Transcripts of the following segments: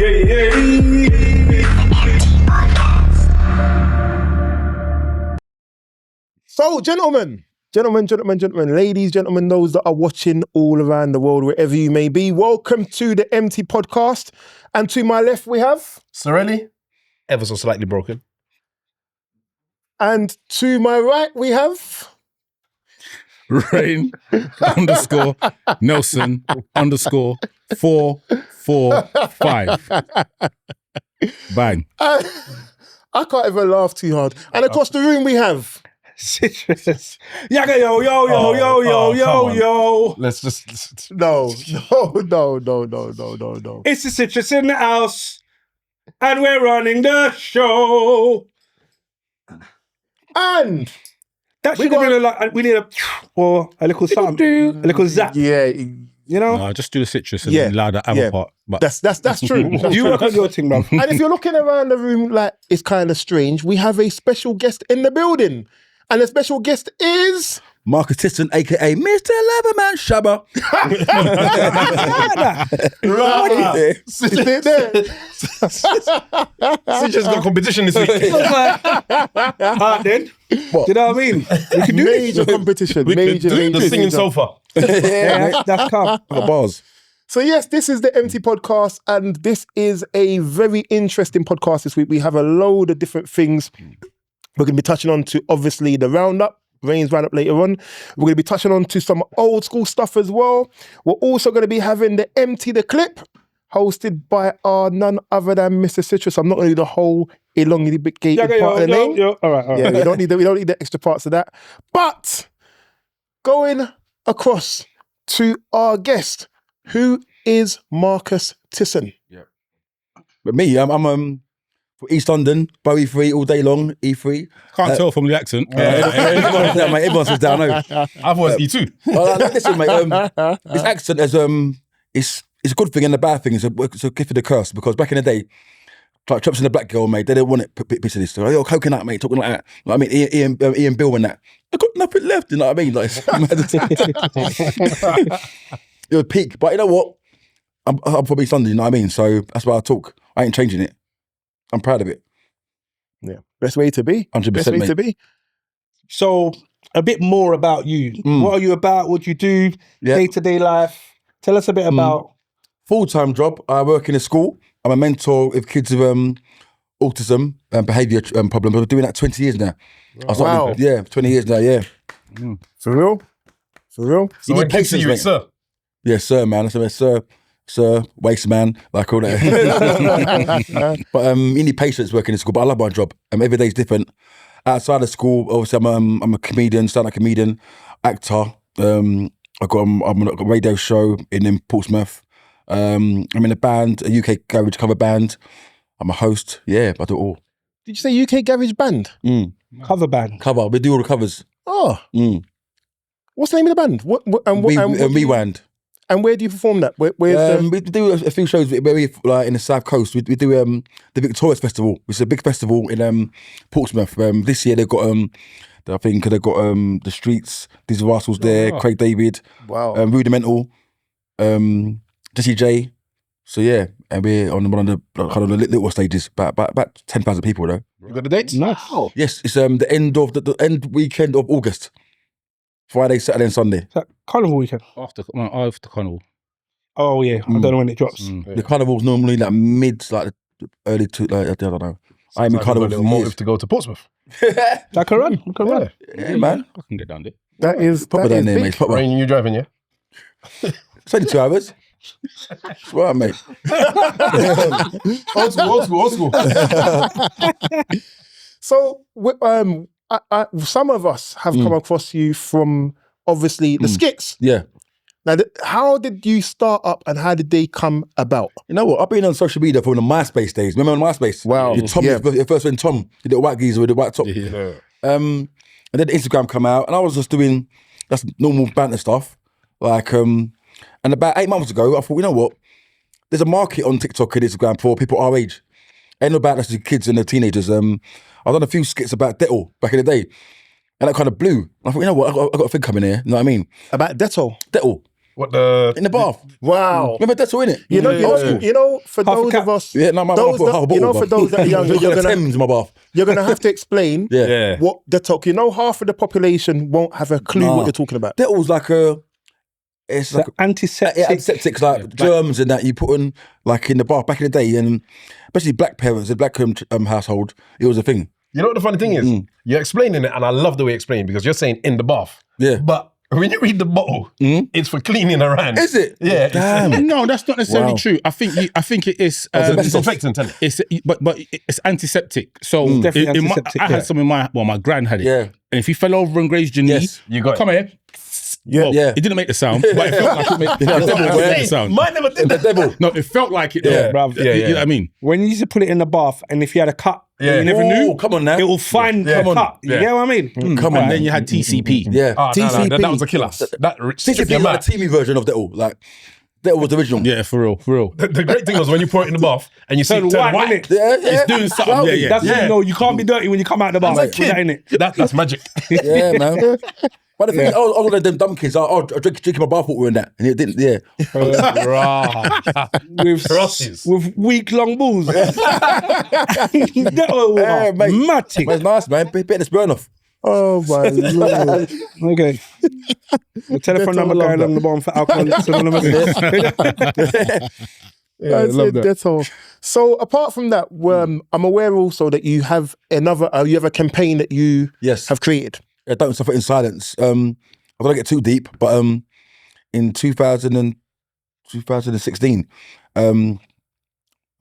So, gentlemen, ladies, gentlemen, those that are watching all around the world, wherever you may be, welcome to the eMpTy podcast. And to my left, we have Sirelli, ever so slightly broken. And to my right, we have Rain _ Nelson _ 445. Bang. I can't even laugh too hard. And across the room, we have Citrus. Yaga yo. Let's just No. It's the Citrus in the house, and we're running the show. And That should have been we need a little something, a little zap. yeah, You know, No, just do the citrus and then allow the other part. But that's true. That's you true. work on your thing, bro. And if you're looking around the room like it's kind of strange, we have a special guest in the building. And the special guest is Marcus Tisson, aka Mr Leatherman Shabba. right. Sit there. Citrus got competition this week. Then, what? Do you know what I mean? We can do Major competition. We could do major the singing sofa. Yeah, that's calm. The bars. So yes, this is the eMpTy podcast, and this is a very interesting podcast this week. We have a load of different things. We're going to be touching on to, obviously, the roundup, Rain's roundup later on. We're going to be touching on to some old school stuff as well. We're also going to be having the eMpTy the Clip, hosted by our none other than Mr. Citrus. I'm not going to do the whole elongated part of the name. All right. Yeah, we don't need the extra parts of that. But going across to our guest, who is Marcus Tisson? But me, I'm from East London, Bowie 3 all day long, E3. Can't tell from the accent. Everyone says down. I I've watched E2. listen, mate. This accent is it's a good thing and a bad thing. It's a gift and a curse because back in the day, like Traps and the Black Girl, mate, they didn't want it. Piece of this. So, yo, coconut, mate, talking like that. Like, I mean, Ian Bill and that. I got nothing left. You know what I mean? Like, it would peak, but you know what? I'm from East London. You know what I mean? So that's why I talk. I ain't changing it. I'm proud of it. Yeah, best way to be. 100%, Best way mate. to be. So, a bit more about you. What are you about? What do you do? Yeah. Day-to-day life. Tell us a bit about. Full-time job. I work in a school. I'm a mentor with kids with autism and behaviour problems. I've been doing that 20 years now. Wow. 20 years now, yeah. For real? So when kids see you, it's sir. Yeah, sir, man. I said, sir, waste man, like all that. But you need patience working in school, but I love my job. Every day's different. Outside of school, obviously I'm a comedian, stand-up comedian, actor. I'm on a radio show in Portsmouth. I'm in a band, a UK garage cover band. I'm a host. Yeah, I do it all. Did you say UK Garage Band? Cover band. Cover. We do all the covers. Oh. What's the name of the band? Rewind. And where do you perform that? Where's We do a few shows very like in the South Coast. We do the Victorious Festival, which is a big festival in Portsmouth. This year they've got I think they've got the Streets, These Rascals there, Craig David, Rudimental, Jesse J. So yeah, and we're on one of the kind of the little stages, about 10,000 people though. You got the dates? Nice. Yes, it's the end of the end weekend of August, Friday, Saturday, and Sunday. Is that Carnival weekend? After Carnival. Oh yeah, I don't know when it drops. The carnival's normally like mid, like early to like I don't know. I'm in carnival. A little motive to go to Portsmouth. I can run. Yeah, man. I can get down there. That is Proper down there, big. mate. Proper. Rain, you driving, yeah? It's only 2 hours. That's right, mate. Old school. So, some of us have come across you from obviously the skits. Yeah. Now, how did you start up and how did they come about? You know what? I've been on social media from the MySpace days. Remember on MySpace? Wow. Your first friend Tom, you did a white geezer with the white top. Yeah. And then Instagram come out, and I was just doing that's normal banter stuff. Like, and about 8 months ago, I thought, you know what? There's a market on TikTok and Instagram for people our age. Ain't about that's the kids and the teenagers. I've done a few skits about Dettol back in the day, and that kind of blew. I thought, you know what? I got a thing coming here. You know what I mean? About Dettol? Dettol. What the? In the bath. Wow. Remember that's all in it. You know, for Half a those cap. of us, Yeah, no, my those bath, that, you know, for those that are younger, you're gonna Thames in my bath. you're gonna have to explain Yeah. what detox. You know, half of the population won't have a clue what you're talking about. That was like it's like Antiseptic. antiseptics, like germs and that you put in like in the bath back in the day, and especially black parents, the black household, it was a thing. You know what the funny thing is? You're explaining it, and I love the way you explain because you're saying in the bath. Yeah. But when you read the bottle, it's for cleaning around. Is it? Yeah. Damn. No, that's not necessarily Wow. true. I think it is. It's disinfectant, isn't it? It's but it's antiseptic. So Definitely antiseptic, I had some in my gran had it. Yeah. And if you fell over and grazed your knee, Yes. You got it. come here. Yeah. Well, Yeah. It didn't make the sound, but it felt like it made know, it felt like it made the sound. Mine never did The that. devil. No, it felt like it. Yeah, though. bruv. Yeah, You know what I mean? When you used to put it in the bath, and if you had a cut, Yeah. you never knew. Come on now. It will find Yeah. the Come on. cut. You Yeah. get what I mean? Come on. And then you had TCP. Yeah. Ah, no, TCP. that was a killer. That TCP stripped your is like mouth. the TV version of Dettol. Like Dettol was the original. Yeah, for real. The great thing was when you pour it in the bath and you see it Turn turn white, white. innit? Yeah, yeah. It's doing something. Wow. Yeah. That's when Yeah. you know you can't be dirty when you come out of the bath. As a Put kid. that in it. That's magic. Yeah, man. But the thing is, I was one of them dumb kids. I drinking my bath water and that, and it didn't. Yeah. Rossies. With week-long balls. That Yeah, was mate. matic. But it's nice, man. Bit of this burn off. Oh my lord! Okay. The telephone number love going that. on the bottom for Alcoholics Anonymous. I said Dettol. So apart from that, I'm aware also that you have you have a campaign that you Yes. have created. Don't suffer in silence. I don't want to get too deep, but in 2016, I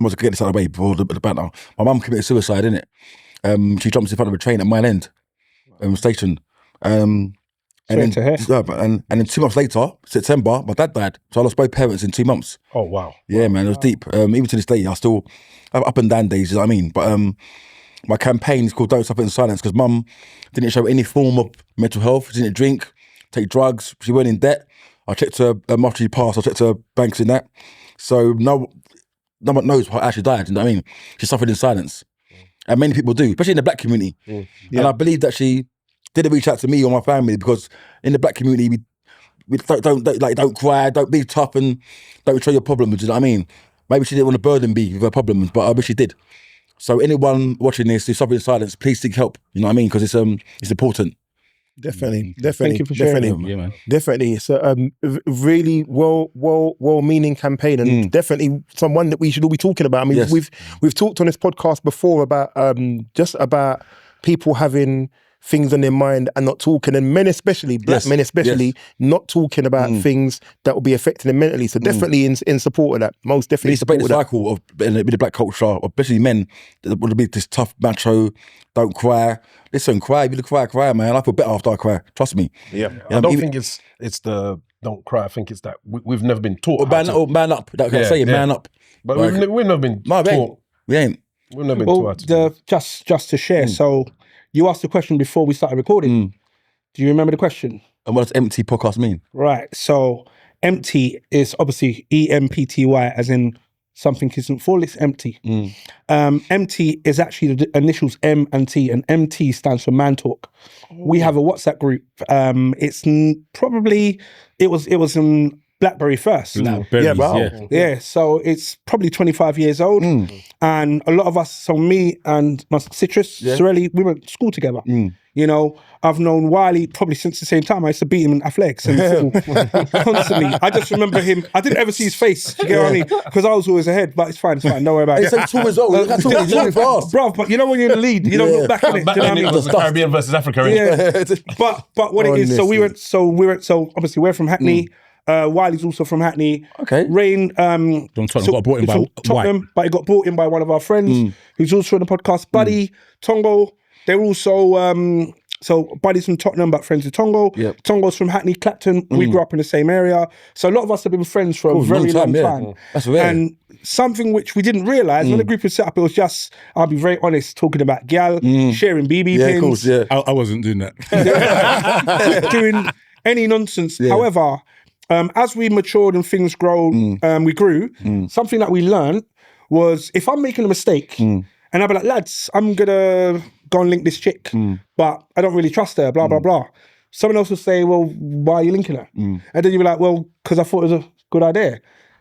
was get this out of the way before the banter. My mum committed suicide, innit? She jumps in front of a train at Mile End station. And then, to hear. and then 2 months later, September, my dad died. So I lost both parents in 2 months. Oh, wow. Yeah, man, it was deep. Even to this day, I still have up and down days, you know what I mean? But my campaign is called Don't Suffer in Silence because mum didn't show any form of mental health. She didn't drink, take drugs. She weren't in debt. I checked her after she passed. I checked her banks in that. So no one knows how she died, you know what I mean? She suffered in silence. And many people do, especially in the black community. And I believe that she didn't reach out to me or my family because in the black community, we don't cry, don't be tough and don't show your problems, you know what I mean? Maybe she didn't want to burden me with her problems, but I wish she did. So anyone watching this who's suffering in silence, please seek help, you know what I mean? Because it's important. Definitely. Thank you for sharing. Definitely. Yeah, man. Definitely. It's a really well-meaning campaign and definitely someone that we should all be talking about. I mean, Yes. we've talked on this podcast before about just about people having things on their mind and not talking, and men especially, black men especially, not talking about things that will be affecting them mentally. So definitely in support of that. Most We definitely need to break the support of that. cycle of with the black culture, especially men that want to be this tough macho, don't cry. Listen, cry, if you cry, man. I feel better after I cry. Trust me. Yeah. I don't think it's the don't cry. I think it's that we've never been taught. Man up. That can I say, man up. But Like- we've never been No, we ain't. taught. We ain't. We've never been taught how Well, to do it. just to share. So you asked the question before we started recording. Do you remember the question? And what does empty podcast mean? Right. So empty is obviously eMpTy, as in something isn't full, it's empty. Empty is actually the initials M and T, and MT stands for Man Talk. We have a WhatsApp group. It's probably it was in BlackBerry first. Blackberries, Yeah, wow. Yeah, so it's probably 25 years old. And a lot of us, so me and my Citrus, Sirelli, we went to school together. You know, I've known Wiley probably since the same time. I used to beat him in athletics and football constantly. I just remember him. I didn't ever see his face, you get what I mean? Because I was always ahead, but it's fine, don't worry about it. It's so tall as well. Look how tall he is. He's really fast. Bruv, but you know when you're in the lead, you don't look back in it. Back Do you know then what I it mean? was the Caribbean versus Africa. innit? Yeah, but what it is, so we went. So obviously we're from Hackney. Wiley's also from Hackney. Okay. Rain, Tottenham got brought in by from Tottenham, but he got brought in by one of our friends who's also on the podcast. Buddy, Tongo, they're also so Buddy's from Tottenham, but friends with Tongo. Yep. Tongo's from Hackney, Clapton. We grew up in the same area, so a lot of us have been friends for a very long time. That's very. And something which we didn't realise when the group was set up, it was just, I'll be very honest, talking about gal, sharing BB Yeah, pins, of course, yeah. I wasn't doing that. doing any nonsense. Yeah. However, as we matured and things we grew, something that we learned was if I'm making a mistake and I'll be like, lads, I'm going to go and link this chick, but I don't really trust her, blah, blah, blah. someone else will say, well, why are you linking her? And then you'll be like, well, because I thought it was a good idea.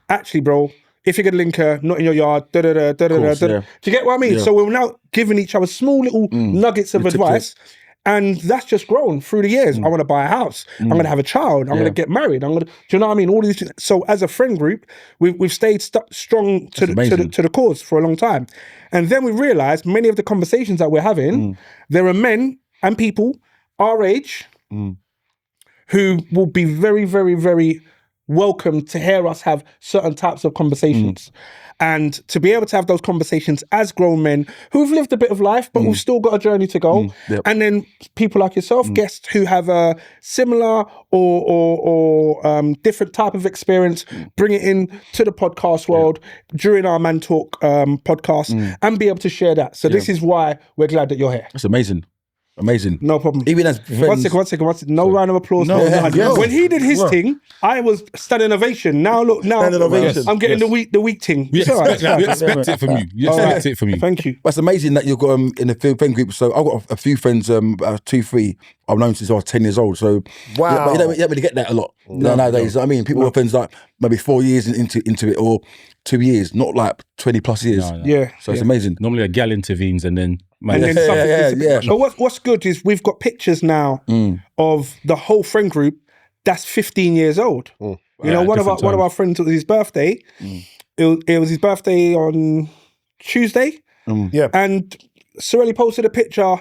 Actually, bro, if you're going to link her, not in your yard, course, do you get what I mean? Yeah. So we're now giving each other small little nuggets of advice. And that's just grown through the years. I want to buy a house. I'm going to have a child. I'm going to get married. Do you know what I mean? All these things. So as a friend group, we've stayed strong to the cause for a long time. And then we realized many of the conversations that we're having, there are men and people our age who will be very, very, very welcome to hear us have certain types of conversations. And to be able to have those conversations as grown men who've lived a bit of life, but we've still got a journey to go. And then people like yourself, guests who have a similar or different type of experience, bring it in to the podcast world during our Man Talk podcast and be able to share that. So this is why we're glad that you're here. That's amazing. Amazing. No problem. Even as friends. One second. No round of applause. No, When he did his thing, I was standing ovation. Now look, Standing ovation. I'm getting the weak thing. We It's all right. expect that. We expect it from you. You All expect right. it from you. Thank you. But it's amazing that you've got in the friend group. So I've got a few friends, 2, 3, I've known since I was 10 years old. So Wow. you don't really get that a lot nowadays. I mean, people are friends like maybe 4 years into it or 2 years, not like 20 plus years. No. Yeah. So it's amazing. Normally a gal intervenes and then And then something yeah. But what's good is we've got pictures now of the whole friend group that's 15 years old. You know, one of our friends, it was his birthday. It was his birthday on Tuesday. Yeah. And Sirelli posted a picture.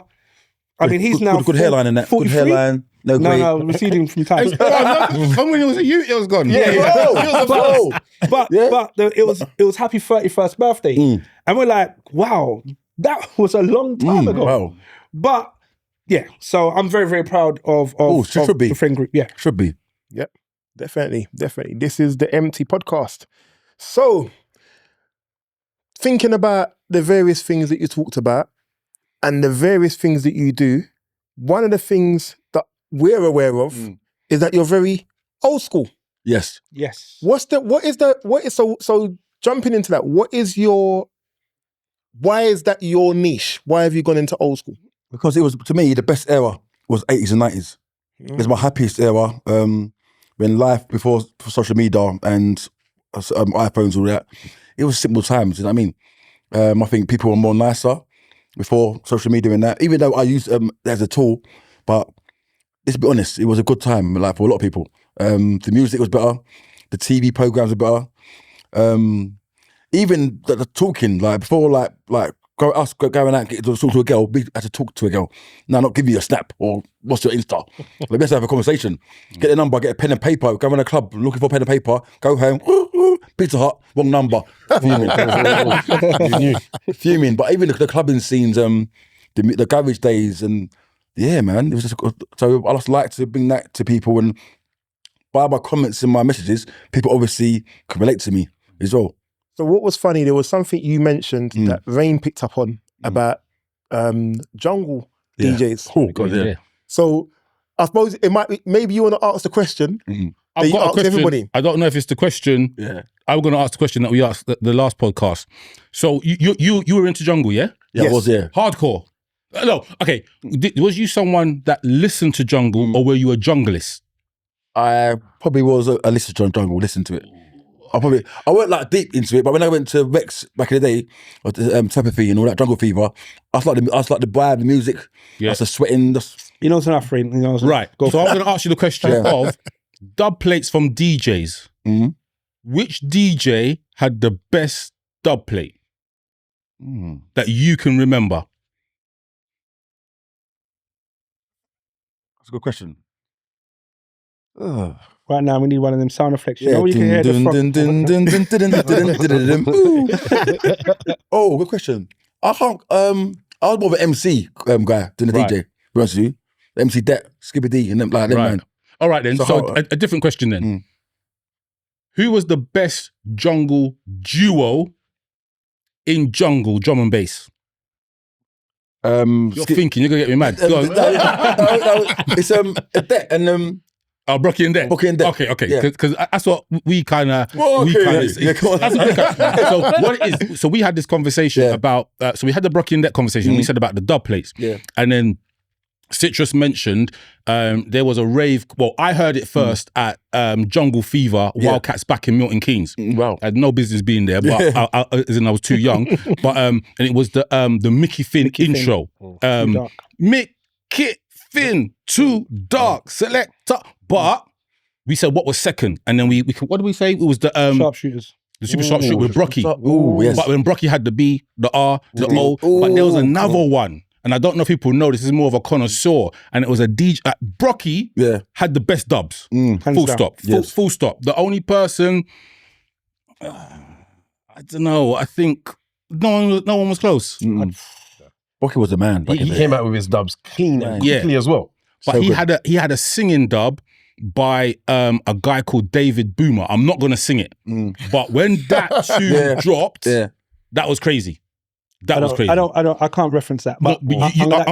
I mean, he's now good hairline in that. 43. Good hairline. No, great. No, receding from time. Come when it was you, it was gone. But it was happy 31st birthday. And we're like, wow, that was a long time ago. Wow. But yeah, so I'm very, very proud of should be. the friend group. Yeah. Should be. Yep. Definitely. This is the eMpTy podcast. So, thinking about the various things that you talked about and the various things that you do, one of the things that we're aware of is that you're very old school. Yes. Yes. So jumping into that, why is that your niche? Why have you gone into old school? Because it was, to me, the best era was 80s and 90s. It's my happiest era. When life before social media and iPhones, all that, it was simple times, you know what I mean? I think people were more nicer before social media and that, even though I used it as a tool, but let's be honest, it was a good time, like, for a lot of people. The music was better, the TV programs were better, even the talking, like, before, going out to talk to a girl, we had to talk to a girl. Now, not give you a snap or what's your Insta. Like, let's have a conversation. Get a number, get a pen and paper, go in a club looking for a pen and paper, go home, Pizza Hut, wrong number. Fuming. But even the clubbing scenes, the garage days, and yeah, man, it was just good. So I just like to bring that to people, and by my comments and my messages, people obviously can relate to me as well. So what was funny, there was something you mentioned that Rain picked up on about jungle DJs. Oh, God, yeah. So I suppose it might be, maybe you want to ask the question. I've got a question. Everybody. I don't know if it's the question. Yeah. I'm going to ask the question that we asked the last podcast. So you were into jungle, yeah? Yeah, Yes. I was, yeah. Hardcore. No, okay. Was you someone that listened to jungle or were you a junglist? I probably was a listener to jungle, listen to it. I weren't like deep into it, but when I went to Rex back in the day, Telepathy and all that, Jungle Fever, I was like the vibe, the music, Yeah. I was sweating. You know it's enough, friend. You know it's Right. So I'm going to ask you the question of dub plates from DJs. Mhm. Which DJ had the best dub plate that you can remember? That's a good question. Right now, we need one of them sound effects. You know, you can hear the Oh, good question. I can't. I was more of an MC guy than a DJ. To be honest with you, the MC Det, Skippy D, and them like them, Right. man. All right then. So So how- a different question then. Who was the best jungle duo in jungle drum and bass? You're thinking you're gonna get me mad. Go on. No, it's Det and Oh, Brocky and Deck. Brocky and Deck. Okay. Yeah. Because that's what we kind of. Yeah, come on. So what it is? So we had this conversation Yeah. about. So we had the Brocky and Deck conversation. We said about the dub plates. Yeah. And then Citrus mentioned there was a rave. Well, I heard it first at Jungle Fever, Wildcats back in Milton Keynes. Wow. I had no business being there, but I was too young. But and it was the Mickey Finn intro. Mickey Finn, too dark, selector. But we said what was second, and then we what did we say? It was the Sharpshooters. The super sharpshooter with Brocky. Ooh, yes. But when Brocky had the B, the R, the O, but there was another one. And I don't know if people know this is more of a connoisseur. And it was a DJ. Brocky had the best dubs. Full stop. Full stop. The only person, I don't know. I think no one was close. Brocky was the man. He came out with his dubs clean and quickly as well. But so he had a singing dub by a guy called David Boomer. I'm not gonna sing it, but when that tune dropped, that was crazy. That was crazy. I can't reference that. But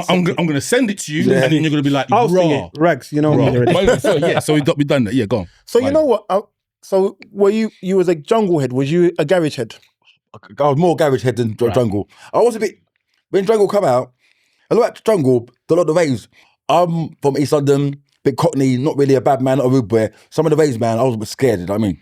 I'm gonna send it to you, and then you're gonna be like, I'll sing it. Regs, you know me. So we done that. Yeah, go on. So you know what? So were you was a jungle head? Was you a garage head? I was more garage head than jungle. I was a bit when jungle come out. I look at jungle, a lot of the raves. I'm from East London, bit cockney, not really a bad man, not a rude boy. Some of the raves, man, I was a bit scared. You know what I mean?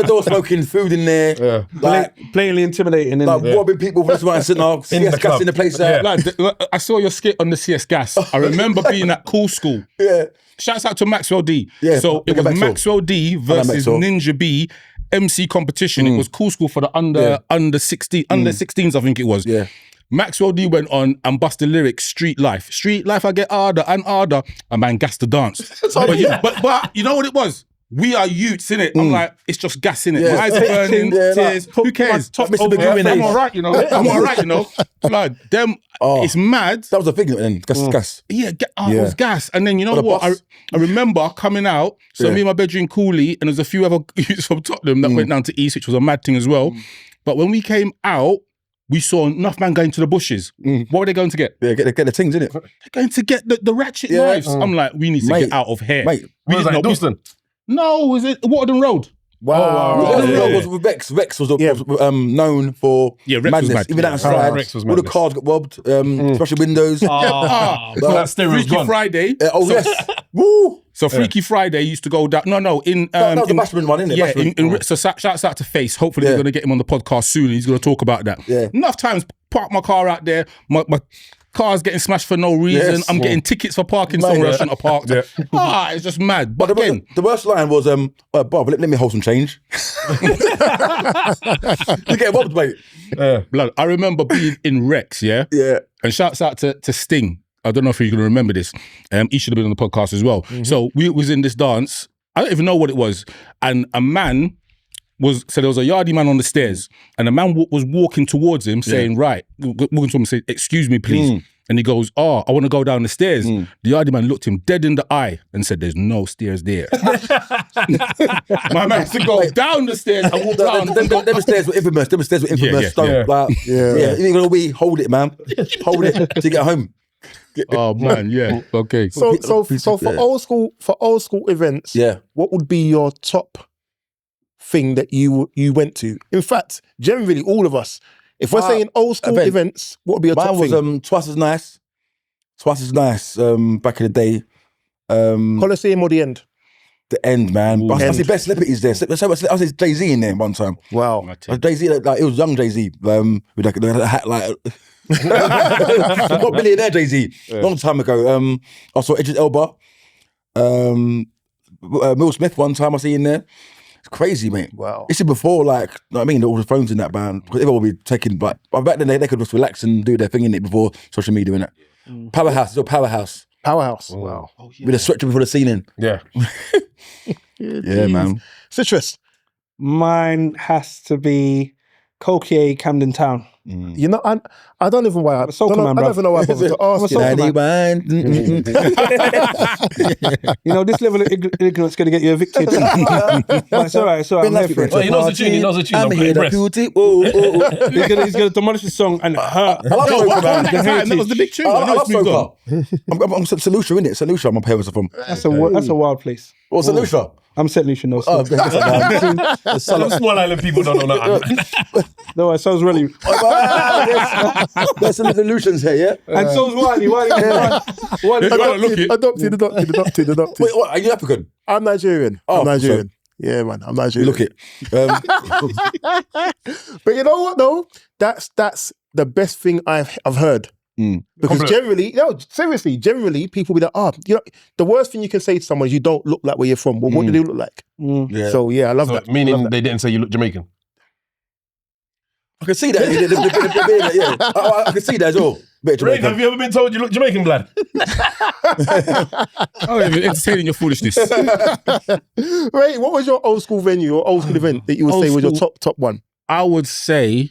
They were smoking food in there, like plainly intimidating, like robbing people from this right and sitting up, CS gas in the place. I saw your skit on the CS gas. I remember being at Skool. Yeah. Shouts out to Maxwell D. Yeah, so it was Maxwell D versus Ninja B MC competition. It was Skool for the under 16s, I think it was. Yeah. Maxwell D went on and busted lyrics, Street Life. Street life, I get harder and harder. And man, gassed the dance. But you know what it was? We are youths, innit? I'm like, it's just gas, innit? Yeah. My eyes are burning, tears. Who cares? I'm all right, you know? I'm all right, you know? Like, them, it's mad. That was a thing then, gas. Yeah, it was gas. And then, you know what? I remember coming out, so me and my bedroom Coolie, and there's a few other youths from Tottenham that went down to East, which was a mad thing as well. But when we came out, we saw enough man going to the bushes. What were they going to get? Yeah, get the things, innit? They're going to get the ratchet knives. I'm like, we need to get out of here. Mate, we was like Dalston? No, was it Waterden Road? Wow. Waterden Road was with Rex. Rex was known for Rex madness. was mad. Even outside, Rex was all the cars got robbed, especially windows. Freaky Friday. Yes. Woo! So Freaky Friday used to go down. No, in that was the Mastermind one, isn't it? Yeah, so shouts out to Face. Hopefully we're gonna get him on the podcast soon. He's gonna talk about that. Yeah. Enough times park my car out there. My car's getting smashed for no reason. Yes. I'm getting tickets for parking somewhere I shouldn't have parked. It's just mad. But again, the worst line was, Bob, let me hold some change. You get robbed, mate. Blood, I remember being in Rex, Yeah. and shouts out to Sting. I don't know if you're going to remember this. He should have been on the podcast as well. So we was in this dance. I don't even know what it was. And a man there was a yardie man on the stairs, and a man was walking towards him saying, walking to him and saying, excuse me, please. And he goes, I want to go down the stairs. The yardie man looked him dead in the eye and said, there's no stairs there. My man had to go down the stairs and walk down. Them stairs were infamous. You're going to hold it, man. Hold it till you get home. Oh man, yeah. Okay. So for old school events, what would be your top thing that you went to? In fact, generally all of us, if we're saying old school events, what would be your top thing? Mine was Twice as nice. Back in the day. Coliseum or the End? The End, man. But I see best celebrities there. I see Jay-Z in there one time. Wow. Jay-Z, like it was young Jay-Z, with like a hat like not billionaire Jay-Z. Long time ago. I saw Idris Elba. Will Smith one time I see in there. It's crazy, mate. Wow. This is before, like, you know what I mean, all the phones in that band. Because everyone would be taking, like, back then they could just relax and do their thing in it before social media, innit? Powerhouse, it's a Powerhouse. Wow. With a stretcher before the ceiling. Yeah. Yeah, man. Citrus. Mine has to be Coquier, Camden Town. You know, I don't even know why I don't even know why I bothered to ask you. You know, this level of ignorance is going to get you evicted. But it's all right. I'm here for it. Well, he knows the tune. I'm here to beauty. He's going to demolish the song and hurt. That was the big tune. I love Soca. I'm St. Lucia, innit? St. Lucia, my parents are from. That's a wild place. Well, St. Lucia. I'm St. Lucia, no. Oh, Some small island people don't know that. No, it sounds really. There's some illusions here, yeah? And so's Wiley. Adopted. Wait, what? Are you African? I'm Nigerian. Oh, I'm Nigerian. Yeah, man. I'm Nigerian. Look it. But you know what though? That's the best thing I've heard. Because generally people be like, the worst thing you can say to someone is you don't look like where you're from. Well, what do they look like? Yeah. So yeah, I love that. Meaning they didn't say you look Jamaican. I can see that. Yeah. I can see that as well. Rave, have you ever been told you look Jamaican, blood? Oh, you're entertaining your foolishness. Ray, what was your old school venue or old school event that you would say was your top one? I would say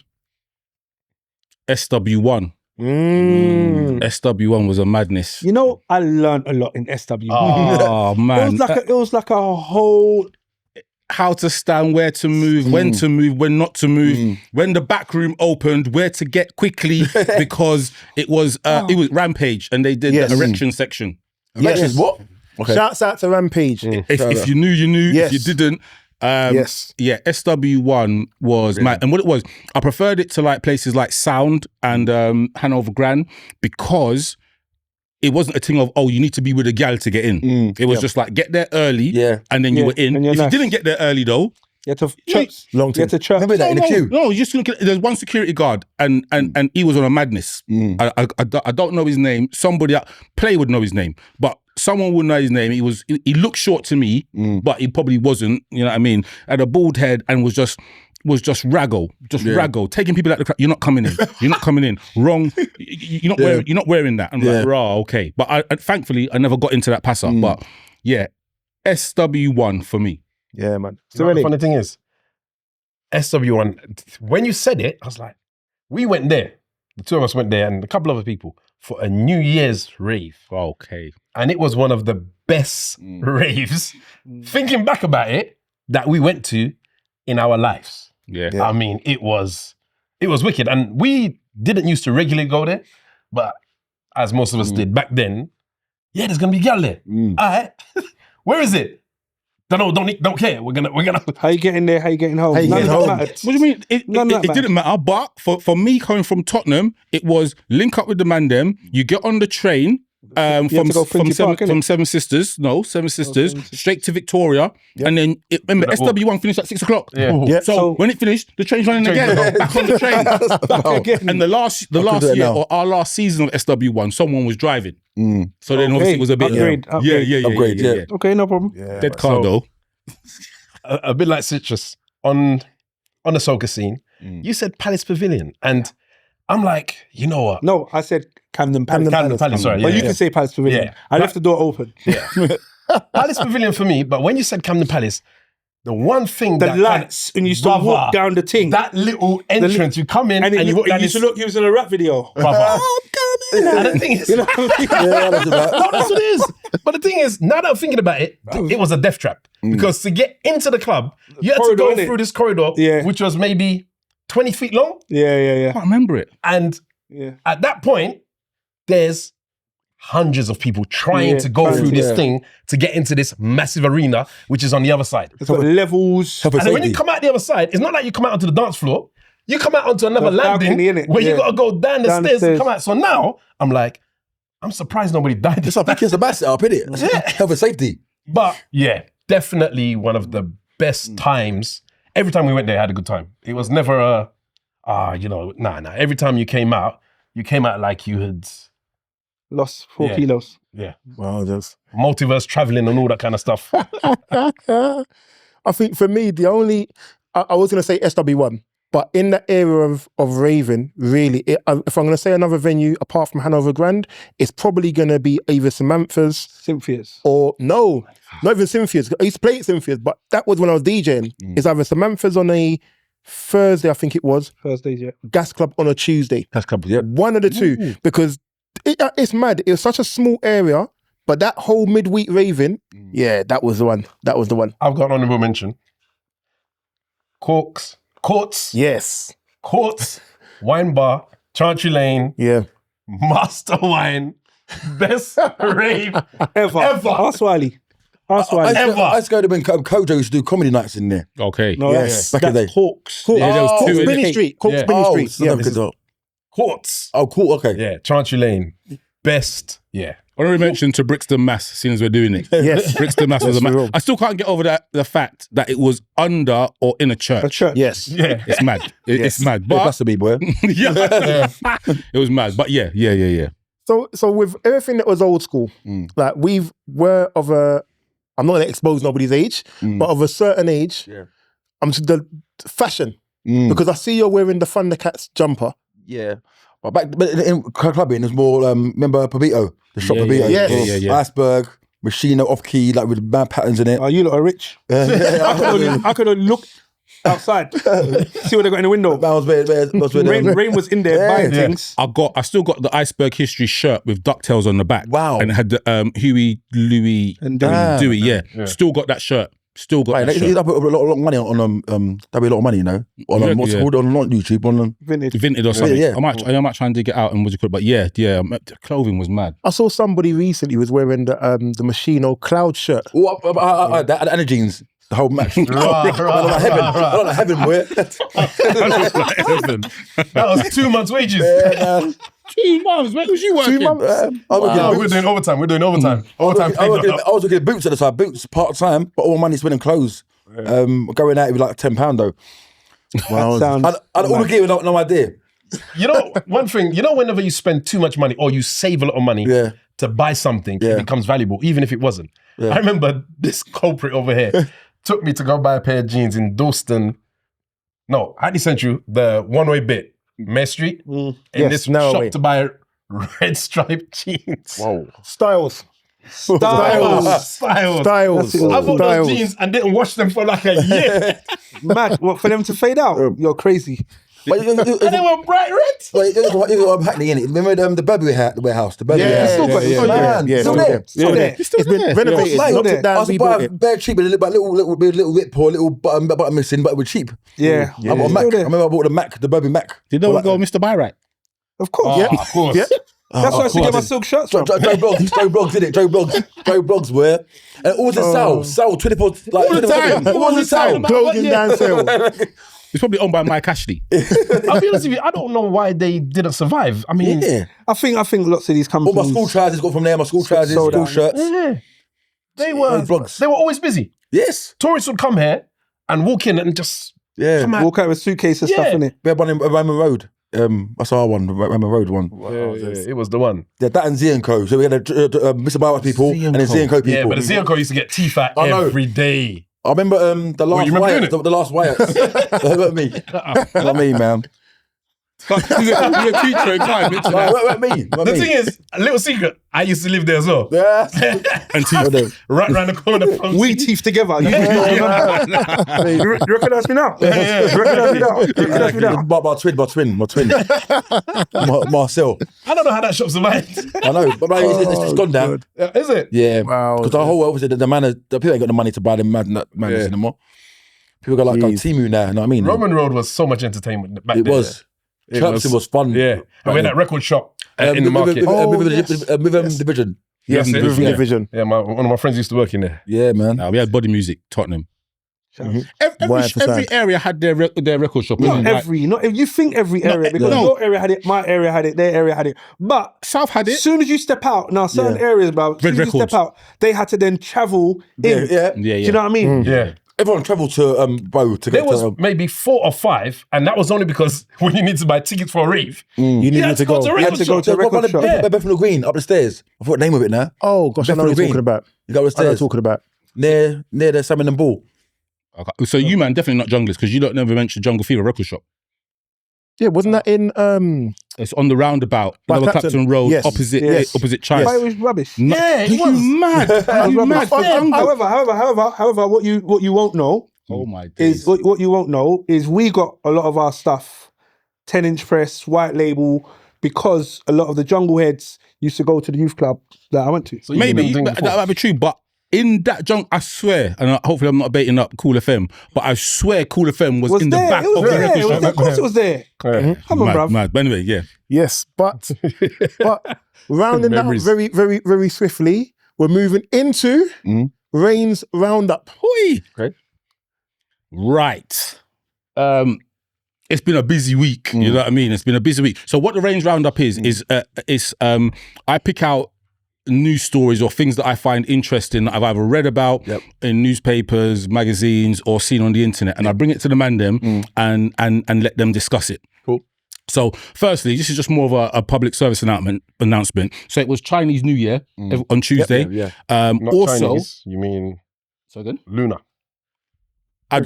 SW1. SW1 was a madness. You know, I learned a lot in SW1. Oh man, It was like a whole. how to stand, where to move, when to move, when not to move, when the back room opened, where to get quickly because it was Rampage and they did the erection section. Yes. What? Okay. Shouts out to Rampage. If you knew, you knew. Yes. If you didn't, SW1 was mad. And what it was, I preferred it to like places like Sound and Hanover Grand because it wasn't a thing of, you need to be with a gal to get in. It was just like, get there early and then you were in. If you didn't get there early though, you had to chirp. Long time. Remember that in the queue? No, you just there's one security guard and he was on a madness. I don't know his name. Somebody Play would know his name, but someone would know his name. He looked short to me, but he probably wasn't. You know what I mean? Had a bald head and was just raggo, raggo, taking people out the crowd. You're not coming in. You're not coming in. Wrong. You're not wearing that. I'm like, rah, okay. But I thankfully I never got into that pass up. But yeah, SW1 for me. Yeah, man. So the funny thing is, SW1, when you said it, I was like, we went there. The two of us went there and a couple other people for a New Year's rave. Okay. And it was one of the best raves, thinking back about it, that we went to in our lives. Yeah. I mean, it was wicked. And we didn't used to regularly go there, but as most of us did back then, there's gonna be a gal there. All right. Where is it? Don't care. We're gonna. How you getting there? How you getting home? None of that mattered. What do you mean? It didn't matter. But for me coming from Tottenham, it was link up with the man them. You get on the train from Seven Sisters, straight to Victoria, and then remember SW1 finished at 6 o'clock. Yeah. So when it finished, the train's running again. Back on the train. Back again. And the last year or our last season of SW1, someone was driving. So then obviously it was a bit Upgrade. Yeah. Okay, no problem. Yeah. dead car though. A bit like Citrus on the soca scene. You said Palace Pavilion, and I'm like, you know what? No, I said Camden Palace. Camden Palace, sorry. But you can say Palace Pavilion. Yeah. I left the door open. Palace Pavilion for me, but when you said Camden Palace, the one thing The lights, and you used to walk down the thing. that little entrance, you come in and and you used to look, he was in a rap video. brother. And the thing is, That's what it is. But the thing is, now that I'm thinking about it, it was a death trap. Because to get into the club, you had to go Corridor, innit? through this corridor, which was maybe 20 feet long. Yeah. I can't remember it. And at that point, there's hundreds of people trying to go through this thing to get into this massive arena, which is on the other side. It's got levels. And then when you come out the other side, it's not like you come out onto the dance floor. You come out onto another landing where you got to go down the stairs and come out. So now, I'm like, I'm surprised nobody died. It's like it's a bad setup, isn't it? Yeah. Health and safety. But definitely one of the best times. Every time we went there, I had a good time. It was never nah. Every time you came out like you had Lost 4 kilos. Yeah. Wow, just Multiverse traveling and all that kind of stuff. I think for me, I was going to say SW1, but in the era of raving, really, if I'm going to say another venue apart from Hanover Grand, it's probably going to be either Samantha's, Cynthia's. or no, not even Cynthia's. I used to play at Cynthia's, but that was when I was DJing. It's either Samantha's on a Thursday, I think it was. Thursdays, yeah. Gas Club on a Tuesday. That's a couple, yeah. One of the two, because it's mad. It was such a small area, but that whole midweek raving, that was the one. That was the one. I've got an honorable mention. Courts, Yes. Wine Bar, Chantry Lane, Yeah. Master Wine, best rave Ever. Ask Wiley. That's why. I used to go to when Kojo used to do comedy nights in there. Okay. No, Yes. Back in the day. Hawks. Court, Yeah, there was Court two in Spinning it. Street. Court Yeah. Spinning Street. Yeah. this is Quartz. cool. Okay. Yeah, Chantry Lane. Best. Yeah. Honorary mention to Brixton Mass, seeing as we're doing it. Yes. Brixton Mass was a Yes, we mass. will. I still can't get over the fact that it was under or in a A church. church. Yes. Yeah. It's mad. It's mad. It But has to be, boy. yeah, it was mad. But yeah. So with everything that was old school, like we're of a, I'm not gonna expose nobody's age, but of a certain age, Yeah. I'm to the fashion because I see you're wearing the Thundercats jumper. Yeah. But in clubbing, there's more, remember Pabito? The shop Yeah, Pabito? Yes. Yeah. Iceberg, Moschino, off-key, like with mad patterns in it. Oh, you lot are rich. I could only look outside, see what they got in the window. That was where Rain was in there buying things. I still got the Iceberg History shirt with DuckTales on the back. Wow. And it had the Huey, Louie, And Dewey. Yeah. Still got that shirt. Still got that He's shirt. up a lot of money on that'd be a lot of money, you know. On what's it called on not YouTube on Vintage. Vinted or something. Yeah. I might try and dig it out and what you call it. But yeah, the clothing was mad. I saw somebody recently was wearing the Moschino cloud shirt. that and the jeans. The whole match. I don't like heaven, boy. That was 2 months' wages. 2 months, where was you 2 working? months. We're doing overtime. Overtime I was paid up. working at Boots at the time. Boots part time, but all my money spending clothes. Going out with like £10 though. That sounds I all the gear with no idea. You know, one thing, whenever you spend too much money or you save a lot of money Yeah. to buy something, Yeah. it becomes valuable, even if it wasn't. Yeah. I remember this culprit over here took me to go buy a pair of jeans in Dalston. No, Hackney Central, the one-way bit, Mare Street, in Yes, this narrow shop way. to buy red striped jeans. Whoa. Styles. Styles. Styles. I bought Styles. those jeans and didn't wash them for like a year. mad. What, for them to fade out? You're crazy. But And they were bright red. you got Hackney in it. Remember the Burberry warehouse? The Burberry Yeah, house. Still got it. yeah, Oh, yeah. Man, yeah, still still there. Still there. It's been renovated. Mate, Knocked it I down, was to buy rebuilt a it. bare cheap, with a little lip or a little button missing, but it was cheap. Yeah. I bought a Mac. I remember I bought the Mac, the Burberry Mac. Did no one go Mr. Byright? Of course. Yeah. Of course. Yeah. That's why I used to get my silk shirts from. Joe Bloggs did it. Joe Bloggs were, and it was a sale 24 like All the time. All the time. Clothing down sale. It's probably owned by Mike Ashley. I'll be honest with you, I don't know why they didn't survive. I mean, Yeah. I think lots of these All companies. my school trousers got from there. My school trousers, Sold school out. shirts. yeah. They were Vlogs. always busy. Yes. Tourists would come here and walk in and just Yeah. come out. Walk out with suitcase and stuff Yeah. in it. We had one in Raymond Road. That's our one, the Raymond Road one. It was the one. Yeah, that and Z&Co. So we had Mr. Bauer people and then Z&Co people. Yeah, but the Z&Co used to get T-Fat I know. every day. I remember the last you remember Wyatt. doing The last Wyatt. What me? What me, man? You're a teacher in time, literally. What me? The thing is, a little secret, I used to live there as well. Yeah. And teeth. Right around the corner from We teeth together. You you recognize me now? You recognize me now? You recognize me now? My twin. Marcel. I don't know how that shop survived. I know, but it's gone down. Is it? Yeah. Wow. Because the whole obviously the people ain't got the money to buy them madness anymore. People got like on Temu now, you know what I mean? Roman Road was so much entertainment back It then. was. Chelsea was fun. Yeah. And we had that record shop in the market. With Division. Yes, Yes, it is, Rave yeah. Division. Yeah, one of my friends used to work in there. Yeah, man. Nah, we had Body Music, Tottenham. Wide for Every side. area had their record shop. Not Like, you think every area, because no. your area had it, my area had it, their area had it. But South had as it. soon as you step out, now certain areas, bro, as soon as you Records. step out, they had to then travel in. Yeah. Do you know what I mean? Yeah. Everyone travelled to Bow to There get was to maybe 4 or 5, and that was only because when you need to buy tickets for a rave, You you needed had to go. to a You had record to go shop. to a record shop. Bethnal Green up the stairs. I forgot the name of it now. Oh gosh, I know what you're Green. talking about. You go I know what you're upstairs. talking about. Near the Salmon and Ball. Okay. So you, man, definitely not junglers because you don't never mentioned Jungle Fever record shop. Yeah, wasn't that in It's on the roundabout, By Lower Clapton. Clapton Road, Yes. opposite, Yes. opposite China. But it was rubbish. Yeah, it You was. mad? Are you mad? For jungle? However, what you won't know Oh my days. is what you won't know is we got a lot of our stuff 10-inch press, white label, because a lot of the jungle heads used to go to the youth club that I went to. So you Maybe didn't that think before. might be true, but in that junk, I swear, and hopefully I'm not baiting up Cool FM, but I swear Cool FM was in the there. back It was of the there. record It was shop. there. Of course it was there. Come on, bruv. Mad. But anyway, yeah. yes, but rounding that up Memories. very, very, very swiftly, we're moving into Rains Roundup. Hoi. Okay. Right. It's been a busy week. You know what I mean? It's been a busy week. So what the Rains Roundup is I pick out news stories or things that I find interesting that I've either read about in newspapers, magazines, or seen on the internet, and I bring it to the man them and let them discuss it. Cool. So firstly, this is just more of a public service announcement. So it was Chinese New Year on Tuesday. Not Also, Chinese, you mean so then Lunar.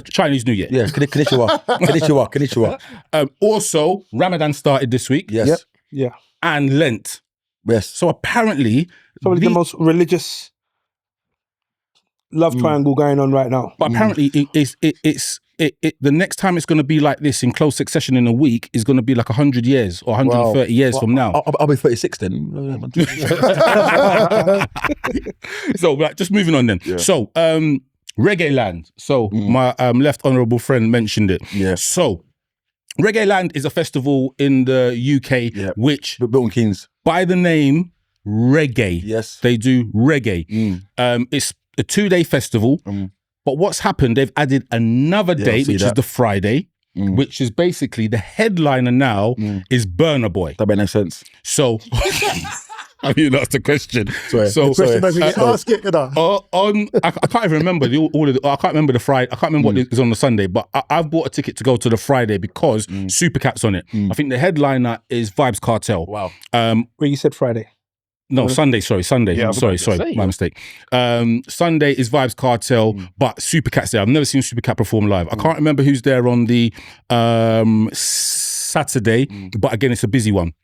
Chinese New Year. Yeah, konnichiwa. Also, Ramadan started this week. Yes. Yeah. And Lent. Yes. So apparently, Probably the most religious love triangle going on right now. but apparently it's the next time it's going to be like this in close succession in a week is going to be like 100 years or 130 years from now. I'll be 36 then. So like, just moving on then. So Reggae Land. So my left honourable friend mentioned it. Yeah. So Reggae Land is a festival in the UK which Milton Keynes. by the name Reggae. Yes. They do reggae. It's a 2-day festival. But what's happened, they've added another date, which is the Friday, which is basically the headliner now is Burna Boy. That made no sense. So, I mean, that's the question. Sorry. So, The question doesn't get asked it, you know. I can't even remember I can't remember the Friday. I can't remember what is on the Sunday, but I've bought a ticket to go to the Friday because Supercat's on it. I think the headliner is Vibes Cartel. Wow. Where you said Friday. No, Sunday. Sunday. Yeah, I was sorry, about to say, my mistake. Sunday is Vibes Cartel, but Supercat's there. I've never seen Supercat perform live. I can't remember who's there on the Saturday, but again, it's a busy one.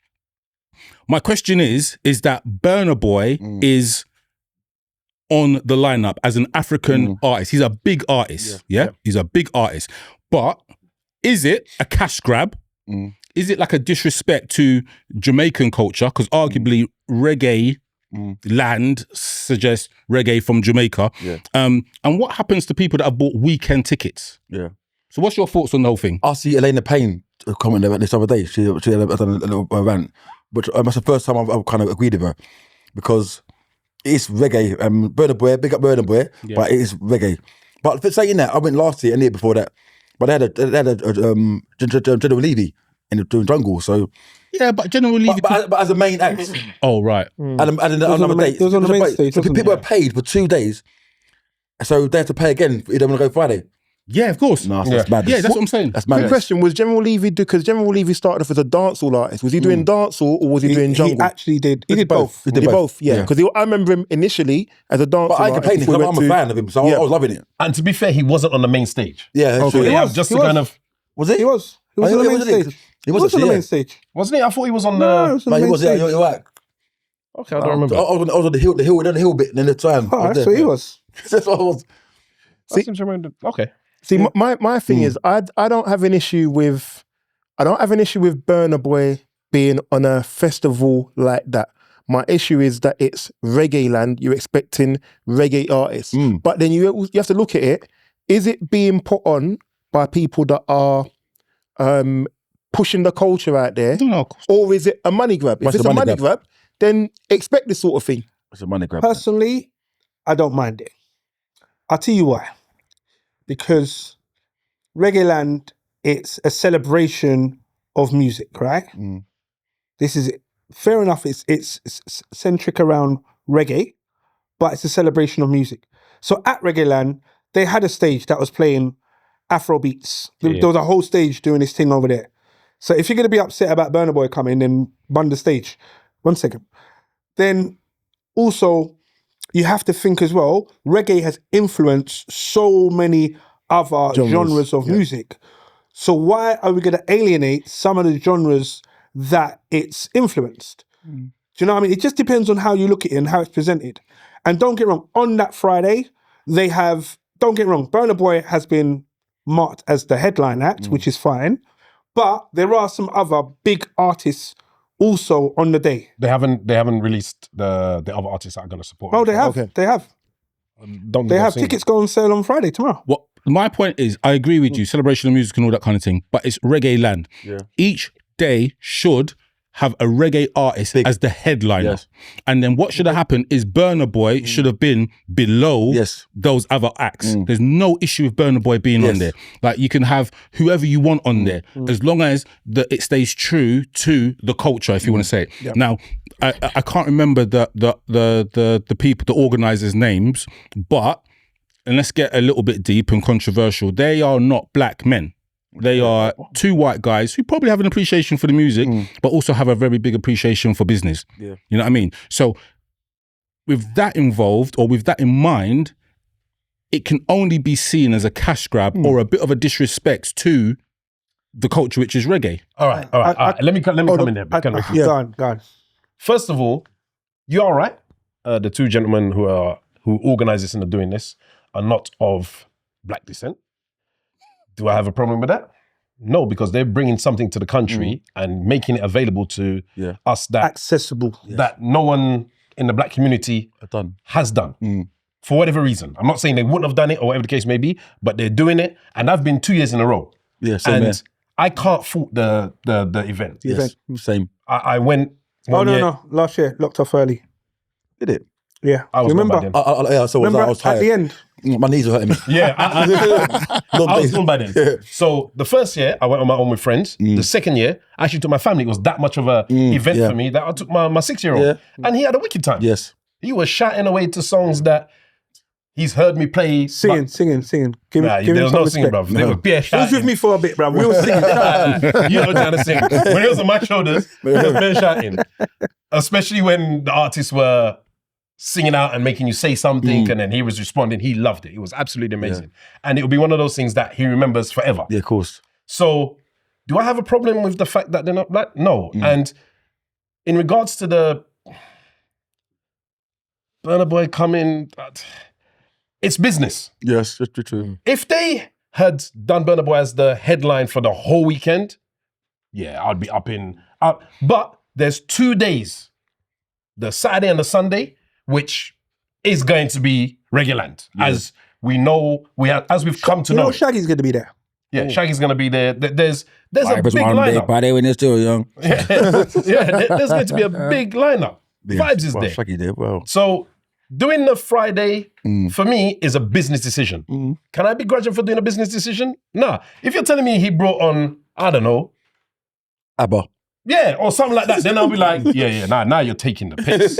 My question is that Burna Boy is on the lineup as an African artist. He's a big artist. Yeah? He's a big artist. But is it a cash grab? Is it like a disrespect to Jamaican culture? Because arguably reggae land suggests reggae from Jamaica. And what happens to people that have bought weekend tickets? Yeah. So what's your thoughts on the whole thing? I see Elena Payne comment about this other day. She had a little rant, but that's the first time I've kind of agreed with her because it's reggae. Burna Boy, big up Burna Boy, but it is reggae. But for saying that, I went last year and the year before that, but they had a General Levy in the jungle. So yeah, but General Levy. But as a main act. Oh right. And another day. It was on the main stage. So people are paid for 2 days, so they have to pay again if they want to go Friday. Yeah, of course. No, that's madness. Yeah, that's what I'm saying. That's Quick madness. question, was General Levy, because General Levy started off as a dancehall artist, was he doing dancehall or was he doing jungle? He actually did. He did both. He did both, yeah. Because I remember him initially as a dancehall But I ain't complaining because I'm a fan of him, so I was loving it. And to be fair, he wasn't on the main stage. Yeah, Okay. true. They He have just he to was. kind of... Was it? He was. He was Oh, on the yeah, main wasn't he? stage. He He was was on the actually, main stage. Wasn't he? I thought he was on No, he the... was on But the he main was, yeah, stage. you're right. Okay, I don't remember. I was on the hill bit, and then the time. Alright, so he was. That's what I was. I seem to remember. Okay. See, my thing is, I don't have an issue with Burna Boy being on a festival like that. My issue is that it's reggae land. You're expecting reggae artists, but then you have to look at it. Is it being put on by people that are pushing the culture out there, No, or is it a money grab? If What's it's the a money money grab, then expect this sort of thing. It's a money grab. Personally, I don't mind it. I'll tell you why. Because Reggae Land, it's a celebration of music, right? This is fair enough. It's centric around reggae, but it's a celebration of music. So at Reggae Land, they had a stage that was playing Afro beats. There was a whole stage doing this thing over there. So if you're going to be upset about Burna Boy coming, then run the stage. 1 second. Then also, you have to think as well, reggae has influenced so many other genres of music. So why are we going to alienate some of the genres that it's influenced? Do you know what I mean? It just depends on how you look at it and how it's presented. And don't get wrong, on that Friday, they have, don't get wrong, Burna Boy has been marked as the headline act, which is fine. But there are some other big artists also on the day. They haven't released the other artists that are going to support. Oh, them. they have. Okay. They have. Don't They think I've have seen tickets go on sale on Friday, tomorrow. What my point is, I agree with you, celebration of music and all that kind of thing, but it's reggae land. Yeah. Each day should have a reggae artist as the headliner. Yes. And then what should have happened is Burna Boy should have been below those other acts. There's no issue with Burna Boy being on there. Like you can have whoever you want on there, as long as it stays true to the culture, if you want to say it. Yep. Now, I can't remember the people, the organisers' names, but, and let's get a little bit deep and controversial, they are not black men. They are two white guys who probably have an appreciation for the music, but also have a very big appreciation for business. Yeah. You know what I mean? So with that involved, or with that in mind, it can only be seen as a cash grab or a bit of a disrespect to the culture, which is reggae. All right. Let me come in there. Go on. First of all, you're all right. The two gentlemen who organize this and are doing this are not of black descent. Do I have a problem with that? No, because they're bringing something to the country and making it available to us that accessible, that no one in the black community has done. For whatever reason. I'm not saying they wouldn't have done it or whatever the case may be, but they're doing it, and I've been 2 years in a row. Yeah, same and I can't fault the event. Same. I went. No. Last year, locked off early. Did it? Yeah. I was remember? I was tired. At the end? My knees were hurting me. Yeah, I was gone by then. So the first year, I went on my own with friends. The second year, I actually took my family. It was that much of a event for me that I took my 6-year-old. And he had a wicked time. Yes. He was shouting away to songs that he's heard me play. Singing. Give there was no singing, bruv. They were bare He shouting. was with me for a bit, bruv. We were singing. You know trying to sing. When he was on my shoulders, he was bare shouting. Especially when the artists were singing out and making you say something and then he was responding. He loved it. It was absolutely amazing. And it will be one of those things that he remembers forever. Yeah, of course. So do I have a problem with the fact that they're not black? No. And in regards to the Burna Boy coming, it's business. Yes, that's true. If they had done Burna Boy as the headline for the whole weekend, I'd be up. But there's 2 days, the Saturday and the Sunday, which is going to be Reggae Land, as we know, as we've come to know. You know Shaggy's going to be there. Yeah, Shaggy's going to be there. There's a big lineup. Party when they're still young. There's going to be a big lineup. Vibes is there. Shaggy there, well. So doing the Friday, for me, is a business decision. Can I begrudge him for doing a business decision? Nah. If you're telling me he brought on, I don't know, ABBA. Yeah, or something like that. Then I'll be like, now you're taking the piss.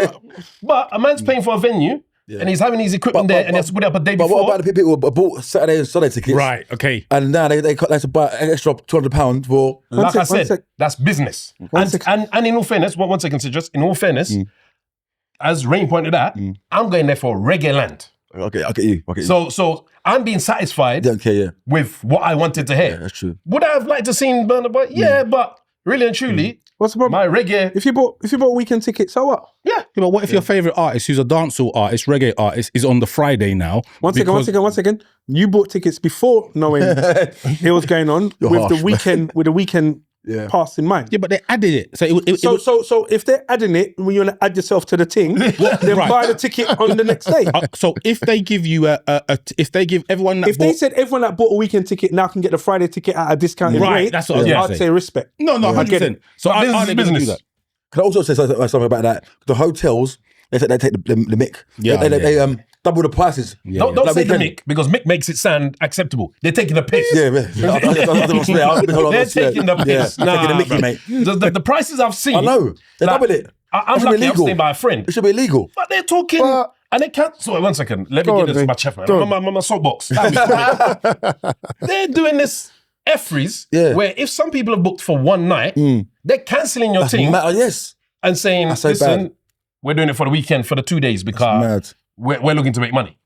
But a man's paying for a venue and he's having his equipment there and he has to put it up a day before. But what about the people who bought Saturday and Sunday tickets? Right, okay. And now they have to buy an extra £200 for... Like I said, that's business. And in all fairness, one second, just in all fairness, as Rain pointed out, I'm going there for Reggae Land. Okay, I get you. So I'm being satisfied with what I wanted to hear. Yeah, that's true. Would I have liked to seen Burna Boy? Yeah, but really and truly, what's the problem? My reggae. If you bought a weekend ticket, so what? Yeah. But what if your favourite artist, who's a dancehall artist, reggae artist, is on the Friday now? One second. You bought tickets before knowing it was going on with the weekend pass in mind. Yeah, but they added it. So if they're adding it, when you want to add yourself to the thing, then buy the ticket on the next day. So if they give you if they give everyone that they said everyone that bought a weekend ticket now can get the Friday ticket at a discounted rate, that's what I was I'd say respect. No, 100%. So business is business. Can I also say something about that? The hotels, they take the mick. They double the prices. Don't say the mick, because mick makes it sound acceptable. They're taking the piss. They're taking the piss. Taking the mickey, mate. The prices I've seen. I know. They doubled it. I'm lucky I'm staying by a friend. It should be illegal. But they're talking... and they can't... Sorry, 1 second. Let me get this to my chef, man. My soapbox. They're doing this F-freeze where if some people have booked for one night, they're cancelling your team. Yes. And saying, listen, we're doing it for the weekend, for the 2 days, because we're looking to make money.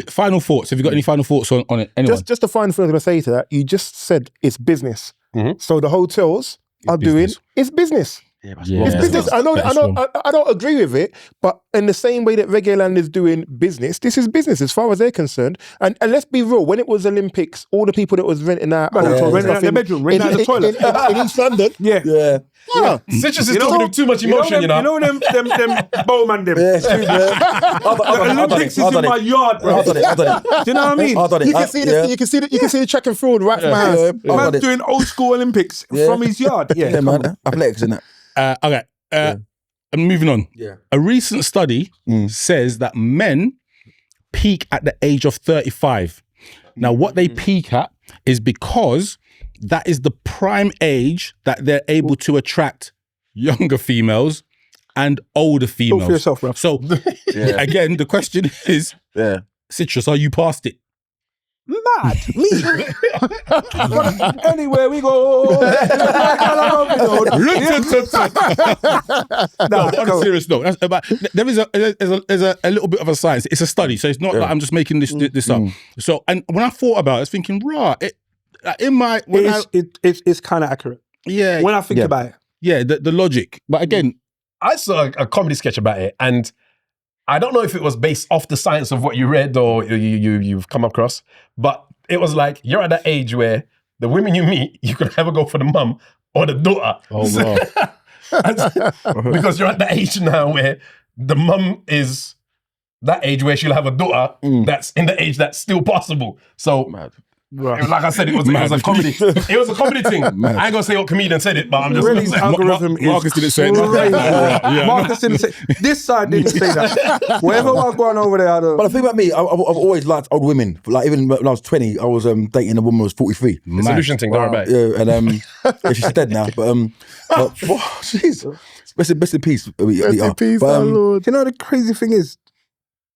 Final thoughts. Have you got any final thoughts on it? Anyone? Just the final thing I was going to say to that, you just said it's business. So the hotels are doing, it's business. It's business. I don't agree with it, but in the same way that Reggae Land is doing business, this is business as far as they're concerned. And let's be real, when it was Olympics, all the people that was renting out renting out the bedroom, renting out the toilet in East London, Citrus is talking with too much emotion, you know them bowman them. The Olympics is in my yard, bro. Do you know what I mean? You can see the track and field right from my house. Man's doing old school Olympics from his yard. Yeah, man. Athletics in that. Okay. I'm moving on. Yeah. A recent study says that men peak at the age of 35. Now, what they peak at is because that is the prime age that they're able to attract younger females and older females. Talk for yourself, bro. So, again, the question is, Citrus, are you past it? Mad. Me. Anywhere we go. On a serious note, that's about, there is a little bit of a science. It's a study, so it's not like I'm just making this up. So, and when I thought about it, I was thinking, it's kind of accurate. Yeah. When I think about it. Yeah, the logic. But again, I saw a comedy sketch about it, and I don't know if it was based off the science of what you read or you've come across, but it was like you're at that age where the women you meet, you can either go for the mum or the daughter. Oh, wow. Because you're at that age now where the mum is that age where she'll have a daughter that's in the age that's still possible. So, like I said, it was a comedy. It was a comedy thing. I ain't gonna say what comedian said it, but I'm just Really, algorithm Marcus didn't say it. Marcus didn't say. This side didn't say that. Whatever was going over there, I don't. But the thing about me, I've always liked old women. Like even when I was 20, I was dating a woman who was 43. The solution thing, don't worry about it. Yeah, and she's dead now. But jeez, rest in peace. Rest in peace, But, my lord. You know the crazy thing is,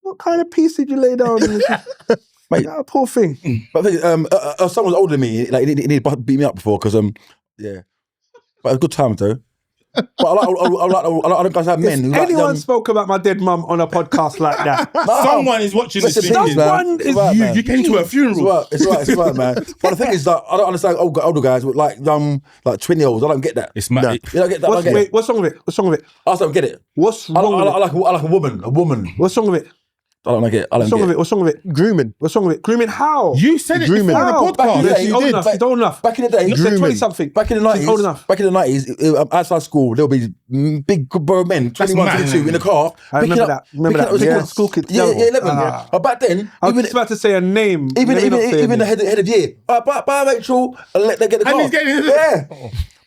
what kind of piece did you lay down? Mate, poor thing. But I think someone was older than me. Like he didn't beat me up before because but it was a good time though. But I like guys have men. Who Anyone like, spoke about my dead mum on a podcast like that? Someone is watching this. Someone is. You came to a funeral. It's right, man. But the thing is that I don't understand older guys with like 20-year-olds. I don't get that. It's mad. You don't get that. What's wrong with it? What's wrong with it? I just don't get it. What's wrong with it? I like a woman. A woman. What's wrong with it? I don't like it. I don't What's wrong get with it. it? What's wrong with it? Grooming. What's wrong with it? Grooming how? You said it Grooming. before on How? the podcast. Back in the day, She's old enough. She's old enough. Back in the day, You said 20-something. Back in the 90s, She's old enough. Back in the 90s, outside school, there'll be big grown men, 21, mad. 22 in the car. I remember that. Remember that. Yeah, school kids. Yeah, 11. Ah. But back then, I was just about to say a name. even Let me not say a the name. head of year. Bye, Rachel. And let them get the car. And he's getting Yeah.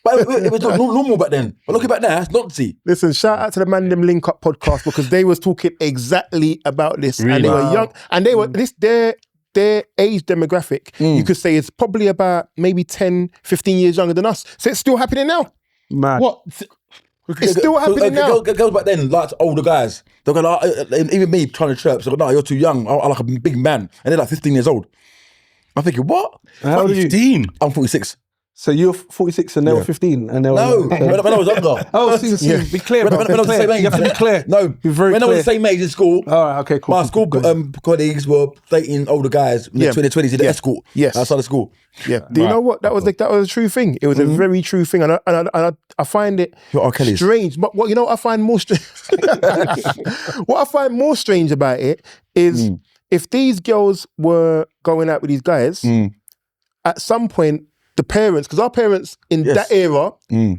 But it was normal back then. But looking back now, it's not see. Listen, shout out to the Man Them Link Up podcast because they was talking exactly about this. Really? And they were young. And they were their age demographic, you could say is probably about maybe 10, 15 years younger than us. So it's still happening now. Mad. What? It's still happening now. Girls back then liked older guys. They're going, even me trying to chirp, so no, you're too young. I like a big man. And they're like 15 years old. I'm thinking, what? How old are you? 15. I'm 46. So you're 46 and they were 15 and they were No, when I was younger. Oh, see, be clear, bro. When I was the same age. You have to be clear. No, be very when clear. I was the same age in school. All right, okay, cool. My school colleagues were dating older guys in their 20s in the escort. Yes. Outside of school. Yeah. Do you know what? That was a true thing. It was a very true thing. And I find it You're R. Kelly's. strange. But what I find more strange what I find more strange about it is if these girls were going out with these guys, at some point the parents, because our parents in that era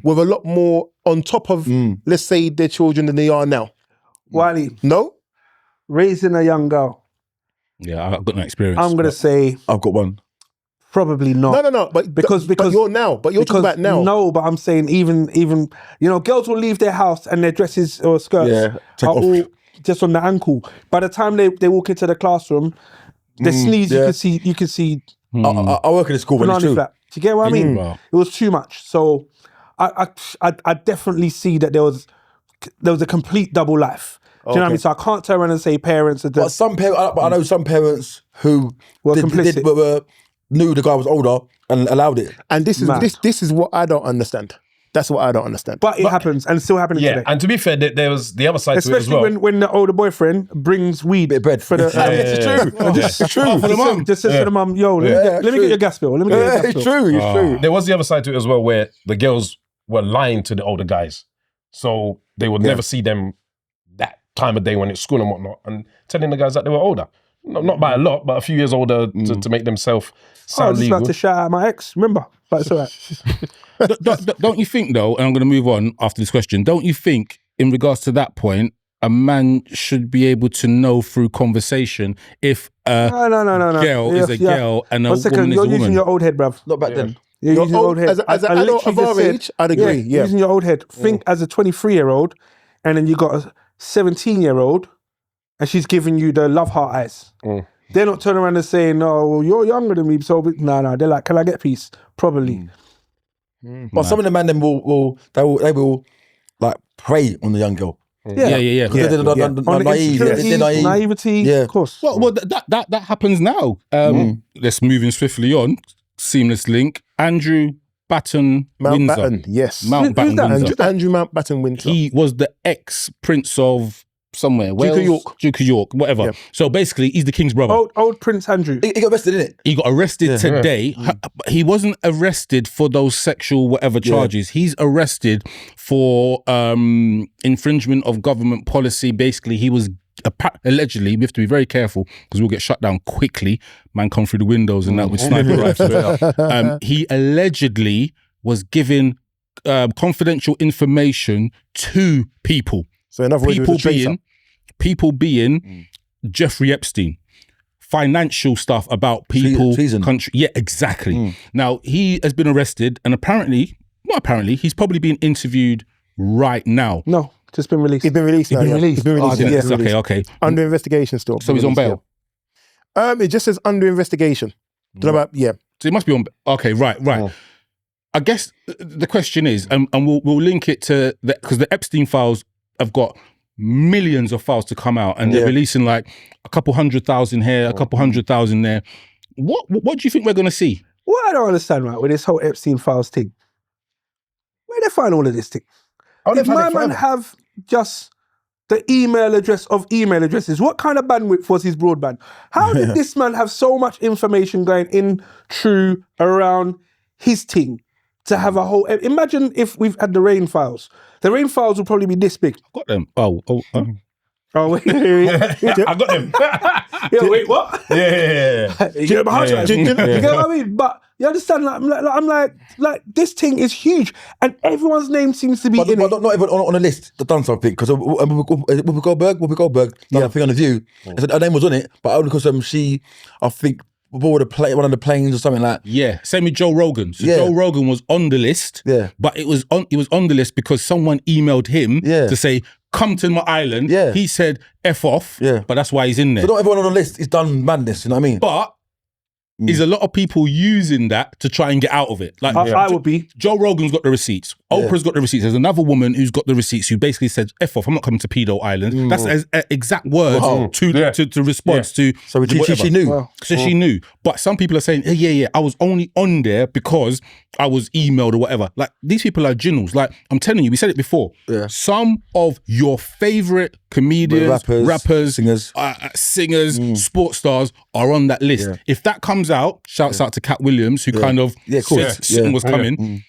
were a lot more on top of, let's say, their children than they are now. Wiley, No? raising a young girl, Yeah, I've got no experience. I'm going to say I've got one. probably not. No. But Because you're now. But you're talking about now. No, but I'm saying even girls will leave their house and their dresses or skirts take are off. all just on the ankle. By the time they walk into the classroom, the sleeves you can see I work in a school when it's banana true. flat. Do you get what I mean? Wow. It was too much. So I definitely see that there was a complete double life. Do you know what I mean? So I can't turn around and say parents are But just I know some parents who Were complicit. knew the guy was older and allowed it. And this is Mad. this is what I don't understand. That's what I don't understand. but it happens and it's still happening Yeah, today. and to be fair, there was the other side to it as Especially well. when the older boyfriend brings weed Bit of bread. for the It's true. It's true. for the mum. Just says to the mum, yo, let me get your gas bill. Let me get your gas It's bill. true. It's true. There was the other side to it as well, where the girls were lying to the older guys, so they would never see them that time of day when it's school and whatnot, and telling the guys that they were older, not by a lot, but a few years older to make themselves I sound was just legal. about to shout out my ex, remember? But it's all right. Don't you think though, and I'm going to move on after this question, don't you think in regards to that point, a man should be able to know through conversation if a No. girl is a girl and a One second, woman is you're a using woman? your old head, bruv. Not back then. You're using your old head. As an I adult of literally our just said, age, I'd agree. Yeah. Using your old head. Think as a 23-year-old, and then you got a 17-year-old, and she's giving you the love heart eyes. They're not turning around and saying, "No, well, you're younger than me." So no. They're like, "Can I get peace?" Probably. But some of the men then will like prey on the young girl. Yeah. Because they're naive. They're naive. Naivety, Yeah. of course. Well, that happens now. Let's moving swiftly on. Seamless link. Andrew Batten Windsor. Mountbatten, yes. Mountbatten Who's that? Windsor. Andrew Mountbatten Windsor. He was the ex-prince of somewhere. Duke of York. Duke of York, whatever. Yeah. So basically, he's the king's brother. Old Prince Andrew. He got arrested, didn't it? He got arrested today. He wasn't arrested for those sexual whatever charges. He's arrested for infringement of government policy. Basically, he was allegedly, we have to be very careful because we'll get shut down quickly. Man come through the windows and that with sniper rifles. He allegedly was giving confidential information to people. So in other words, people being Jeffrey Epstein. Financial stuff about people, treason. country. Yeah, exactly. Now, he has been arrested and he's probably being interviewed right now. No, just been released. He's been released now. been yeah. released. He's been released. Oh, yeah. yes, okay. Under investigation still. So he's on bail. It just says under investigation. Don't know about, So he must be on. Okay, right. I guess the question is, and we'll link it to because the Epstein files have got millions of files to come out, and they're releasing like a couple 100,000 here, a couple 100,000 there. What do you think we're going to see? What I don't understand, right, with this whole Epstein files thing, where they find all of this thing? Did my man have just the email address of email addresses? What kind of bandwidth was his broadband? How did this man have so much information going in, true, around his thing to have a whole... Imagine if we've had the rain files. The rain files will probably be this big. I've got them. Oh, wait. I got them. Yeah, wait, what? Yeah. You get what I mean? But you understand? I'm like, this thing is huge, and everyone's name seems to be in it. But not even on a list. They've done something because Whoopi Goldberg done a thing on the View. Her name was on it, but only because she, I think, board one of the planes or something like that. Yeah, same with Joe Rogan. So Joe Rogan was on the list. Yeah, but it was on the list because someone emailed him to say, "Come to my island." Yeah, he said, "F off." Yeah, but that's why he's in there. So not everyone on the list is done madness. You know what I mean? But is a lot of people using that to try and get out of it. Like I would be. Joe Rogan's got the receipts. Oprah's got the receipts. There's another woman who's got the receipts who basically said, "F off, I'm not coming to Pedo Island." That's as exact words to response to. So she knew. Wow. So she knew. But some people are saying, yeah, I was only on there because I was emailed or whatever. Like, these people are ginnels. Like, I'm telling you, we said it before. Yeah. Some of your favorite comedians, rappers, singers, sports stars are on that list. Yeah. If that comes out, shouts out to Cat Williams, who kind of said something was coming.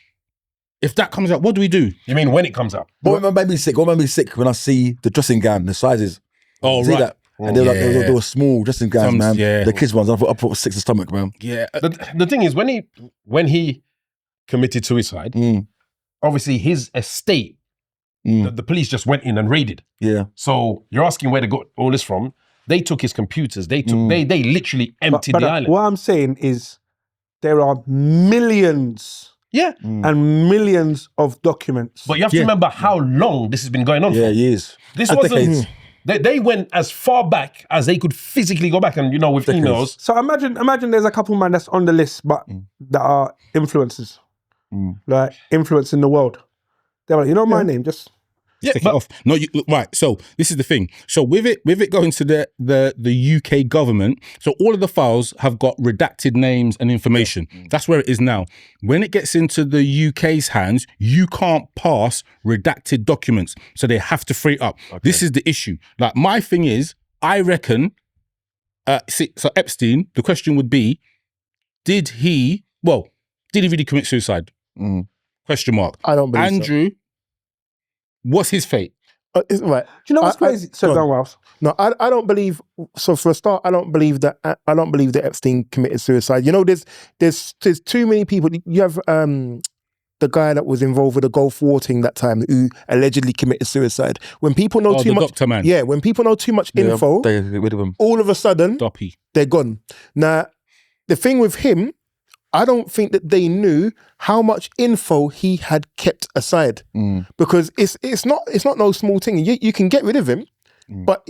If that comes out, what do we do? You mean when it comes out? What made me sick? What made me sick when I see the dressing gown, the sizes. Oh, see right. that? And they were small dressing gowns, man. Yeah. The kids ones, I thought sick to stomach, man. Yeah. The thing is, when he committed suicide, obviously his estate, the police just went in and raided. Yeah. So you're asking where they got all this from. They took his computers. They literally emptied the island. What I'm saying is there are millions and millions of documents. But you have to remember how long this has been going on for. Yeah, years. This wasn't... They went as far back as they could physically go back and, with emails. So imagine there's a couple man that's on the list, but that are influencers. Like, influencing the world. They're like, my name, just... Take it off. No, right. So this is the thing. So with it going to the UK government, so all of the files have got redacted names and information. That's where it is now. When it gets into the UK's hands, you can't pass redacted documents. So they have to free it up. Okay. This is the issue. Like, my thing is, I reckon, so Epstein, the question would be, did he really commit suicide? Question mark. I don't believe Andrew, what's his fate? Right. Do you know what's crazy? So go on, No, I don't believe. So for a start, I don't believe that Epstein committed suicide. There's too many people. You have the guy that was involved with the Gulf War thing that time, who allegedly committed suicide. When people know too much, doctor man. Yeah, when people know too much info, they get rid of him. all of a sudden Doppy. they're gone. Now, the thing with him, I don't think that they knew how much info he had kept aside, because it's not no small thing. You can get rid of him, but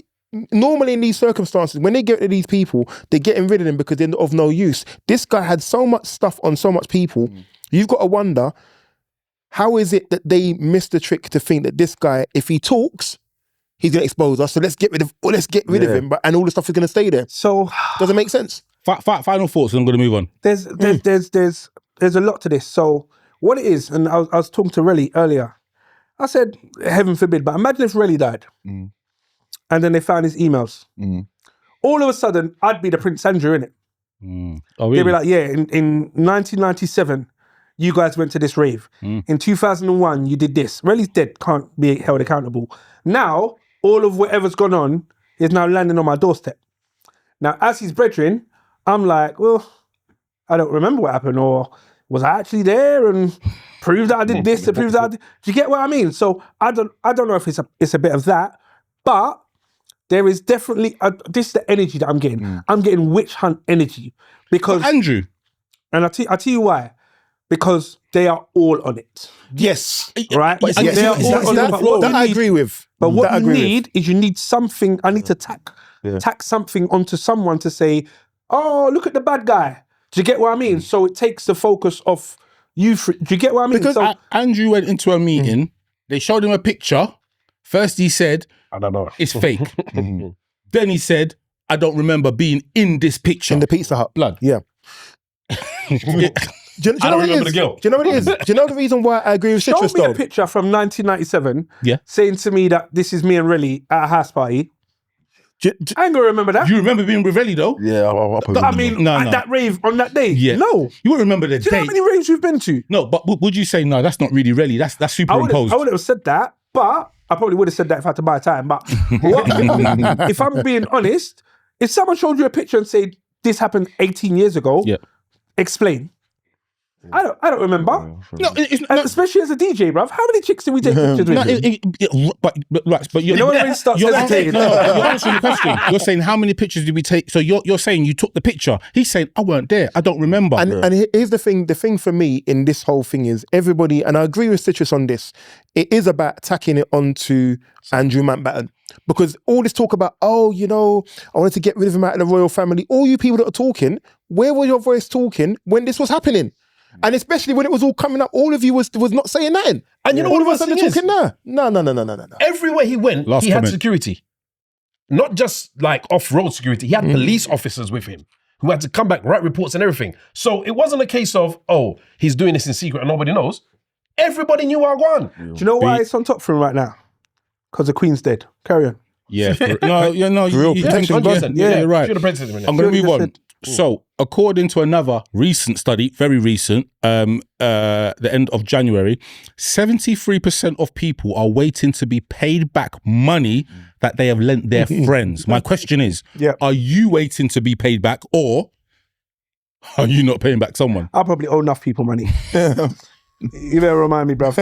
normally in these circumstances, when they get rid of these people, they're getting rid of them because they're of no use. This guy had so much stuff on so much people. You've got to wonder, how is it that they missed the trick to think that this guy, if he talks, he's going to expose us, so let's get rid of him, and all the stuff is going to stay there. So does it make sense? Final thoughts, and I'm going to move on. There's a lot to this. So what it is, and I was talking to Relly earlier. I said, heaven forbid, but imagine if Relly died, and then they found his emails. All of a sudden, I'd be the Prince Andrew, innit? Oh, really? They'd be like, yeah, in 1997, you guys went to this rave. In 2001, you did this. Relly's dead, can't be held accountable. Now, all of whatever's gone on is now landing on my doorstep. Now, as his brethren, I'm like, well, I don't remember what happened, or was I actually there and proved that I did this, to prove that I did. Do you get what I mean? So I don't know if it's a bit of that, but there is definitely, this is the energy that I'm getting. I'm getting witch hunt energy. Because, Andrew. And I'll tell you why. Because they are all on it. Yes. Right? But And they are all on it. But what that you I need- agree with. But what That you I agree need is you need something. I need to tack something onto someone to say, oh, look at the bad guy. Do you get what I mean? So it takes the focus off you. Do you get what I mean? Because So, Andrew went into a meeting, they showed him a picture. First he said, I don't know. it's fake. Then he said, I don't remember being in this picture. in the Pizza Hut. Blood. Yeah. Do you I know don't what it remember is? the girl. Do you know what it is? Do you know the reason why I agree with show Citrus me though? a picture from 1997 Yeah. saying to me that this is me and Relly at a house party. I ain't gonna remember that. You remember being with Relly though? Yeah, I'll But I mean, No, at no. that rave on that day. Yeah. No. You wouldn't remember the Do you know how date. many raves we've been to? No, but would you say, no, that's not really Relly, that's I superimposed. would have said that, but I probably would have said that if I had to buy time. But if I'm being honest, if someone showed you a picture and said this happened 18 years ago, Yeah. explain. I don't remember. No, it's And especially as a DJ, bruv. How many chicks did we take pictures with? no, but You know when everyone starts you're hesitating? you're answering the question. You're saying how many pictures did we take? So you're saying you took the picture. He's saying I weren't there. I don't remember. And here's the thing. The thing for me in this whole thing is everybody, and I agree with Citrus on this, it is about tacking it onto Andrew Mountbatten. Because all this talk about, oh, you know, I wanted to get rid of him out of the royal family. All you people that are talking, where was your voice talking when this was happening? And especially when it was all coming up, all of you was not saying nothing. And you know all what of the a worst sudden thing is? talking no. Everywhere he went, Last he had comment. security. Not just like off-road security. He had police officers with him who had to come back, write reports and everything. So it wasn't a case of, oh, he's doing this in secret and nobody knows. Everybody knew I won. Do you know why it's on top for him right now? Because the Queen's dead. Carry on. yeah, you protection, you're right. Should have protected him. I'm going to Sure, move you on. So, according to another recent study, very recent, the end of January, 73% of people are waiting to be paid back money that they have lent their friends. My question is, are you waiting to be paid back, or are you not paying back someone? I'll probably owe enough people money. You better remind me, bruv.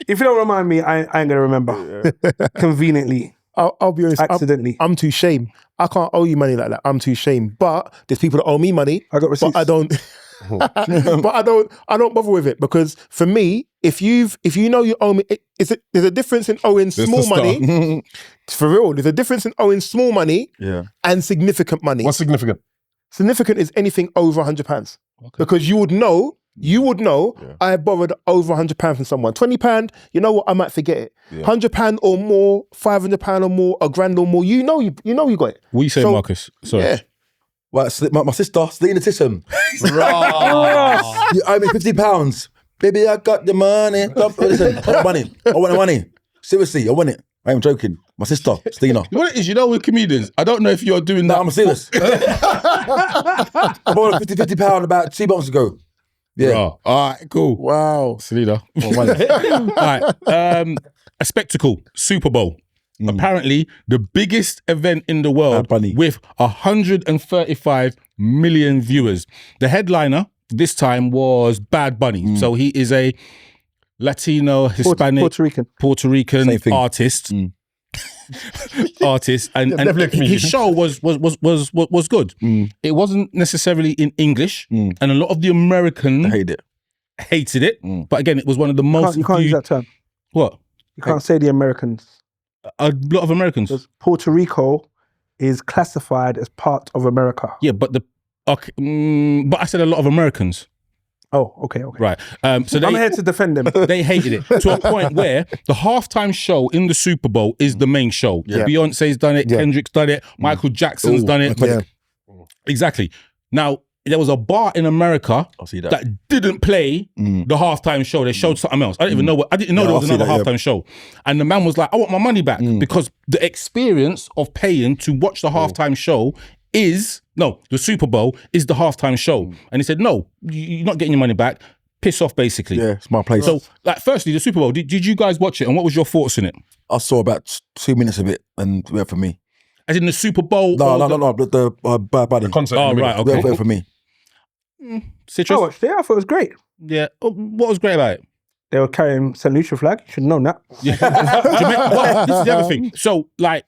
If you don't remind me, I ain't going to remember. Conveniently. I'll be honest. Accidentally. I'm too shame. I can't owe you money like that. I'm too shame. But there's people that owe me money. I got receipts. But I don't. But I don't bother with it, because for me, if you know you owe me, there's a difference in owing small money. For real, there's a difference in owing small money and significant money. What's significant? Significant is anything over £100, because you would know. I borrowed over £100 from someone. £20, you know what? I might forget it. £100 or more, £500 or more, £1,000 or more. You know you got it. What are you saying, So, Marcus? Sorry. Yeah. Well, my sister, Selena Tisson. You owe me £50. Baby, I got the money. Listen, I want money. I want the money. Seriously, I want it. I am joking. My sister, Selena. What it is, with comedians, I don't know if you're doing No, that. I'm serious. I borrowed £50 about 2 months ago. Yeah. Oh, all right, cool. Wow. Selena. All right. A spectacle, Super Bowl. Apparently, the biggest event in the world Bunny. with 135 million viewers. The headliner this time was Bad Bunny. So he is a Latino, Hispanic, Puerto Rican. Puerto Rican Same thing. artist. artist, and definitely a comedian. his show was good. It wasn't necessarily in English, and a lot of the Americans I hate it. hated it. But again, it was one of the most You can't use that term. What? You can't say the Americans. A lot of Americans. Because Puerto Rico is classified as part of America. Yeah, but but I said a lot of Americans. Oh, okay. Right. So I'm here to defend them. they hated it to a point where the halftime show in the Super Bowl is the main show. Yeah. Beyonce's done it, Kendrick's done it, Michael Jackson's done it. Yeah. Exactly. Now, there was a bar in America I'll see that. that didn't play the halftime show. They showed something else. I didn't even know I didn't know there I'll was see another that, halftime show. And the man was like, I want my money back because the experience of paying to watch the halftime show the Super Bowl is the halftime show. And he said, no, you're not getting your money back. Piss off, basically. Yeah, it's my place. So, like, firstly, the Super Bowl, did you guys watch it? And what was your thoughts in it? I saw about 2 minutes of it and it went for me. As in the Super Bowl? No, but the Bad Bunny. Concert. Oh, right, It okay. went for me. Citrus? I watched it. I thought it was great. Yeah. What was great about it? They were carrying St. Lucia flag. You should have known that. Yeah. Well, this is the other thing. So, like,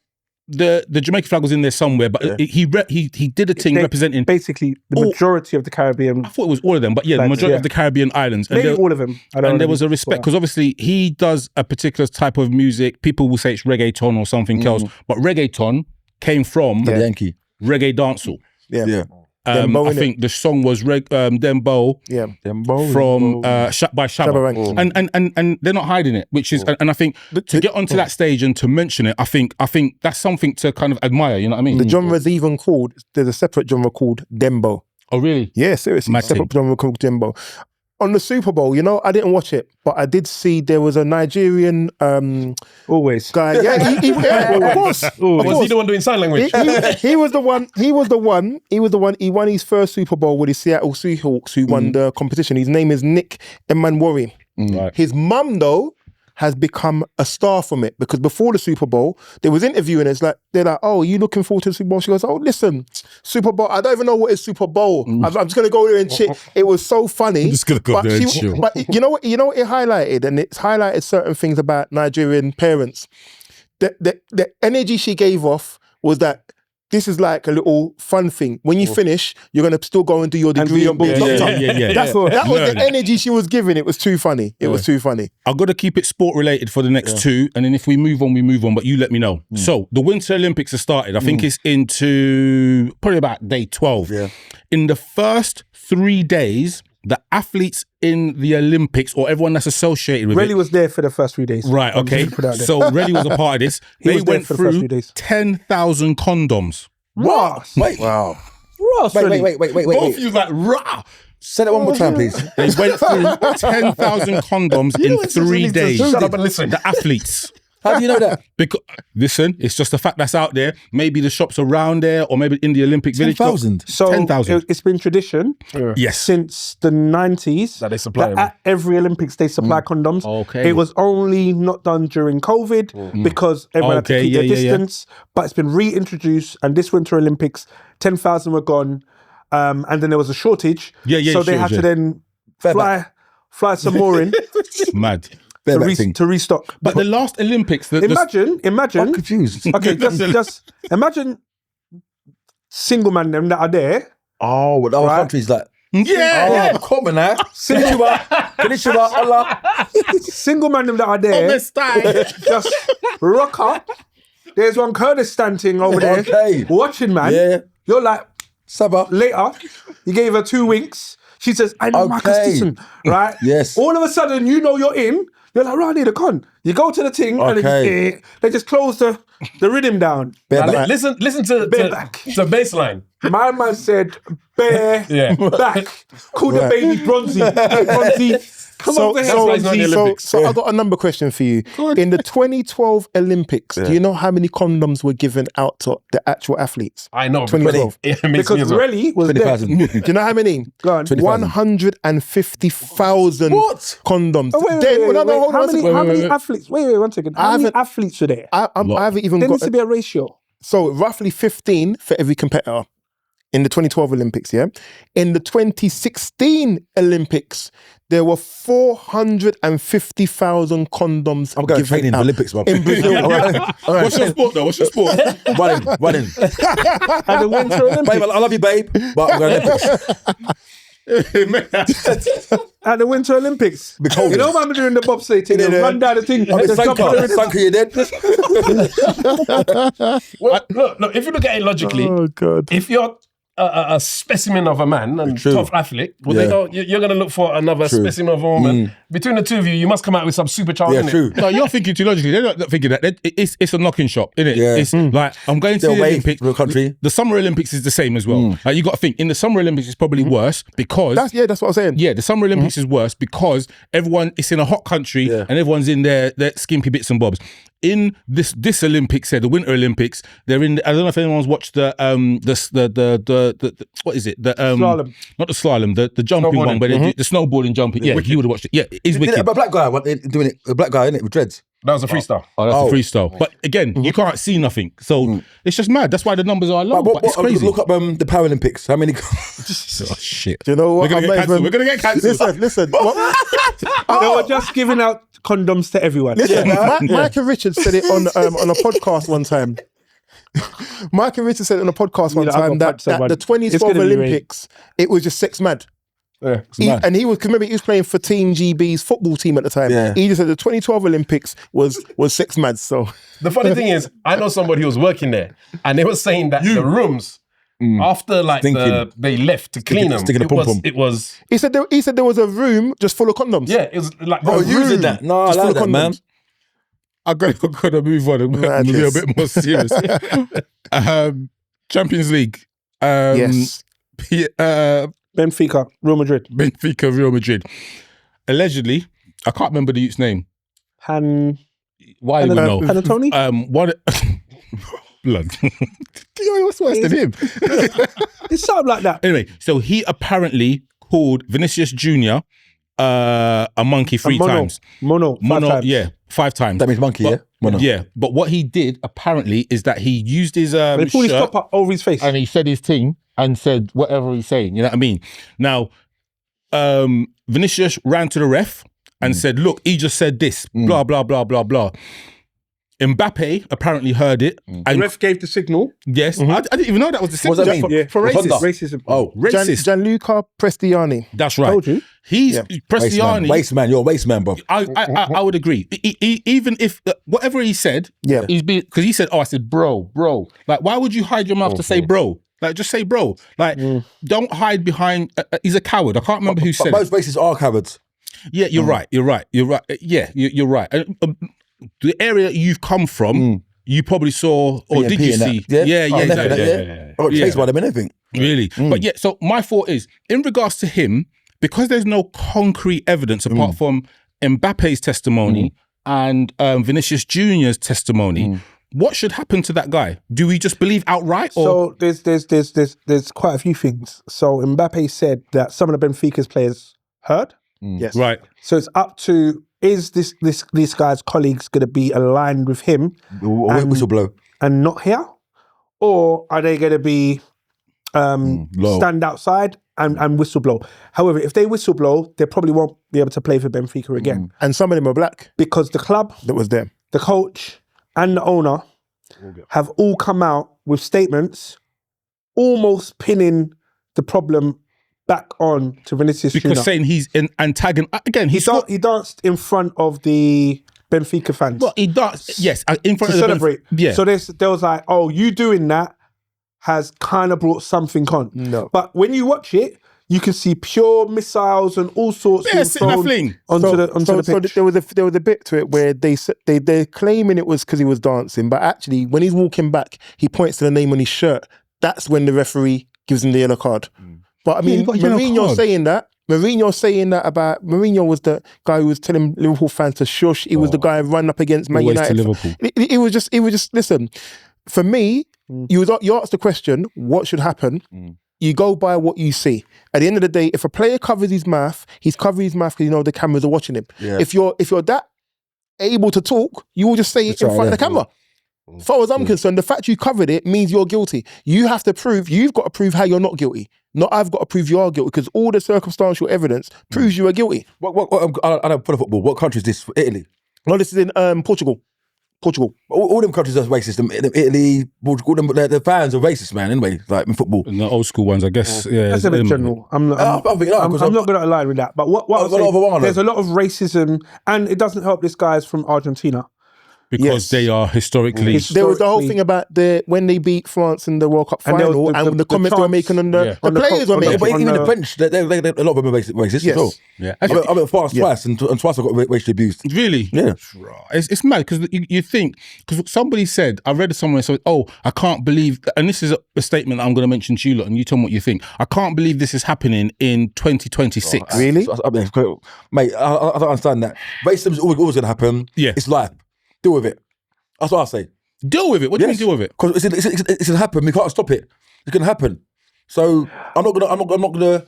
the Jamaican flag was in there somewhere, but he did a thing representing. Basically, the majority of the Caribbean. I thought it was all of them, but yeah, the majority of the Caribbean islands. Maybe all of them. And there was a respect, because obviously he does a particular type of music. People will say it's reggaeton or something else, but reggaeton came from The Yankee. reggae dancehall. Yeah. Dembo, I think the song was Dembo Yeah. from Shut by Shabba. Shabba Ranks. And they're not hiding it, which is, and I think to get onto that stage and to mention it, I think that's something to kind of admire, you know what I mean? The genre's even called, there's a separate genre called Dembo. Oh, really? Yeah, seriously. Mad Separate genre called Dembo. On the Super Bowl, I didn't watch it, but I did see there was a Nigerian Always. guy. Yeah, of course. Was he the one doing sign language? He was the one. He won his first Super Bowl with the Seattle Seahawks, who won the competition. His name is Nick Emanwori. Right. His mum, though, has become a star from it, because before the Super Bowl, they was interviewing us. They're like, "Oh, are you looking forward to the Super Bowl?" She goes, "Oh, listen, Super Bowl. I don't even know what is Super Bowl. I'm just gonna go there and chill." It was so funny. I'm just gonna go there and chill. But you know what? It highlighted, and it's highlighted certain things about Nigerian parents. The energy she gave off was that this is like a little fun thing. When you finish, you're gonna still go and do your degree and book. Yeah. That was the energy she was giving. It was too funny. It was too funny. I've got to keep it sport related for the next two, and then if we move on, we move on, but you let me know. So the Winter Olympics have started. I think it's into probably about day 12. Yeah. In the first 3 days, the athletes in the Olympics, or everyone that's associated with Relly it. was there for the first 3 days. Right, okay. Put it out there. So Relly was a part of this. They was there went for the first through 3 days. 10,000 condoms. Ross. Wait. Wow. Ross. Wait. Both of you like, rah! Say that one more time, please. They went through 10,000 condoms in 3 days. Shut up and listen. The athletes. How do you know that? Because listen, it's just a fact that's out there. Maybe the shops around there, or maybe in the Olympic Village. 10,000. So 10,000. it's been tradition Yes. since the 90s That they supply them. at every Olympics they supply condoms. Okay. It was only not done during COVID because everyone had to Okay, keep their yeah. distance. But it's been reintroduced, and this Winter Olympics, 10,000 were gone, and then there was a shortage. Yeah, So they had to then fly some more in Mad. to restock. But the last Olympics, Imagine. I'm confused. Okay, just imagine single man them that are there. Oh, well, our Right. country's like, yeah. come on now. Konnichiwa, Allah. Single man them that are there. Just rock up. There's one Curtis standing over there Okay. watching, man. Yeah. You're like, Saba. later, you gave her 2 winks. She says, I know Marcus Okay. Tisson, right? Yes. All of a sudden, you know you're in. You're like, right, I need a con. You go to the thing and Okay. they just close the rhythm down. Now, listen to Bareback. the baseline. My man said, bare Yeah. back. Call the baby Bronzy. Hey, Bronzy, come over here, Bronzy. So I got a number question for you. In the 2012 Olympics, do you know how many condoms were given out to the actual athletes? I know. 2012. It makes me Because as well. Relly was there. 20,000. Do you know how many? Go on. 150,000 condoms. Oh, wait, Then, no, hold how on a many, second. how many athletes? Wait, 1 second. How many athletes were there? I haven't even There got. needs to be a ratio. So roughly 15 for every competitor. in the 2012 Olympics, yeah? In the 2016 Olympics, there were 450,000 condoms I'm going given training for out Olympics, man. in Brazil. All right. What's your sport though? What's your sport? Running. At the Winter Olympics. Babe, I love you, babe, but I'm going Olympics. At the Winter Olympics. Because You know what I'm doing the bobsleigh thing? Yeah. Run down the thing. I'm just jump on the rhythm. Sanka, you dead? Well, look, if you look at it logically, Oh, God. if you're a specimen of a man and True. tough athlete, well, Yeah. they don't, you're going to look for another True. specimen of a woman. Between the two of you, you must come out with some superchild. Yeah, innit? true. No, you're thinking too logically. They're not thinking that. It's a knocking shop, isn't it? Yeah. It's like, I'm going to They're the away Olympics. from the country. The Summer Olympics is the same as well. Like, you got to think, in the Summer Olympics, it's probably worse because... That's what I'm saying. Yeah, the Summer Olympics is worse because it's in a hot country and everyone's in their skimpy bits and bobs. In this Olympics here, the Winter Olympics, they're in. I don't know if anyone's watched the what is it? The Slalom. not the slalom, the jumping one, but the snowboarding jumping. Yeah, you would have watched it. Yeah, it is wicked. A black guy doing it. A black guy, innit, with dreads. That was a freestyle. Oh, that's a freestyle. But again, you can't see nothing, so it's just mad. That's why the numbers are low. But it's crazy. Look up the Paralympics. How many? Oh shit! Do you know what? We're gonna get cancelled. Listen. They were just giving out condoms to everyone. Listen, Michael Richards said it on a podcast one time. Michael Richards said it on a podcast one time that the 2012 Olympics, it was just sex mad. Yeah. And he was, cause remember, he was playing for Team GB's football team at the time. Yeah. He just said the 2012 Olympics was sex mad. So The funny thing is, I know somebody who was working there, and they were saying that the rooms after like they left to clean them, sticking a pom-pom. it was he said there was a room just full of condoms. yeah, it was like Oh, you did that? No, I Just full like of that, man. condoms. I'm gonna move on and be a bit more serious. Champions League. Yes. Benfica, Real Madrid. Benfica, Real Madrid. Allegedly, I can't remember the youth's name. Why would know? Panatoni? One. Blood. What's worse than him? It's something like that. Anyway, so he apparently called Vinicius Jr. A monkey three times. Mono, 5 times. Yeah, 5 times. That means monkey, yeah? Mono. Yeah, but what he did apparently is that he used his They pulled his shirt top up over his face. and he said his thing and said whatever he's saying. You know what I mean? Now, Vinicius ran to the ref and said, "Look, he just said this. Blah blah blah blah blah." Mbappe apparently heard it. The And ref gave the signal. yes, I didn't even know that was the What signal. does that mean? Yeah. For racist. Racism. Oh, Racist. Gianluca Prestiani. That's right. Told you. He's waste Prestiani. man. You're a waste man, bro. I would agree. Even if whatever he said, Yeah. he's because he said, "Oh, I said, bro." Like, why would you hide your mouth to say, bro? Like, just say, bro. Like, don't hide behind. He's a coward. I can't remember who But said it. most racists are cowards. Yeah, you're right. You're right. Yeah, you're right. And, the area you've come from, you probably saw, or did you see? Yeah. I got chased by them and everything. Really? But yeah, so my thought is, in regards to him, because there's no concrete evidence apart from Mbappe's testimony and Vinicius Jr.'s testimony, what should happen to that guy? Do we just believe outright? Or? So there's quite a few things. So Mbappe said that some of the Benfica's players heard. Yes. Right. So it's up to, is this guy's colleagues going to be aligned with him Whistle blow. and not here? Or are they going to be Low. stand outside and whistle blow? However, if they whistle blow, they probably won't be able to play for Benfica again And some of them are black because the club, that was there. the coach and the owner have all come out with statements almost pinning the problem back on to Vinicius Because Jr. saying he's an antagonist. Again, He danced in front of the Benfica fans Well, he does. Yes, in front to of celebrate. Yeah. So there was like, oh, you doing that has kind of brought something on. No. But when you watch it, you can see pure missiles and all sorts Yeah, being sitting there thrown fling. onto the pitch. there was a bit to it where they're claiming it was because he was dancing, but actually when he's walking back, he points to the name on his shirt. That's when the referee gives him the yellow card. But I mean, he got a yellow Mourinho card. saying that. Mourinho was the guy who was telling Liverpool fans to shush. He was the guy running up against Man Always to United. Liverpool. It was just. Listen, for me, you asked the question, what should happen? You go by what you see. At the end of the day, if a player covers his mouth, he's covering his mouth because you know the cameras are watching him. Yeah. If you're that able to talk, you will just say it in front of the camera. As far as I'm concerned, the fact you covered it means you're guilty. You've got to prove how you're not guilty. Not I've got to prove you are guilty, because all the circumstantial evidence proves you are guilty. I don't put a football. What country is this? Italy? No, this is in Portugal. All them countries are racist. Italy, Portugal, the fans are racist, man. Anyway, like in football. And the old school ones, I guess. Yeah, That's a bit general. I'm not going to align with that. But what I'm saying, there's a lot of racism, and it doesn't help this guy's from Argentina. Because they are historically... There was the whole thing about when they beat France in the World Cup final, and the comments they were making on the players were making. But even the French, a lot of them are racist as well. Yeah. I went France twice, and twice I got racially abused. Really? Yeah. It's mad, because you think... Because somebody said, I read it somewhere, so, I can't believe... And this is a statement that I'm going to mention to you lot, and you tell me what you think. I can't believe this is happening in 2026. Really? Mate, I don't understand that. Racism is always going to happen. Yeah. It's life. Deal with it. That's what I say. Deal with it? What do you mean deal with it? Because it's gonna happen. We can't stop it. It's gonna happen. So I'm not gonna.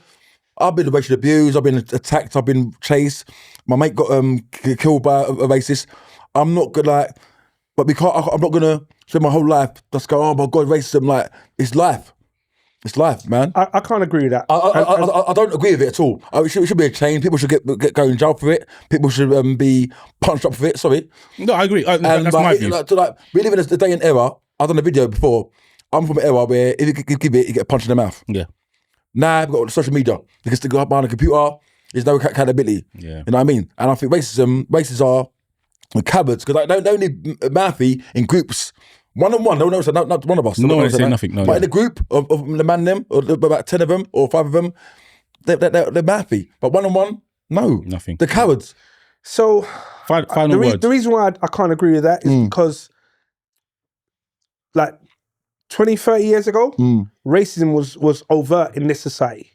I've been racially abused. I've been attacked. I've been chased. My mate got killed by a racist. I'm not gonna but we can't. I'm not gonna spend my whole life just go, oh my God, racism. Like, it's life. It's life, man. I can't agree with that. I don't agree with it at all. It should be a change. People should get go in jail for it. People should be punched up for it. Sorry. No, I agree. That's my view. We live in a day and era. I've done a video before. I'm from an era where if you give it, you get punched in the mouth. Yeah. Now we've got social media. You can stick up behind a computer. There's no accountability. Yeah. You know what I mean? And I think racists are cowards, because they only mouthy in groups. One-on-one, no one else, not one of us. No one saying nothing. No, but in a group of the man them, or about 10 of them, or 5 of them, they're mappy. But one-on-one, no. Nothing. They're cowards. So, final word. The reason why I can't agree with that is because, like, 20, 30 years ago, racism was overt in this society.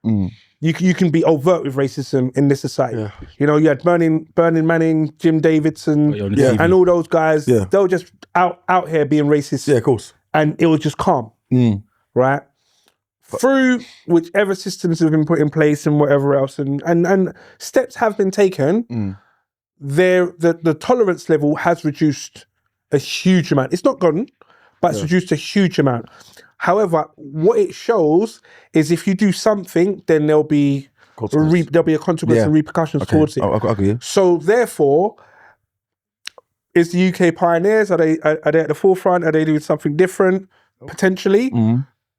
You can be overt with racism in this society. Yeah. You know, you had Burning Manning, Jim Davidson, and all those guys. Yeah. They were just out here being racist. Yeah, of course. And it was just calm, right? Through whichever systems have been put in place and whatever else, and steps have been taken, the tolerance level has reduced a huge amount. It's not gone, but it's reduced a huge amount. However, what it shows is if you do something, then there'll be a consequence and repercussions towards it. I agree. So therefore, is the UK pioneers? Are they at the forefront? Are they doing something different potentially?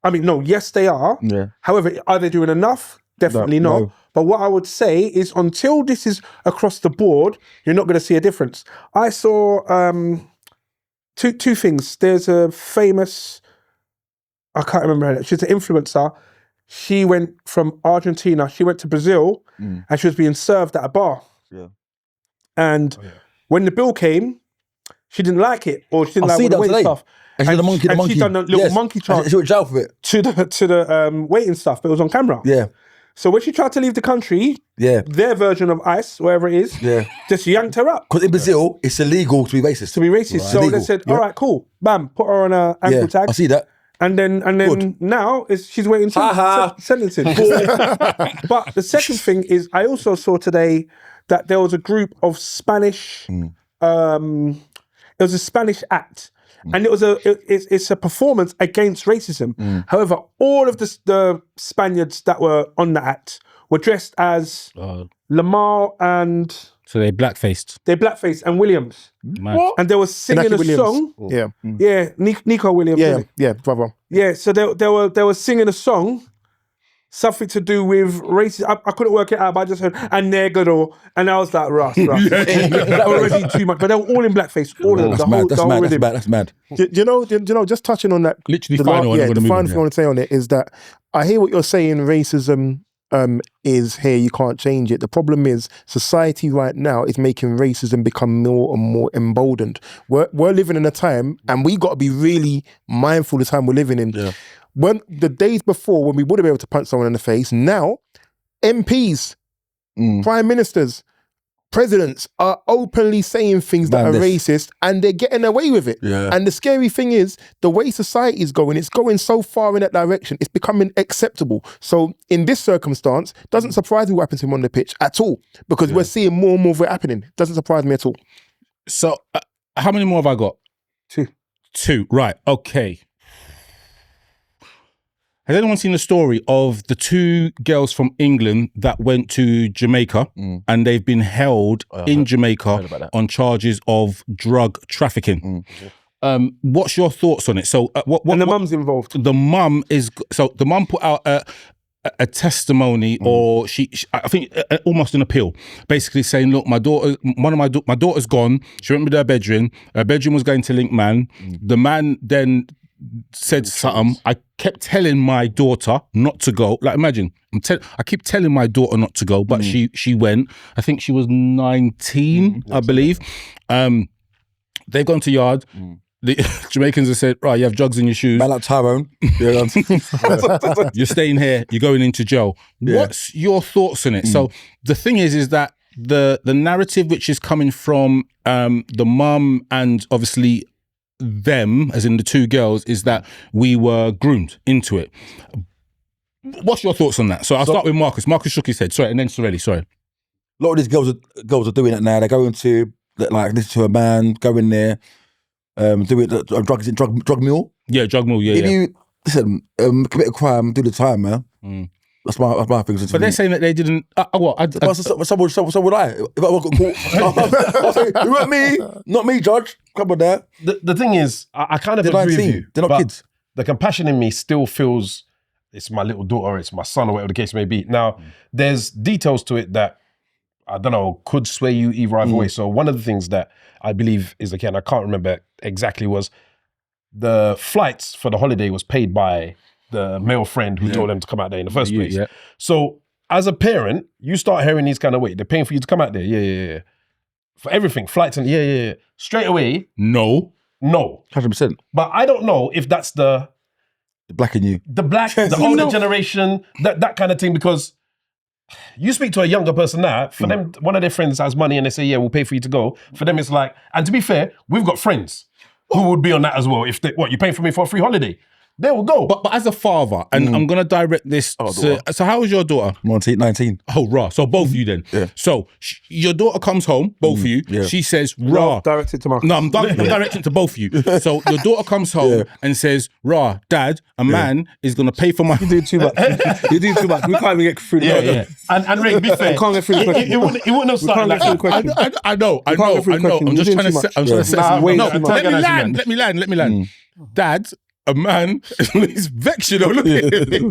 I mean, no. Yes, they are. Yeah. However, are they doing enough? Definitely not. No. But what I would say is, until this is across the board, you're not going to see a difference. I saw two things. There's a famous, I can't remember her name. She's an influencer. She went from Argentina. She went to Brazil, and she was being served at a bar. Yeah. And when the bill came, she didn't like it, or she didn't like the waiting stuff. And she done a little monkey chant. She went jail for it to the waiting stuff, but it was on camera. Yeah. So when she tried to leave the country, their version of ICE, wherever it is, just yanked her up. Because in Brazil, it's illegal to be racist. Right. So they said, all right, cool, bam, put her on a ankle tag. I see that. And then now she's waiting sentencing. But the second thing is, I also saw today that there was a group of Spanish. It was a Spanish act, and it's a performance against racism. However, all of the Spaniards that were on the act were dressed as Lamar and. So they blackfaced. And Williams. What? And they were singing a song. Yeah. Yeah, Nico Williams. Yeah, brother. Yeah, so they were singing a song, something to do with racism. I couldn't work it out, but I just heard "and negro," and I was like, "Ross." That was already too much. But they were all in blackface. All of them. That's mad. Do you know? Just touching on that. Literally, the final thing I want to say on it is that I hear what you're saying. Racism is here. You can't change it. The problem is society right now is making racism become more and more emboldened. We're living in a time, and we got to be really mindful of the time we're living in. Yeah. When the days before, when we would have been able to punch someone in the face, now MPs, prime ministers, presidents are openly saying things that are racist, and they're getting away with it. Yeah. And the scary thing is, the way society is going, it's going so far in that direction, it's becoming acceptable. So in this circumstance, doesn't surprise me what happens to him on the pitch at all, because we're seeing more and more of it happening. Doesn't surprise me at all. So how many more have I got? 2. Right. Okay. Has anyone seen the story of the 2 girls from England that went to Jamaica and they've been held in Jamaica on charges of drug trafficking? What's your thoughts on it? So, and the mum's involved. The mum put out a testimony, or she I think almost an appeal, basically saying, look, my daughter's gone. She went with her bedroom. Her bedroom was going to link man. The man then said something. I kept telling my daughter not to go. Like, imagine, I keep telling my daughter not to go, but she went. I think she was 19, I believe. They've gone to yard. The Jamaicans have said, right, you have drugs in your shoes. Man like Tyrone. You're staying here. You're going into jail. Yeah. What's your thoughts on it? So the thing is that the narrative which is coming from the mum and obviously them, as in the 2 girls, is that we were groomed into it. What's your thoughts on that? So I'll start with Marcus. Marcus shook his head. Sorry, and then Sirelli. Sorry. A lot of these girls are doing it now. They're going to listen to a man, go in there, do it. Drug mule. Yeah, drug mule. Yeah. If you listen, commit a crime, do the time, man. That's my thing. But they're saying that they didn't. So would I? If I got caught, I'll say, it weren't me, not me, Judge. Come on, there. The thing is, I kind of agree with you. They're not kids. The compassion in me still feels it's my little daughter, it's my son, or whatever the case may be. Now, there's details to it that, I don't know, could sway you either way. So one of the things that I believe is the case, and I can't remember exactly, was the flights for the holiday was paid by the male friend who told them to come out there in the first place. Yeah. So as a parent, you start hearing these kind of, wait, they're paying for you to come out there? Yeah. For everything, flights and yeah. Straight away, no. 100%. But I don't know if that's the black in you. The older generation, that kind of thing, because you speak to a younger person now, for them, one of their friends has money and they say, yeah, we'll pay for you to go. For them, it's like, and to be fair, we've got friends who would be on that as well. If you paying for me for a free holiday? They will go. But as a father, and I'm going to direct this to... So how old is your daughter? 19. Oh, rah. So both of you then. Yeah. So your daughter comes home, both of you. Yeah. She says, rah. Directed to Marcus. No, I'm directing to both of you. So your daughter comes home and says, rah, Dad, a man is going to pay for my... You do too much. You do too much. We can't even get through the question. Yeah. And Ray, be fair. We can't get through the question. It wouldn't have started like that. I know. I'm just trying to set... Let me land. Dad... A man is vexed, you know. Look at him.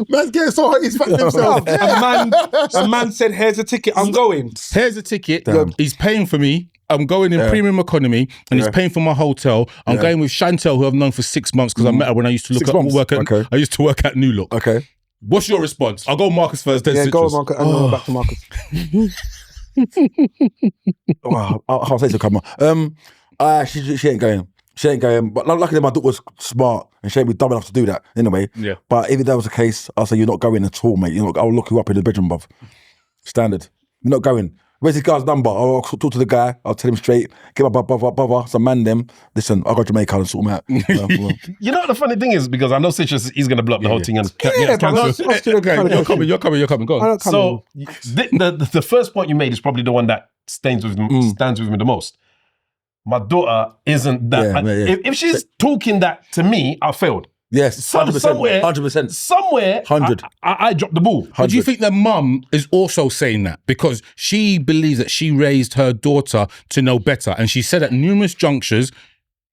Man's getting so hot, he's fucking himself. A man said, here's a ticket, I'm going. Here's a ticket. He's paying for me. I'm going in premium economy and he's paying for my hotel. I'm going with Chantel, who I've known for 6 months because I met her when I used to I used to work at New Look. Okay. What's your response? I'll go Marcus first, then go Marcus, and then back to Marcus. I'll say so, come on. She ain't going. She ain't going, but luckily my daughter was smart and she ain't be dumb enough to do that anyway. Yeah. But if that was the case, I'll say you're not going at all, mate. I'll look you up in the bedroom, bruv. Standard. You're not going. Where's this guy's number? I'll talk to the guy. I'll tell him straight. Get my brother. Some man them. Listen, I'll go to Jamaica and sort him out. You know what the funny thing is? Because I know Citrus, he's going to blow up the whole thing. And you're coming. Go on. So the first point you made is probably the one that stands with me the most. My daughter isn't that. If she's talking that to me, I failed. Yes, 100%. 100%. Somewhere, 100. I dropped the ball. 100. But do you think that mum is also saying that? Because she believes that she raised her daughter to know better. And she said at numerous junctures,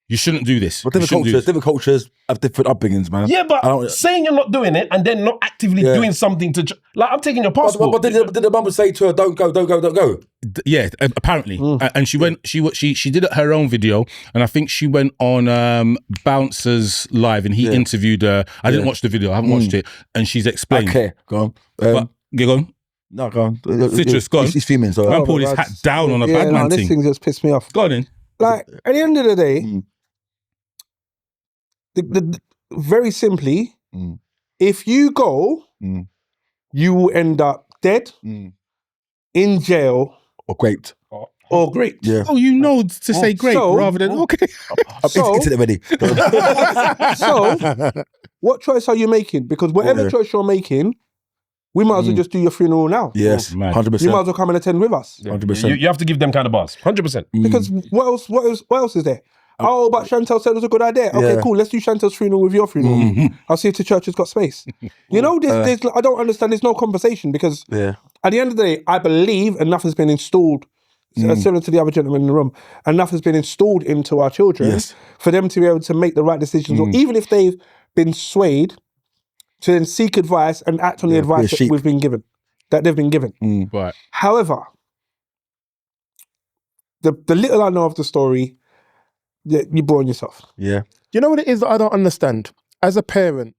you shouldn't do this. But different cultures have different upbringings, man. Yeah, but saying you're not doing it and then not actively doing something to... Like, I'm taking your passport. But did the mum say to her, don't go? Yeah, apparently. And she went, she did her own video, and I think she went on Bouncer's live and he interviewed her. I didn't watch the video, I haven't watched it. And she's explained. Okay, go on. Go on. No, go on. Citrus, go on. He's fuming, so... Man pulled his hat down on a bad man this thing. thing just pissed me off. Go on in. Like, at the end of the day... very simply, if you go, you will end up dead, in jail, or graped. Or graped. Yeah. Oh, you know to say grape rather than okay. It's ready. So, what choice are you making? Because whatever choice you're making, we might as well just do your funeral now. Yes, 100%. You might as well come and attend with us. 100%. You have to give them kind of bars. 100%. Because what else is there? Oh, but Chantel said it was a good idea. Okay, Yeah. cool. Let's do Chantel's funeral with your funeral. I'll see if the church has got space. You know, there's I don't understand. There's no conversation because Yeah. at the end of the day, I believe enough has been installed, similar to the other gentleman in the room, enough has been installed into our children Yes. for them to be able to make the right decisions, or even if they've been swayed, to then seek advice and act on the advice that we've been given, that they've been given. Right. However, the little I know of the story, you bore on yourself. Yeah. You know what it is that I don't understand? As a parent,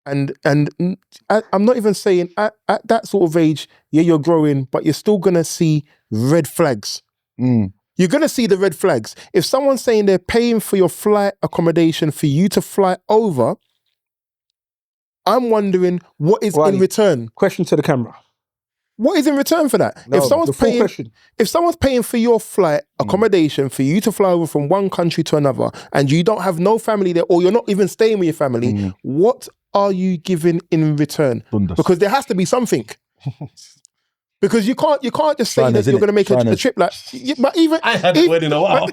and I'm not even saying at that sort of age, yeah, you're growing, but you're still gonna see red flags. You're gonna see the red flags. If someone's saying they're paying for your flight accommodation for you to fly over, I'm wondering what is in return. Question to the camera. What is in return for that? No, if someone's the full paying, question. if someone's paying for your flight accommodation for you to fly over from one country to another, and you don't have no family there, or you're not even staying with your family, what are you giving in return? Because there has to be something. Because you can't just say that you're going to make a trip like. But even I haven't word in a while.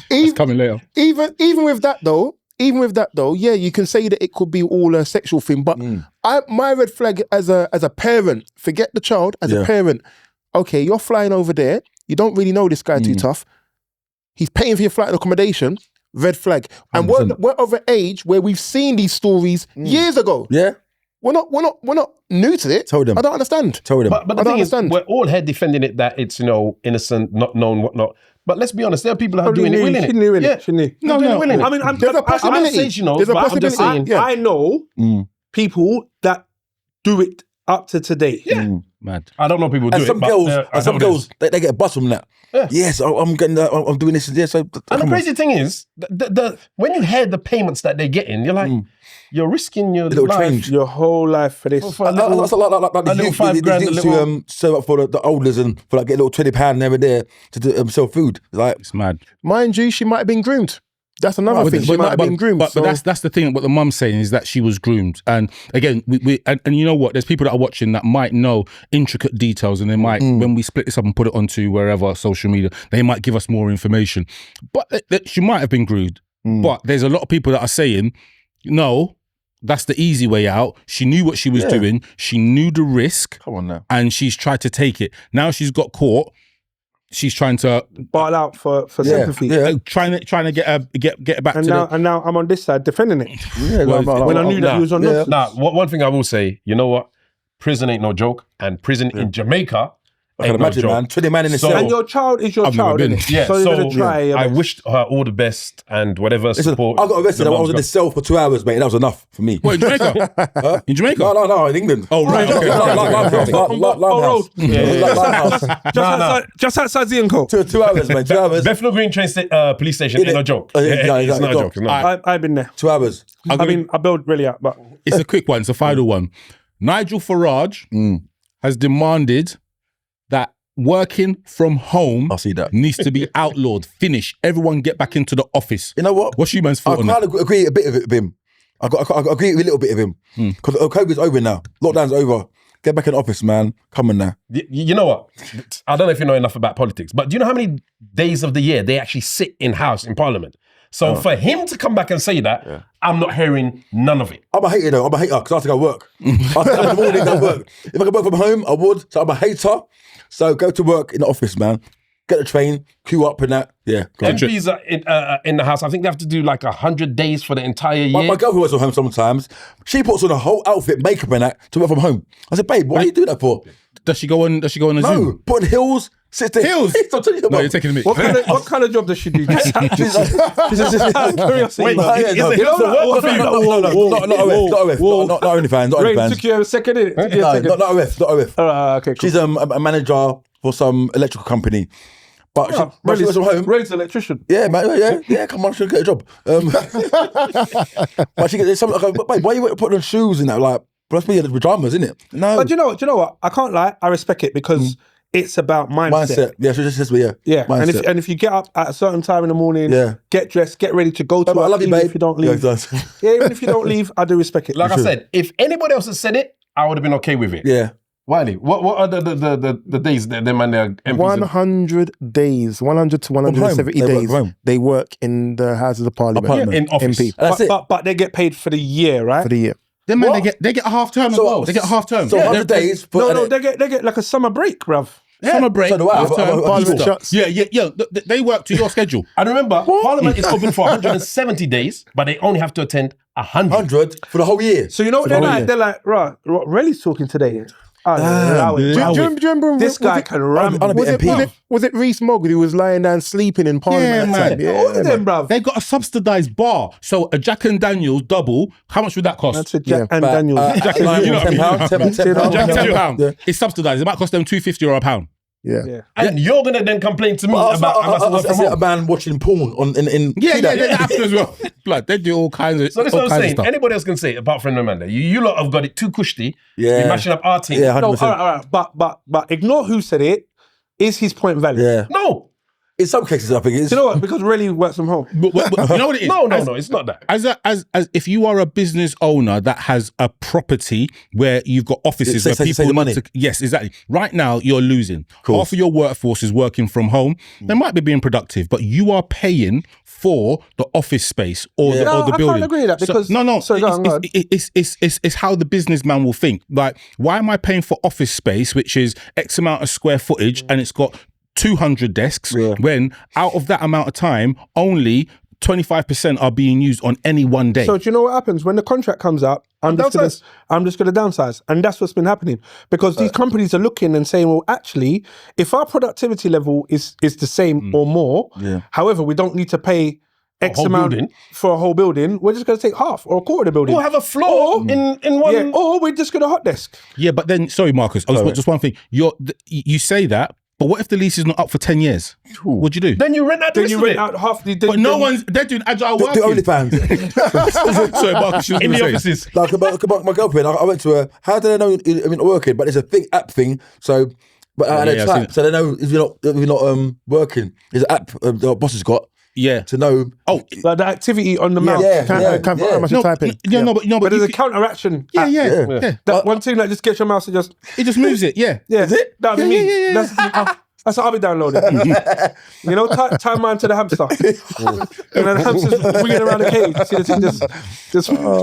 It's coming later. Even with that though, yeah, you can say that it could be all a sexual thing. But my red flag as a parent, forget the child, as a parent, okay, you're flying over there, you don't really know this guy too tough. He's paying for your flight and accommodation, red flag. And we're of an age where we've seen these stories years ago. Yeah. We're not new to it. Told them. I don't understand. Told them. But the thing is, we're all here defending it that it's, innocent, not known, whatnot. But let's be honest, there are people that are doing it willingly. She knew it. She knew. No. I mean, There's a possibility. There's a possibility. saying, I know people that do it up to today. Yeah. Mad. I don't know people do And it. some but, girls, some girls, they get a buzz from that. Yeah. Yes, I'm getting that. I'm doing this and this. And the crazy thing is, when you hear the payments that they're getting, you're like, you're risking your little life. change. Your whole life for this. That's like the youth, to serve up for the olders and for like get a little £20 there and there to do, sell food. Like It's mad. Mind you, she might have been groomed. That's another thing. She might have been groomed. But that's the thing. What the mum's saying is that she was groomed. And again, we you know what? There's people that are watching that might know intricate details, and they might, when we split this up and put it onto wherever social media, they might give us more information. But she might have been groomed. But there's a lot of people that are saying, no, that's the easy way out. She knew what she was doing. She knew the risk. Come on now. And she's tried to take it. Now she's got caught. She's trying to bail out for sympathy. Yeah. trying to get back And to now and now I'm on this side defending it. Yeah, When I knew that he was on nonsense. Nah, one thing I will say, you know what? Prison ain't no joke, and prison in Jamaica I can ain't no imagine, joke. man. 20 man in the So- cell. And your child is your I've never child, been. innit? Yeah, So you're gonna try. I wished her all the best and whatever Listen, support. I got arrested. the I was mum's in got. the cell for 2 hours, mate. That was enough for me. What, in Jamaica? In Jamaica? No, in England. Oh, right. Okay. Limehouse. Just outside Zianco. 2 hours, mate. 2 hours. Bethnal Green police station ain't no joke. Yeah, It's not a joke. It's not a joke. I've been there. 2 hours. I mean, I build really up, but It's a quick one. It's a final one. Nigel Farage has demanded that working from home I see that. needs to be outlawed. Finish. Everyone get back into the office. You know what? What's your man's I thought on that? kind of agree a bit of it with him. I agree with a little bit of him. Because COVID's over now. Lockdown's over. Get back in the office, man. Come on now. You know what? I don't know if you know enough about politics, but do you know how many days of the year they actually sit in house in Parliament? So for him to come back and say that, I'm not hearing none of it. I'm a hater though. I'm a hater because I have to go work. I have to go morning, go work. If I could work from home, I would. So I'm a hater. So go to work in the office, man. Get the train, queue up and that. Yeah. MPs are in the house. I think they have to do like 100 days for the entire year. My girl who works from home sometimes, she puts on a whole outfit, makeup and that to work from home. I said, babe, what are you doing that for? Does she go on a Zoom? No, put on heels, sit there. Heels? I'm telling you No, about. you're taking a mic. what kind of job does she do? She's curiosity. Wait, No, is no, the heels no, a work for you? not OnlyFans, not Wait, OnlyFans. took you a second, innit? Took you a No, second. not OF. Okay, cool. She's a manager for some electrical company. But she works from home. Rave's electrician. Yeah, man, yeah, come on, she'll get a job. But she gets something like, babe, why are you putting on shoes and that? Like, that's me in the pajamas, isn't it? No. But do you know what? I can't lie. I respect it because it's about mindset. Yeah, she just yeah. Yeah, Mindset. and if you get up at a certain time in the morning, Yeah. get dressed, get ready to go to But I work, love you, even babe. if you don't leave. Yeah, Even if you don't leave, I do respect it. Like I said, if anybody else had said it, I would have been okay with it. yeah. Wiley, what are the days that them and their MPs? 100 days, 100 to 170 They work days. from home. They work in the Houses of Parliament. in office. MP That's it. But they get paid for the year, right? for the year. Then man, they get a half term as So- well. They get a half term. So 100 days. No, they get like a summer break, bruv. Summer break. So do I. half term, Parliament Easter. shuts. Yeah. They work to your schedule. And remember, Parliament is open for 170 days, but they only have to attend 100. 100 for the whole year. So you know what they're like? They're like, right, what Relly's talking today? Allow it. Do you remember This guy can ramble. was it Reece Mogg who was lying down sleeping in Parliament? Yeah, at the man. time? All of them, bruv. They got a subsidised bar. So a Jack and Daniels double, how much would that cost? That's a Jack and But, Daniels. Jack you know and- what I mean? £10. Jack £10. £10. Yeah. It's subsidised. It might cost them £2.50 or £1. Yeah. And you're going to then complain to me I about see a man watching porn in Yeah, see that? that happens as well. Blood, they do all kinds of So that's all what I'm kinds of saying. stuff. Anybody else can say it apart from Amanda. You lot have got it too cushy. Yeah. You're mashing up our team. Yeah, No, 100%. all right. But ignore who said it. Is his point valid? Yeah. No. In some cases, I think it's. Do you know what? Because Relly works from home. But you know what it is? No, it's not that. As if you are a business owner that has a property where you've got offices where Save people the need money. yes, exactly. Right now you're losing. Course. Half of your workforce is working from home. They might be being productive, but you are paying for the office space or the No, I building. can't agree with that because- no. Sorry, go on. It's how the businessman will think. Like, why am I paying for office space, which is X amount of square footage, and it's got 200 desks, when out of that amount of time, only 25% are being used on any one day. So do you know what happens when the contract comes up? I'm just gonna downsize, and that's what's been happening because these companies are looking and saying, well, actually, if our productivity level is the same or more, however, we don't need to pay X whole amount building. for a whole building. We're just going to take half or a quarter of the building. We'll have a floor in one. Yeah, or we're just going to hot desk. Yeah, but then, sorry, Marcus, just one thing. You say that, but what if the lease is not up for 10 years? What'd you do? Then you rent out the Then rest you of rent it. out half the. But they're doing agile work. The OnlyFans. Sorry, Marcus, you was In gonna the say. offices. Like my girlfriend, I went to her. How do they know? I mean, working, but it's a big app thing. So, but yeah, they I've seen type, it. so they know if you're not working. There's an app the boss has got Yeah. to know. Oh, Like the activity on the mouth. How much you type in? but But there's you a counteraction. yeah, app. yeah. That one thing that just gets your mouse and just It just moves it. Yeah. Is it? That'd be me. Yeah. That's what I'll be downloading. You know, time mine to the hamster. And then the hamster's winging around the cage. See the thing just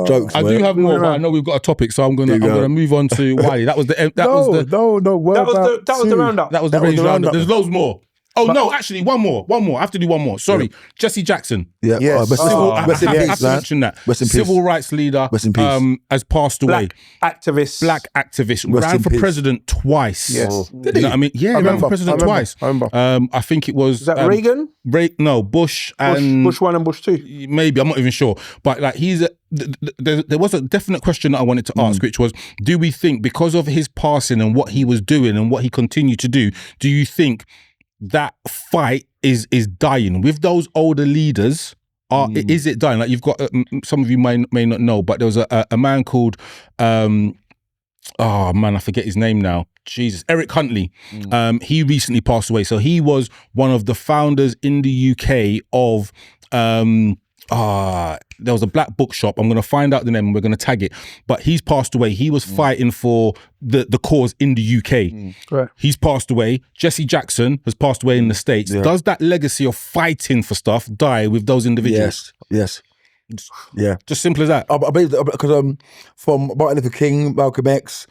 Jokes. I man. do have more, but I know we've got a topic, so I'm gonna move on to Wiley. That was the That was the roundup. that was the That was range the roundup. roundup. There's loads more. Oh no, actually, one more. I have to do one more. Sorry, Jesse Jackson. Yeah. Yes. Rest I in have peace, to man. mention that. Rest in peace. Civil rights leader. Rest in peace. Has passed away. Black activist. Black activist. Rest Ran in for peace. president twice. Yes. Did he? You know what I mean? Yeah, he ran for president twice. I remember. I think it was. Is that Reagan? Bush and Bush 1 and Bush 2. maybe, I'm not even sure, but like there was a definite question that I wanted to ask, which was, do we think because of his passing and what he was doing and what he continued to do you think that fight is dying with those older leaders? Is it dying? Like, you've got some of you may not know, but there was a man called oh man, I forget his name now. Jesus, Eric Huntley. He recently passed away. So he was one of the founders in the UK of there was a black bookshop. I'm going to find out the name and we're going to tag it. But he's passed away. He was fighting for the cause in the UK. Right. He's passed away. Jesse Jackson has passed away in the States. Yeah. Does that legacy of fighting for stuff die with those individuals? Yes. Yeah. Just simple as that. I believe that because from Martin Luther King, Malcolm X,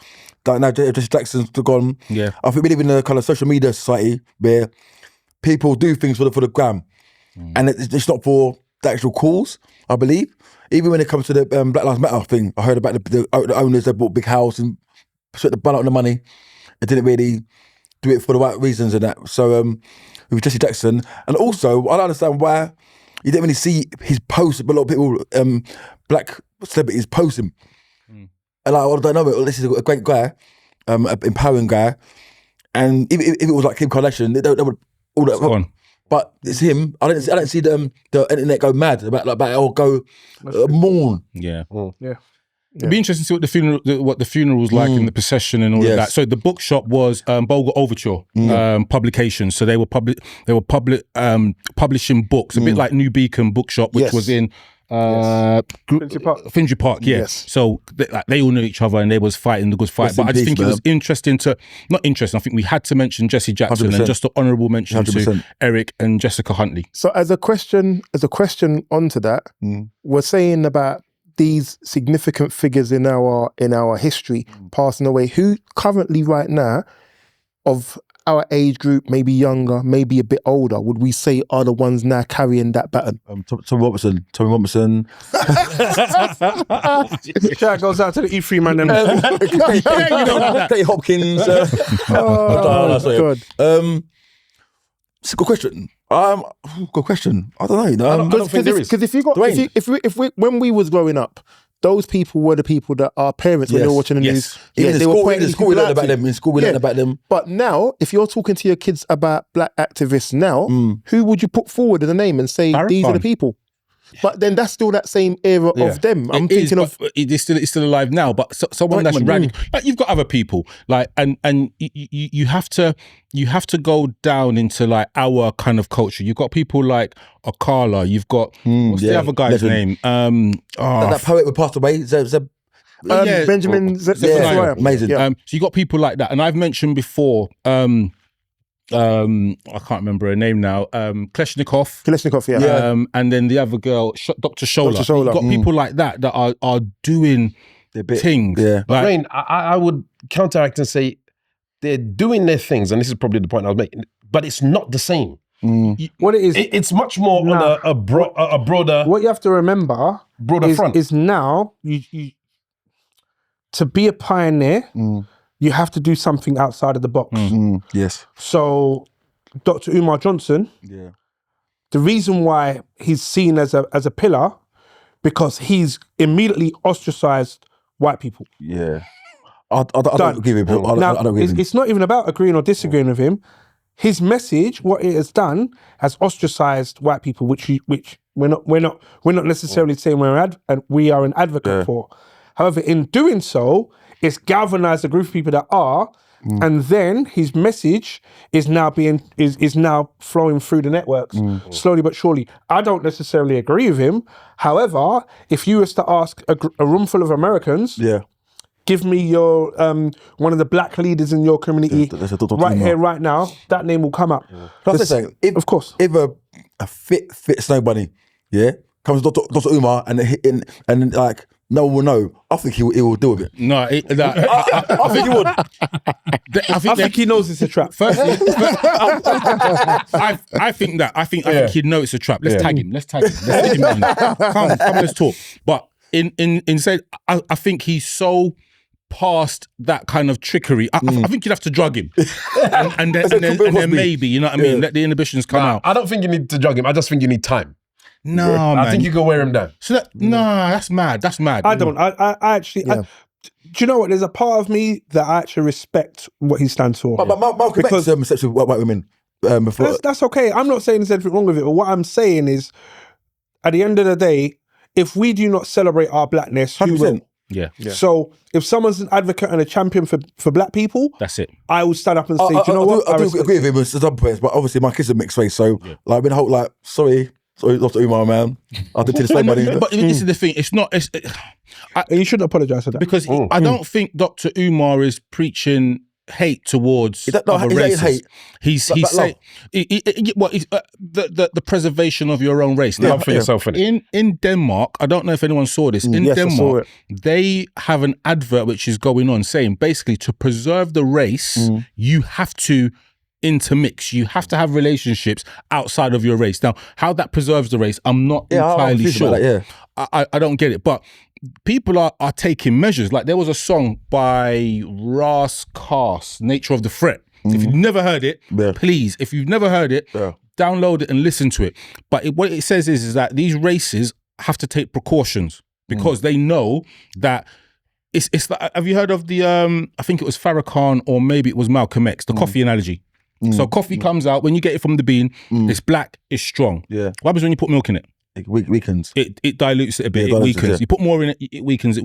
now Jesse Jackson's gone. Yeah. I think we live in a kind of social media society where people do things for the gram, and it's not for the actual cause. I believe, even when it comes to the Black Lives Matter thing, I heard about the owners that bought big house and spent the bun out on the money. It didn't really do it for the right reasons and that. So with Jesse Jackson, and also I don't understand why you didn't really see his posts, but a lot of people, black celebrities, post him. And I don't know, but this is a great guy, an empowering guy. And if it was like Kim Kardashian, they would all that. Go on. But it's him. I don't see the internet go mad about it or go mourn. Yeah. Yeah. It'd be interesting to see what the funeral was like in the procession and all of that. So the bookshop was Bulgar Overture Publications. So they were publishing books, a bit like New Beacon Bookshop, which was in Finsbury Park, yeah. Yes. So they all knew each other and they was fighting the good fight. Rest But in I just peace, think it was interesting not interesting. I think we had to mention Jesse Jackson 100%. and just an honourable mention 100%. to Eric and Jessica Huntley. So as a question onto that, we're saying about these significant figures in our history passing away. Who currently right now of our age group, maybe younger, maybe a bit older, would we say are the ones now carrying that baton? Tommy Robertson. Shout goes out to the E3 man. Clay Hopkins. God. It's a good question. Good question. I don't know. You know, I don't think there is. Because if we when we was growing up, those people were the people that our parents, when they were watching the news, Even in they were school, pointing in school we learned about them. In school we learned about them. But now, if you're talking to your kids about black activists now, who would you put forward in a name and say these are the people? But then that's still that same era of them. I'm thinking of it's still alive now. But someone that's radical, like you've got other people, like and you have to go down into like our kind of culture. You've got people like Akala. You've got what's the other guy's name? That poet who passed away. Benjamin Zephaniah. Amazing. Yeah. So you got people like that, and I've mentioned before. I can't remember her name now. Kleshnikov, yeah. And then the other girl, Dr. Shola. You've got people like that are doing things. Yeah. But Rain, I would counteract and say they're doing their things, and this is probably the point I was making, but it's not the same. What it is, it's much more on a broader. What you have to remember front is now you to be a pioneer. You have to do something outside of the box. Yes. So, Dr. Umar Johnson, the reason why he's seen as a pillar, because he's immediately ostracized white people. Yeah. I don't give him. I don't give him. It's not even about agreeing or disagreeing with him. His message, what it has done, has ostracized white people, which we're not necessarily saying we are an advocate for. However, in doing so, it's galvanized a group of people that are, and then his message is now flowing through the networks slowly but surely. I don't necessarily agree with him. However, if you was to ask a room full of Americans, give me your one of the black leaders in your community right here, right now, that name will come up. Of course, if a fit snow bunny, comes to Dr. Umar and like. No one will know. I think he will deal with it. No, I think he would. I think he knows it's a trap. Firstly, I think he'd know it's a trap. Let's tag him. Let's take him in. Come, let's talk. But in saying, I think he's so past that kind of trickery. I think you'd have to drug him, and then maybe, you know what I mean. Let the inhibitions come out. I don't think you need to drug him. I just think you need time. No, man. I think you can wear him down. So that's mad. That's mad. I don't. I actually. do you know what? There's a part of me that I actually respect what he stands for. But Malcolm X sexual white women. That's okay. I'm not saying there's anything wrong with it. But what I'm saying is, at the end of the day, if we do not celebrate our blackness, who will? Yeah. So if someone's an advocate and a champion for black people, that's it. I will stand up and say, do you know what? I do agree with him with some points, but obviously my kid's a mixed race, so like when the whole like sorry, Dr. Umar, man. I did to the same buddy. But this is the thing. It's not. You shouldn't apologise for that because I don't think Dr. Umar is preaching hate towards other races. Hate. He's saying the preservation of your own race. Now, for yourself. In Denmark, I don't know if anyone saw this. In Denmark, they have an advert which is going on saying basically to preserve the race, you have to intermix. You have to have relationships outside of your race. Now, how that preserves the race, I'm not entirely sure. I don't get it, but people are taking measures. Like there was a song by Ras Kass, Nature of the Threat. If you've never heard it, please, if you've never heard it, download it and listen to it. But what it says is that these races have to take precautions because they know that it's like, have you heard of the, I think it was Farrakhan or maybe it was Malcolm X, the coffee analogy. So coffee comes out, when you get it from the bean, it's black, it's strong. What happens when you put milk in it? It weakens. It dilutes it a bit, it weakens. You put more in it, it weakens.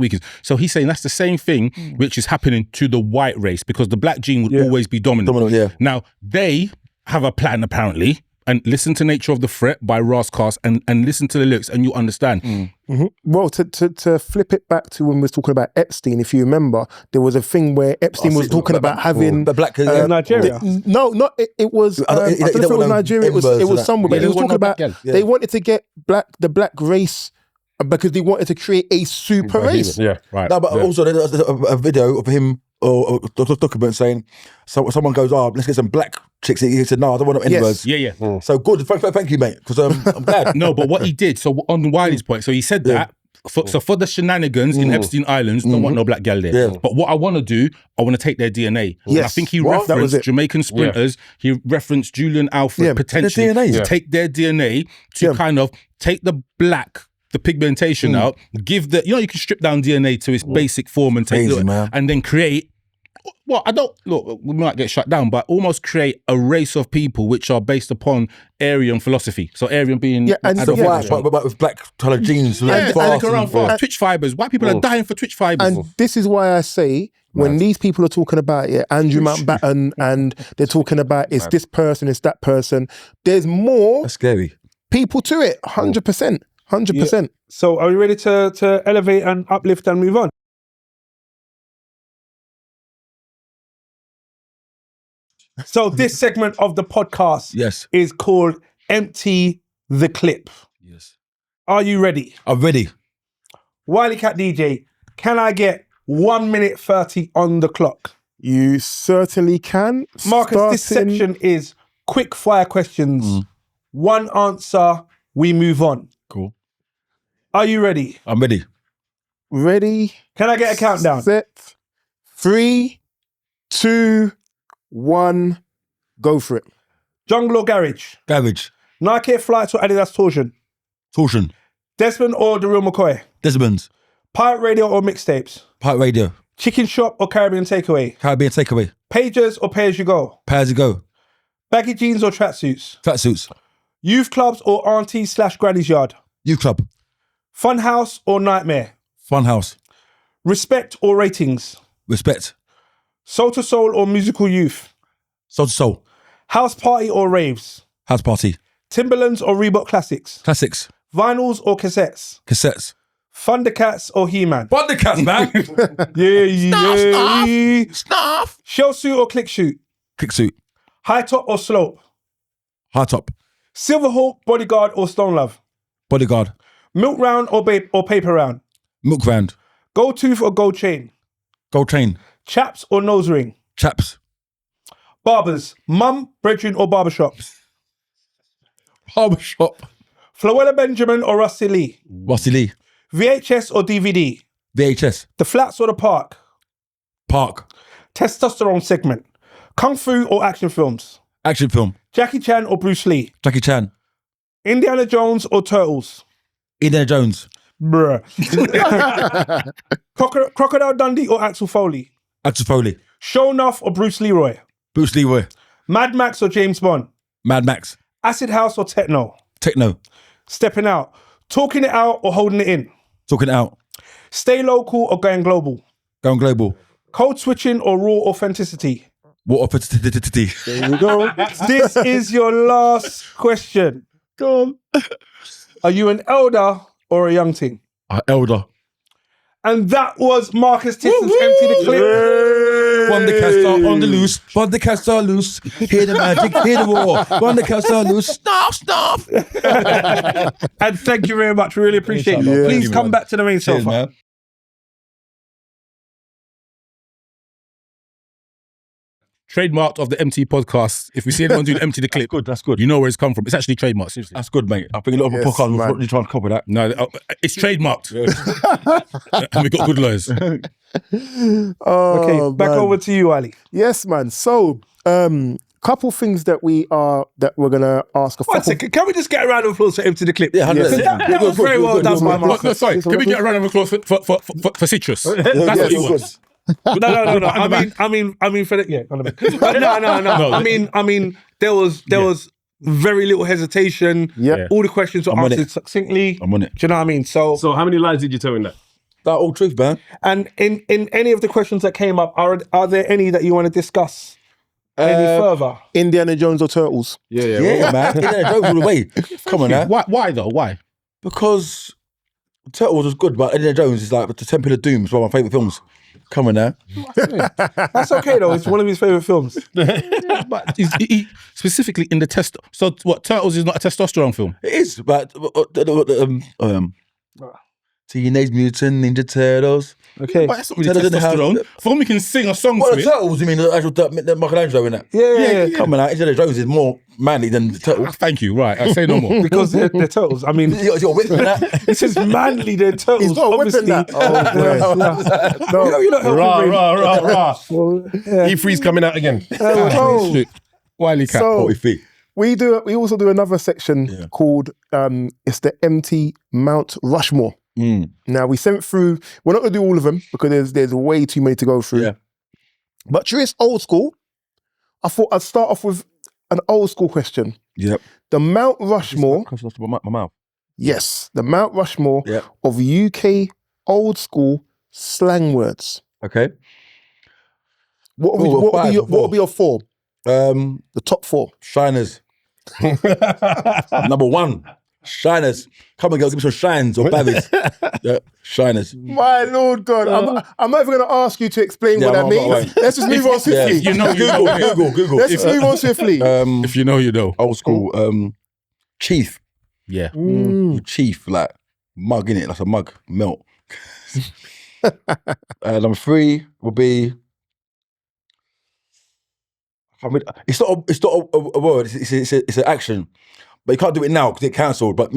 So he's saying that's the same thing which is happening to the white race because the black gene would always be dominant. Now, they have a plan apparently, and listen to Nature of the Threat by Rascast and listen to the lyrics and you'll understand. Well, to flip it back to when we was talking about Epstein, if you remember, there was a thing where Epstein was talking about having the black Nigeria. It was. I don't know if it was Nigeria. It was somewhere. But he was talking about they wanted to get the black race because they wanted to create a super race. Yeah, right. No, but also there's a video of him or a document saying, so someone goes, let's get some black chicks. He said, no, I don't want no N-words. Yeah. So good, thank you, mate, because I'm glad. No, but what he did, so on Wiley's point, so he said that, so for the shenanigans in Epstein Islands, don't want no black girl there. Yeah. But what I want to do, I want to take their DNA. And I think he referenced Jamaican Sprinters, he referenced Julian Alfred, potentially, to take their DNA to kind of take the pigmentation out, give you can strip down DNA to its basic form and take and then create, we might get shut down, but almost create a race of people which are based upon Aryan philosophy. So Aryan being but with black colored jeans, Twitch fibers. White people are dying for Twitch fibers. And this is why I say, when these people are talking about Andrew Mountbatten and they're talking about it's this person, it's that person, there's more that's scary people to it. 100%. 100%. So are we ready to elevate and uplift and move on? So this segment of the podcast is called eMpTy the Clip. Yes. Are you ready? I'm ready. Wileycat DJ, can I get 1 minute 30 on the clock? You certainly can. Marcus, this section is quick fire questions. One answer, we move on. Cool. Are you ready? I'm ready. Ready? Can I get a countdown? Set. 3, 2, 1. Go for it. Jungle or garage? Garage. Nike Flights or Adidas Torsion? Torsion. Desmond or The Real McCoy? Desmond's. Pirate Radio or mixtapes? Pirate Radio. Chicken Shop or Caribbean Takeaway? Caribbean Takeaway. Pages or Pay As You Go? Pay As You Go. Baggy jeans or tracksuits? Tracksuits. Youth clubs or auntie/granny's yard? Youth Club. Funhouse or Nightmare? Funhouse. Respect or ratings? Respect. Soul to Soul or Musical Youth? Soul to Soul. House Party or Raves? House Party. Timberlands or Reebok Classics? Classics. Vinyls or cassettes? Cassettes. Thundercats or He-Man? Thundercats, man. Snuff. Shell suit or click shoot? Click suit. High top or slope? High top. Silverhawk, Bodyguard or Stone Love? Bodyguard. Milk round or paper round? Milk round. Gold tooth or gold chain? Gold chain. Chaps or nose ring? Chaps. Barbers, mum, brethren or barbershop? Barbershop. Floella Benjamin or Rusty Lee? Rusty Lee. VHS or DVD? VHS. The Flats or the Park? Park. Testosterone segment. Kung Fu or action films? Action film. Jackie Chan or Bruce Lee? Jackie Chan. Indiana Jones or Turtles? Indiana Jones. Bruh. Crocodile Dundee or Axel Foley? Axel Foley. Shonuff or Bruce Leroy? Bruce Leroy. Mad Max or James Bond? Mad Max. Acid House or Techno? Techno. Stepping out. Talking it out or holding it in? Talking it out. Stay local or going global? Going global. Code switching or raw authenticity? What authenticity? There you go. This is your last question. Go on. Are you an elder or a young ting? Elder. And that was Marcus Tisson's eMpTy the Clip. When the cats are on the loose, when the cats are loose, hear the magic, hear the roar. When the cats are loose, snuff. And thank you very much. We really appreciate it. Yeah. Please come back to the main sofa. Man. Trademarked of the eMpTy podcast. If we see anyone doing eMpTy the Clip, That's good. you know where it's come from. It's actually trademarked, seriously. That's good, mate. I think a lot of Yes, podcasts man. will probably try and copy that. No, it's trademarked. And we've got good lawyers. Oh, Okay, back man. over to you, Ali. Yes, man. So, couple things that we're gonna ask. One second, can we just get a round of applause for eMpTy the Clip? Yeah, 100%. That was very well done by No, Marcus. sorry, can we get a round of applause for Citrus? That's what he wants. No. I mean for the on the back. No. I mean, there was very little hesitation. Yep. All the questions were I'm on answered it. succinctly. I'm on it. Do you know what I mean? So So how many lines did you tell in that? That all truth, man. and in any of the questions that came up, are there any that you want to discuss? Any further? Indiana Jones or Turtles? Yeah, man. Indiana Jones all the way. Come on now. Why though? Why? Because Turtles was good, but Indiana Jones is like the Temple of Doom. It's one of my favourite films. Come on now. That's okay though. It's one of his favourite films. But he specifically in the test. So what? Turtles is not a testosterone film. It is, but Teenage Mutant Ninja Turtles. Okay. But that's not really Turtles in the house. testosterone. For whom we can sing a song What to the it. Turtles? You mean the actual the Michelangelo in that? Yeah. Come on now. Indiana Jones is more manly than the Turtles. Thank you. Right. I say no more. Because they're turtles. I mean, You got a whip in that? it says manly, they're turtles. He's got a whip in obviously. that. Oh, No, you're not helping Rah, me. rah, rah. Well, yeah. E3's coming out again. Shit. Wiley Cat. So 40 feet. we also do another section called it's the empty Mount Rushmore. Now we sent through. We're not going to do all of them because there's way too many to go through. Yeah. But through it's old school, I thought I'd start off with an old school question. Yep. The Mount Rushmore. Close to my mouth. Yes, the Mount Rushmore Yep. of UK old school slang words. Okay. What Four or would five be or what would be your four? The top four. Shiners. Number one. Shiners. Come on, girls, give me some shines or babbies. Yeah, shiners. My Lord God, I'm not even going to ask you to explain Yeah, what that I'm means. not, Let's just move on swiftly. You know, you know. Google. Let's just move on swiftly. If you know, you know. Old school. Chief. Yeah. Chief, like mug in it, like a mug, melt. Number three will be. It's not a word. It's an action. But you can't do it now because it's cancelled. But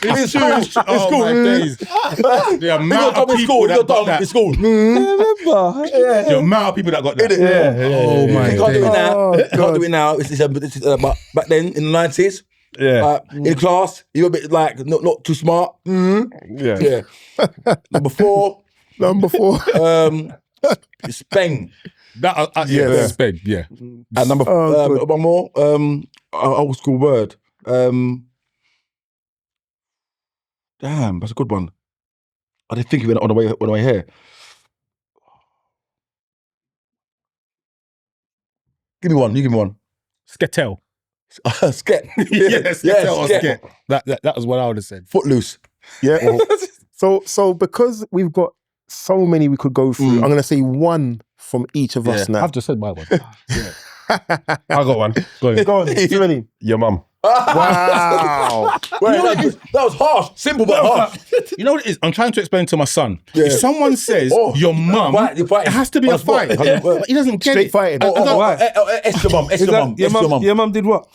It's true. Oh, cool. my days. The amount of people that got that. It's cool. Remember? The amount of people that got that. Oh, my You can't do it days. now. You can't do it now. But back then in the 90s, in class, you were a bit like not too smart. Yeah. Number four, Spain. That, sped, yeah. And number one more, old school word. Damn, that's a good one. I didn't think of it on the way here. Give me one. You give me one. Sketel. Sket. Yes, Sketel or Sket. Sket. That was what I would have said. Footloose. Yeah. So because we've got so many we could go through, I'm going to say one from each of us now. I've just said my one. I got one. Go on. Go on, Sirelli. Your mum. Wow. That was harsh. Simple but harsh. You know what it is? I'm trying to explain to my son. Yeah. If someone says your mum, You're fighting. it has to be On a the spot. fight. Yeah. But he doesn't get Straight it. fighting. It's your mum. It's your mum. It's your mum. Your mum did what?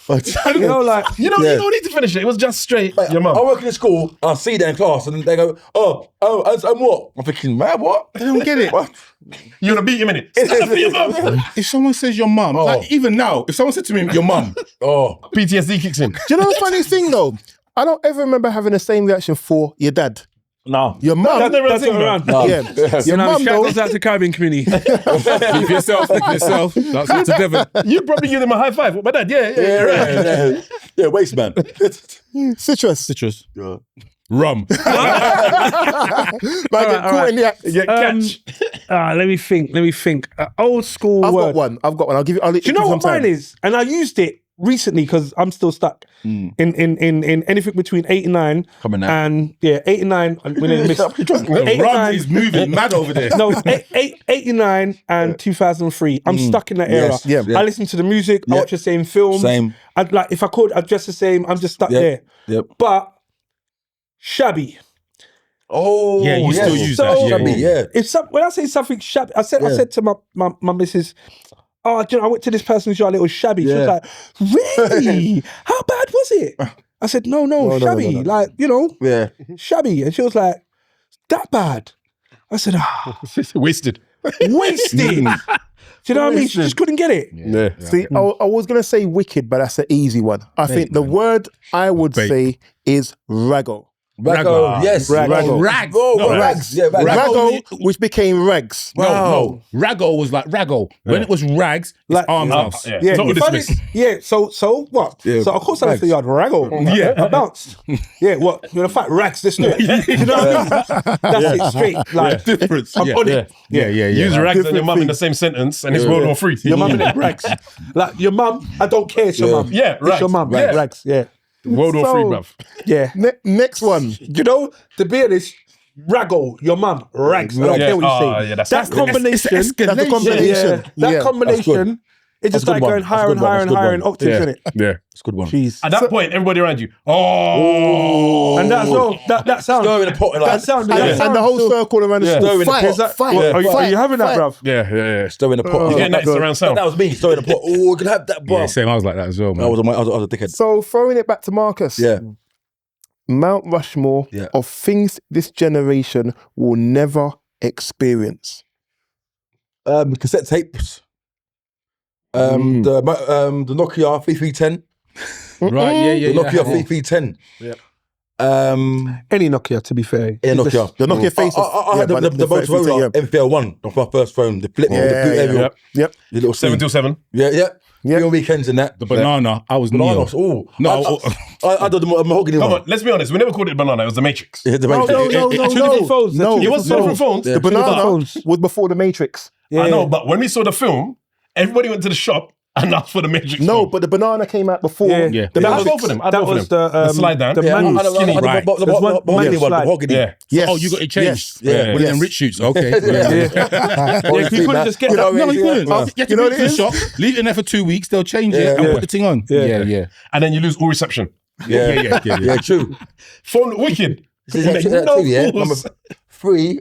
You know, like You don't need to finish it. It was just straight. Your I mum. work in a school, I see them in class, and they go, and what? I'm thinking, man, what? I don't get it. What? You're gonna beat him in it. Stand up for your mum. If someone says your mum, like even now, if someone said to me your mum, PTSD kicks in. Do you know the funny thing though? I don't ever remember having the same reaction for your dad. No. Your mum. That's never a that's thing, not though. around. No. Yeah. Your mum Shout though. goes out to Caribbean community. keep yourself. That's up to Devon. You probably give him a high five. My dad, yeah. Yeah, waste man. Citrus. Yeah. Rum. Might get caught in the act. Yeah, catch. Let me think. Old school I've word. got one. I'll give you. I'll Do you know what mine is? And I used it recently because I'm still stuck in anything between 89 Coming now. and 89 and when it missed. Rum is moving mad over there. No, 89 and 2003. I'm stuck in that era. Yes, yeah. I listen to the music. I Yeah. watch the same films. Same. I'd like if I could, I'd dress the same. I'm just stuck there. Yep. But shabby. Oh, Yeah, you still use that. So- Shabby, yeah. When I say something shabby, I said to my missus, "Oh, do you know, I went to this person's yard. It was shabby." She was like, "Really? How bad was it?" I said, "No, shabby. no. Like Yeah. shabby." And she was like, "That bad?" I said, Wasted. "Wasted." Do you know what I mean? She just couldn't get it. Yeah. See, I was going to say wicked, but that's an easy one. I think the word I would say is raggo. Raggo, yes. Raggo. Rags. Oh, No, Rags. Yeah, Rags. Raggo, which became Rags. No. Raggo was like Raggo. When it was Rags, it's Like- Arms House. Yeah. Yeah, Total if I dismiss. didn't- yeah. So what? Yeah, So of course I left the yard. Raggo. Yeah. I bounced. Yeah, what? You're gonna fight rags this year. You know what I mean? That's it, straight. Like Difference. I'm on it. Yeah. Use rags and your Different mum in thing. the same sentence, and it's World War III. Your mum and it rags. Like your mum, I don't care. It's your mum. Yeah, It's rags. your mum. Yeah. Rags. Yeah. World War So- III, bruv. Yeah. Next one. You know, to be honest, Raggo, your mum, rags. I don't Yeah. care what you Oh, say. yeah, that's- that combination, That's the combination. that Yeah. combination, it just That's a good started one. going That's a higher good and one. higher That's and a good higher one. in octaves, Yeah. innit? Yeah. It's a good one. Jeez. At that point, everybody around you, oh, And that's all. That sound. Stir in the pot. That Like, sound. And, that sound. and the whole circle around the Yeah. school. Stir in the Fight, pot. That- fight, what, fight, are you having that, fight. bruv? Yeah. stir in the pot. you're getting that surround sound. That was me. Stir in the pot. Oh, we can have that, bro. Yeah, same. I was like that as well, man. I was a dickhead. So throwing it back to Marcus. Yeah. Mount Rushmore Yeah. of things this generation will never experience. Cassette tapes. The Nokia 3310. Right, yeah. The Nokia 3310. Yeah. Any Nokia, to be fair. Yeah, Nokia. The Nokia face. I had the Motorola MPL1 of my first phone. The flip, the boot aerial. Yep. Yep. The little 727. Yeah. Yeah. Your weekends and that. The banana, I was Neo. Bananas. Oh, No, I did the mahogany Come one. on, let's be honest. We never called it banana. It was the Matrix. Yeah, the No, Matrix. no, Two different phones. No. It was different phones. The banana was before the Matrix. I know, but when we saw the film, everybody went to the shop and asked for the Matrix. No, phone. but the banana came out before Yeah. the I had Matrix. both of them. I had That both of was them. the slide down. the Yeah, manual. I had skinny. the Right. mahogany There's one. one The slide. mahogany. Yeah. Yes. Oh, you got it changed. Yeah. With Yes. them rich shoots. Okay. Yeah, you couldn't just get You know that. what I No, mean? you couldn't. Yeah. You have to You know go what to it the is? shop, leave it in there for 2 weeks, they'll change it Yeah. and Yeah. put the thing on. Yeah. And then you lose all reception. Yeah, Yeah. true. Phone wicked. No Yeah. Number 3,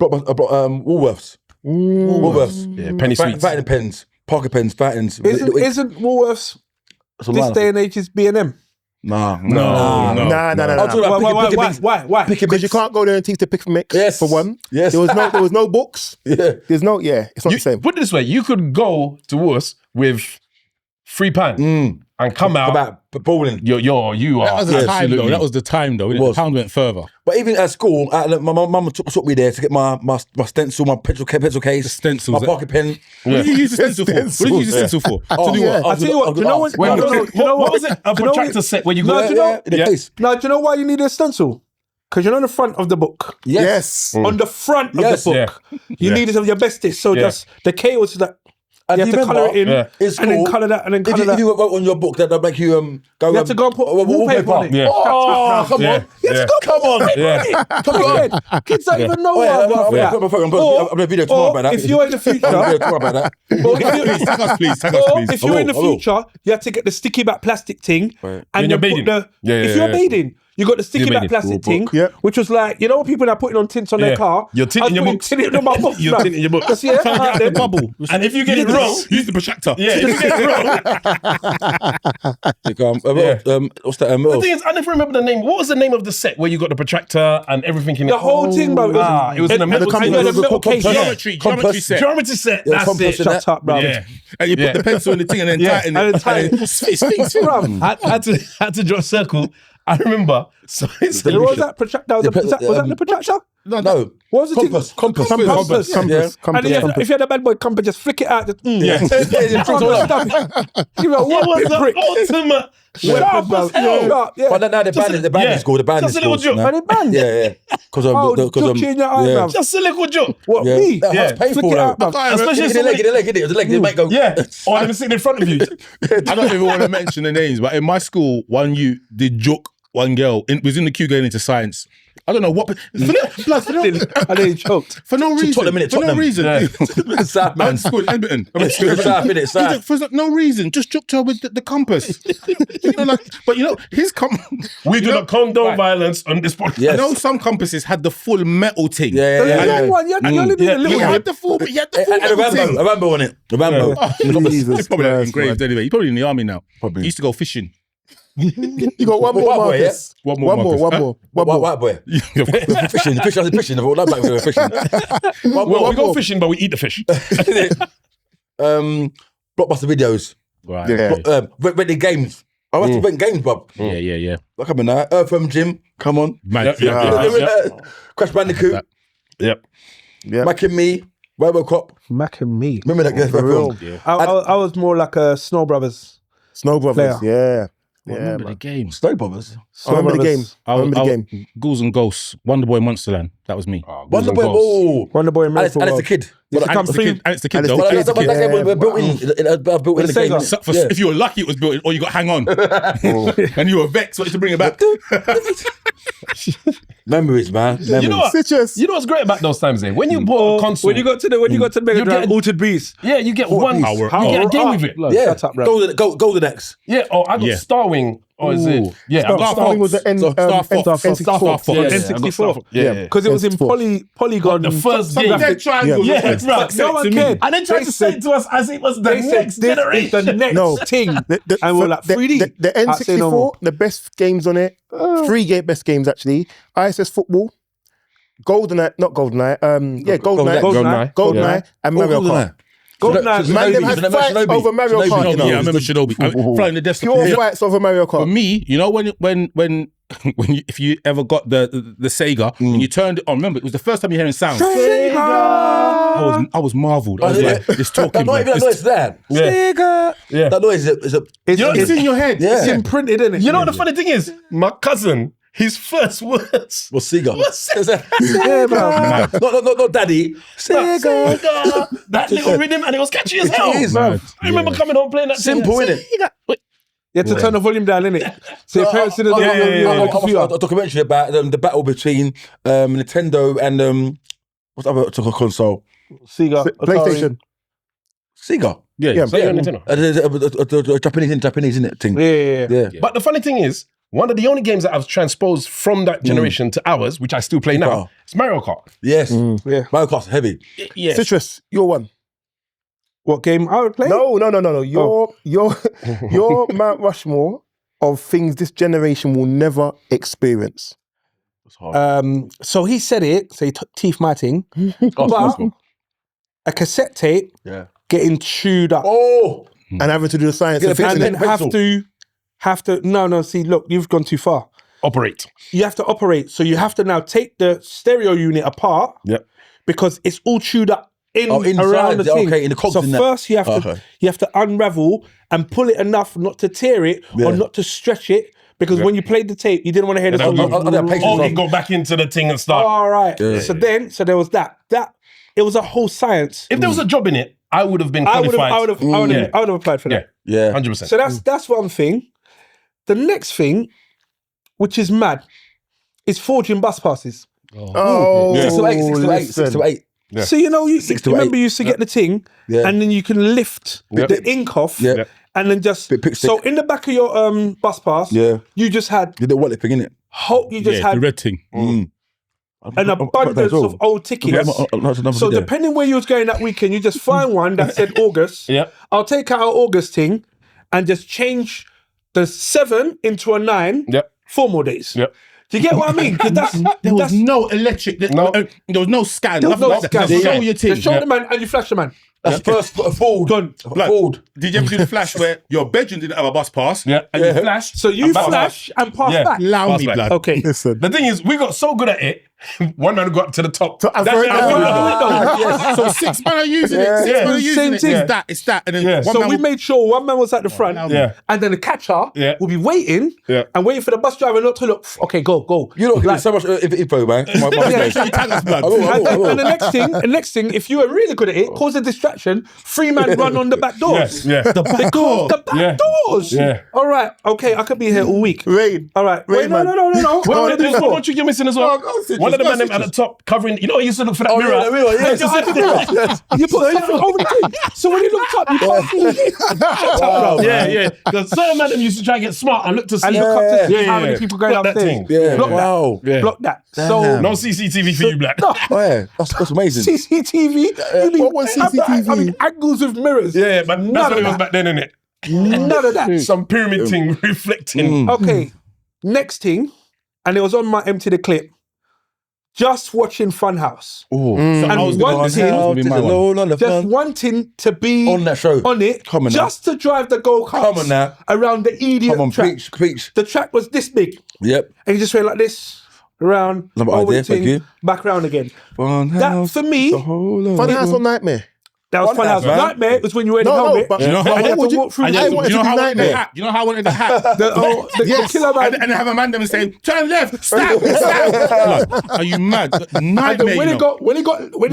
Woolworths. Woolworths. Yeah, penny sweets. Fattening pens, Parker pens, fattens. Isn't Woolworths this day and age is B&M? Nah. No. Nah. I'll do that. Why? Pick Because you can't go there and teach the pick and mix. Yes. For one. Yes. There was no books. Yeah. There's no. Yeah. It's not the same. Put it this way: you could go to Worcester with £3 and come out. About bowling. You are. That was the time, absolutely- though. That was the time, though. The was. pound went further. But even at school, my mum took me there to get my stencil, my pencil case, The stencils. my pocket pen. What did you use the stencil for? What did you use the stencil for? Oh, To do yeah. what? I tell you what, do you know what? When no, was no, it? do you know What was it? A do you know protractor what- set where you No, go. do you know- in the Yeah. case. Now, do you know why you need a stencil? Because you're on the front of the book. Yes. On the front of Yes. the book. You need it of your bestest. So Yeah. just the K was that And you have do to colour it in Yeah. in and then school, colour that and then If colour you, that. if you wrote on your book, they'll make you go. You have to go and put wallpaper on it. Yeah. Oh, come Yeah. on. You have to go. Come on. Yeah. Come on. Kids don't even know Oh, yeah, what I'm I'm going to video tomorrow about that. if you're in the future, I'm going to video tomorrow about that. or if Please, tag us, please. if you're in the I will. future, you have to get the sticky back plastic thing, Right. and When you're then bathing. put the. Yeah, if yeah, you're yeah. bathing, you got the sticky You're back bathing. plastic thing, Yeah. which was like people that are putting on tints on Yeah. their car. You're tinting your books. Tinting on my books. You're bruv. tinting your books. Just, yeah, Trying to get out the bubble. And if you get it wrong, Use the protractor. yeah, if you get it wrong. What's that? The thing is, I never remember the name. What was the name of the set where you got the protractor and everything in it? The whole thing, bro. It was in a metal and you had a metal case. Geometry set. Geometry set. Yeah, That's compass it. and Shut up, bro. Yeah. And you put Yeah. the pencil in the thing and then Yeah. tighten And it. then tighten it. Bruv. I had to draw a circle. I remember. So it's What was that protractor? Was that the protractor? No. What was the thing? Compass. Compass. Yeah. And then if you had a bad boy compass, just flick it out. Just, Yeah. You can't stop it. You know, It what was big the brick. ultimate sharp as hell. Sharp, yeah. But now they're banning yeah. school. They're banning Just a little schools. joke. now. And it banned. Yeah. Because Oh, joke you in your eye, bruv. Just a little joke. What, Yeah. me? That Yeah. was painful, Flick it out, though. bruv. Especially In if the leg, somebody- the leg, they might go. Yeah. Or they're sitting in front of you. I don't even want to mention the names, but in my school, one youth did joke one girl was in the queue going into science. I don't know what, And then he choked. for no reason. Tottenham. reason. Yeah. South, man. And school, Edmonton. South, innit? South. For no reason, just joked her with the compass. But his We do not condone violence on this podcast. Yes. I know some compasses had the full metal thing. Yeah. The long one, you only need a He little one. had the full, but he had the full And a metal thing. Rambo on it. The Rambo. Jesus He's probably Christ, engraved anyway. He's probably in the army now. Probably. He used to go fishing. You got one more, White boy, Marcus. One more, Marcus. White boy. Fishing. I've all that back with fishing. Well, we go fishing, but we eat the fish. Blockbuster videos. Right. Yeah. Reggae games. I must have went games, bruv. Yeah. Look up in there. Earthworm Jim, come on. Man, Crash Bandicoot, Yep. Mac and Me, Robocop. Mac and Me. Remember that film? Yeah. I was more like a Snow Brothers. Snow Brothers, yeah. I remember the game. Snow Brothers. I remember the game. I remember the game. Ghouls and Ghosts, Wonder Boy Monsterland. That was me. Wonder Boy. Oh, Wonder Boy and and it's Miracle the kid. Well, And it's the kid, And it's though. the Well, kid. that game Yeah. was built in the game. Sega. Yeah. If you were lucky, it was built in, or you got hang on. And you were vexed, what you to bring it back. Memories, man. Memories. You know what? Citrus. You know what's great about those times, eh? When you bought a console, When you got to the Mega You Drive, get- Altered Beast. yeah, you get one. Power. You get a game with it. Yeah, Shut up, bro. Golden X. Yeah. Oh, I got Yeah. Starwing. Or is it? Yeah, I got Starwing was the N, Star Fox. N64. Star Fox. Yeah, I got N64. Star Fox. Yeah. Because it was in N64. polygon. The first some game. graphic. triangles. Yeah, That's bro. like No one to me. cared. And they tried They to say said- to us as it was the They said next this is generation. the next No. thing. And we're like, 3D. The I say no more. N64, the best games on it, best games actually. ISS Football, GoldenEye, not GoldenEye, GoldenEye. GoldenEye, and Mario Kart. GoldenEye. Man, them had fights Shinobi. over Mario Shinobi. Kart, you Yeah, I know. remember Shinobi. I mean, flying the desktop. Pure Yeah. fights over Mario For Kart. me, you know, when you, if you ever got the Sega and you turned it on, remember it was the first time you're hearing sound. I was marveled. I was like, it's talking. That not man. even that noise there. Yeah. That noise is a. It's, You know, it's it's in your head. Yeah. It's imprinted in it. You know what the funny thing is? My cousin, his first words Well, Sega. was Yeah, bro. Not daddy. Sega. Sega. That little rhythm, and it was catchy as hell. It is. I remember coming home playing that. Simple, thing. innit? You had to turn the volume down, innit? So your parents didn't know I the computer. watched a documentary about the battle between Nintendo and what's the other console? Sega, PlayStation. Sega. Yeah, Sega and Nintendo. The Japanese in it thing. Yeah. But the funny thing is, one of the only games that I've transposed from that generation to ours, which I still play now, Wow. is Mario Kart. Yes. Yeah. Mario Kart's heavy. Yes. Citrus, your one. What game I would play? No. Your Mount Rushmore of things this generation will never experience. So he said it, so he teeth my thing. But a cassette tape Yeah. getting chewed up. Oh. And having to do the science Get of a fixing And then it. have to no, see, look, you've gone too far. Operate. You have to operate. So you have to now take the stereo unit apart Yep. because it's all chewed up inside, around the thing. okay, in the cogs so in that. first you have to unravel and pull it enough not to tear it Yeah. or not to stretch it. Because when you played the tape, you didn't want to hear the song. Oh, he go back into the thing and start. All right. So there was that. It was a whole science. If there was a job in it, I would have been I would qualified. have applied for that. Yeah. 100%. So that's one thing. The next thing, which is mad, is forging bus passes. Oh, 6 to 8, 6 to 8, 6 listen. to 8. Yeah. So you know, you 6 to remember 8. you used to get the thing, Yeah. and then you can lift Yep. the ink off, Yeah. and then just Pick stick. so in the back of your bus pass, Yeah. you just had Did the wallet thing, innit? you just the had red thing. an abundance of old tickets. So depending where you was going that weekend, you just find one that said August. Yep. I'll take out our August thing and just change the 7 into a 9. Yep. 4 more days. Yep. Do you get what I mean? Because There was that's no electric. There was no scan. there was nothing no like that. scan. Just show Yeah. your thing. Just show the man and you flash the man. That's first fold. Done. Blood. Fold. Did you ever do the flash where your bedroom didn't have a bus pass? Yeah. And you flash? So you And pass flash and pass Yeah. back. Allow Pass me, back. blood. Okay. Listen. The thing is, we got so good at it. One man got up to the top. and That's throw it how down. we Ah. got it. So 6 men are using it. 6 men are using Same it. thing. It's that. And then Yeah. one So man we will- made sure one man was at the front, Yeah. and then the catcher Yeah. will be waiting Yeah. and waiting for the bus driver not to look. Okay, go. You don't get so much info, man. Yeah. Show your talents, blood. And the next thing, if you are really good at it, cause a distraction. 3 man run on the back doors. Yeah. The back door. The back Yeah. doors. Yeah. All right. Okay, I could be here all week. Rain. All right. Wait, no. Well, there's one more trick you're missing as well. Go on, Citrus, One of the go men on, them at the top covering. You know, I used to look for that Oh, mirror. yeah, the mirror, yes. You hide the mirror. You put something over the thing. So when you looked up, you can't see it. Shut up, bro. Yeah. Because certain men them used to try and get smart and look to see. And look up to see Yeah, how yeah. many people going Block that upstairs. thing. Yeah. Block that. Wow. Yeah. Block that. Damn. So No CCTV for you, black. Oh, yeah. That's amazing. CCTV. You mean, What was CCTV? I mean, angles with mirrors. Yeah, but None that's what of it was that. back then, innit? None of that. Some pyramid thing reflecting. Okay. Next thing, and it was on my eMpTy the clip. just watching Funhouse. Oh, And I was wanting, just on wanting to be on that show. on it, Come on just to drive the Come on go-karts now. around the idiot Come on, track. preach. The track was this big. Yep. And you just went like this, around, Another over idea, the thing, thank you. back round again. Funhouse, That, for me, Funhouse or Nightmare? that was Funhouse, Funhouse. man. Nightmare was when you wear the No, helmet. but You know how- and you have would to you- walk through And the I you wanted know to be how I wanted the Nightmare. hat? You know how I wanted the hat? the killer man. And then have a man them say, turn left, stop. Like, are you mad? And Nightmare, then when you he know. got when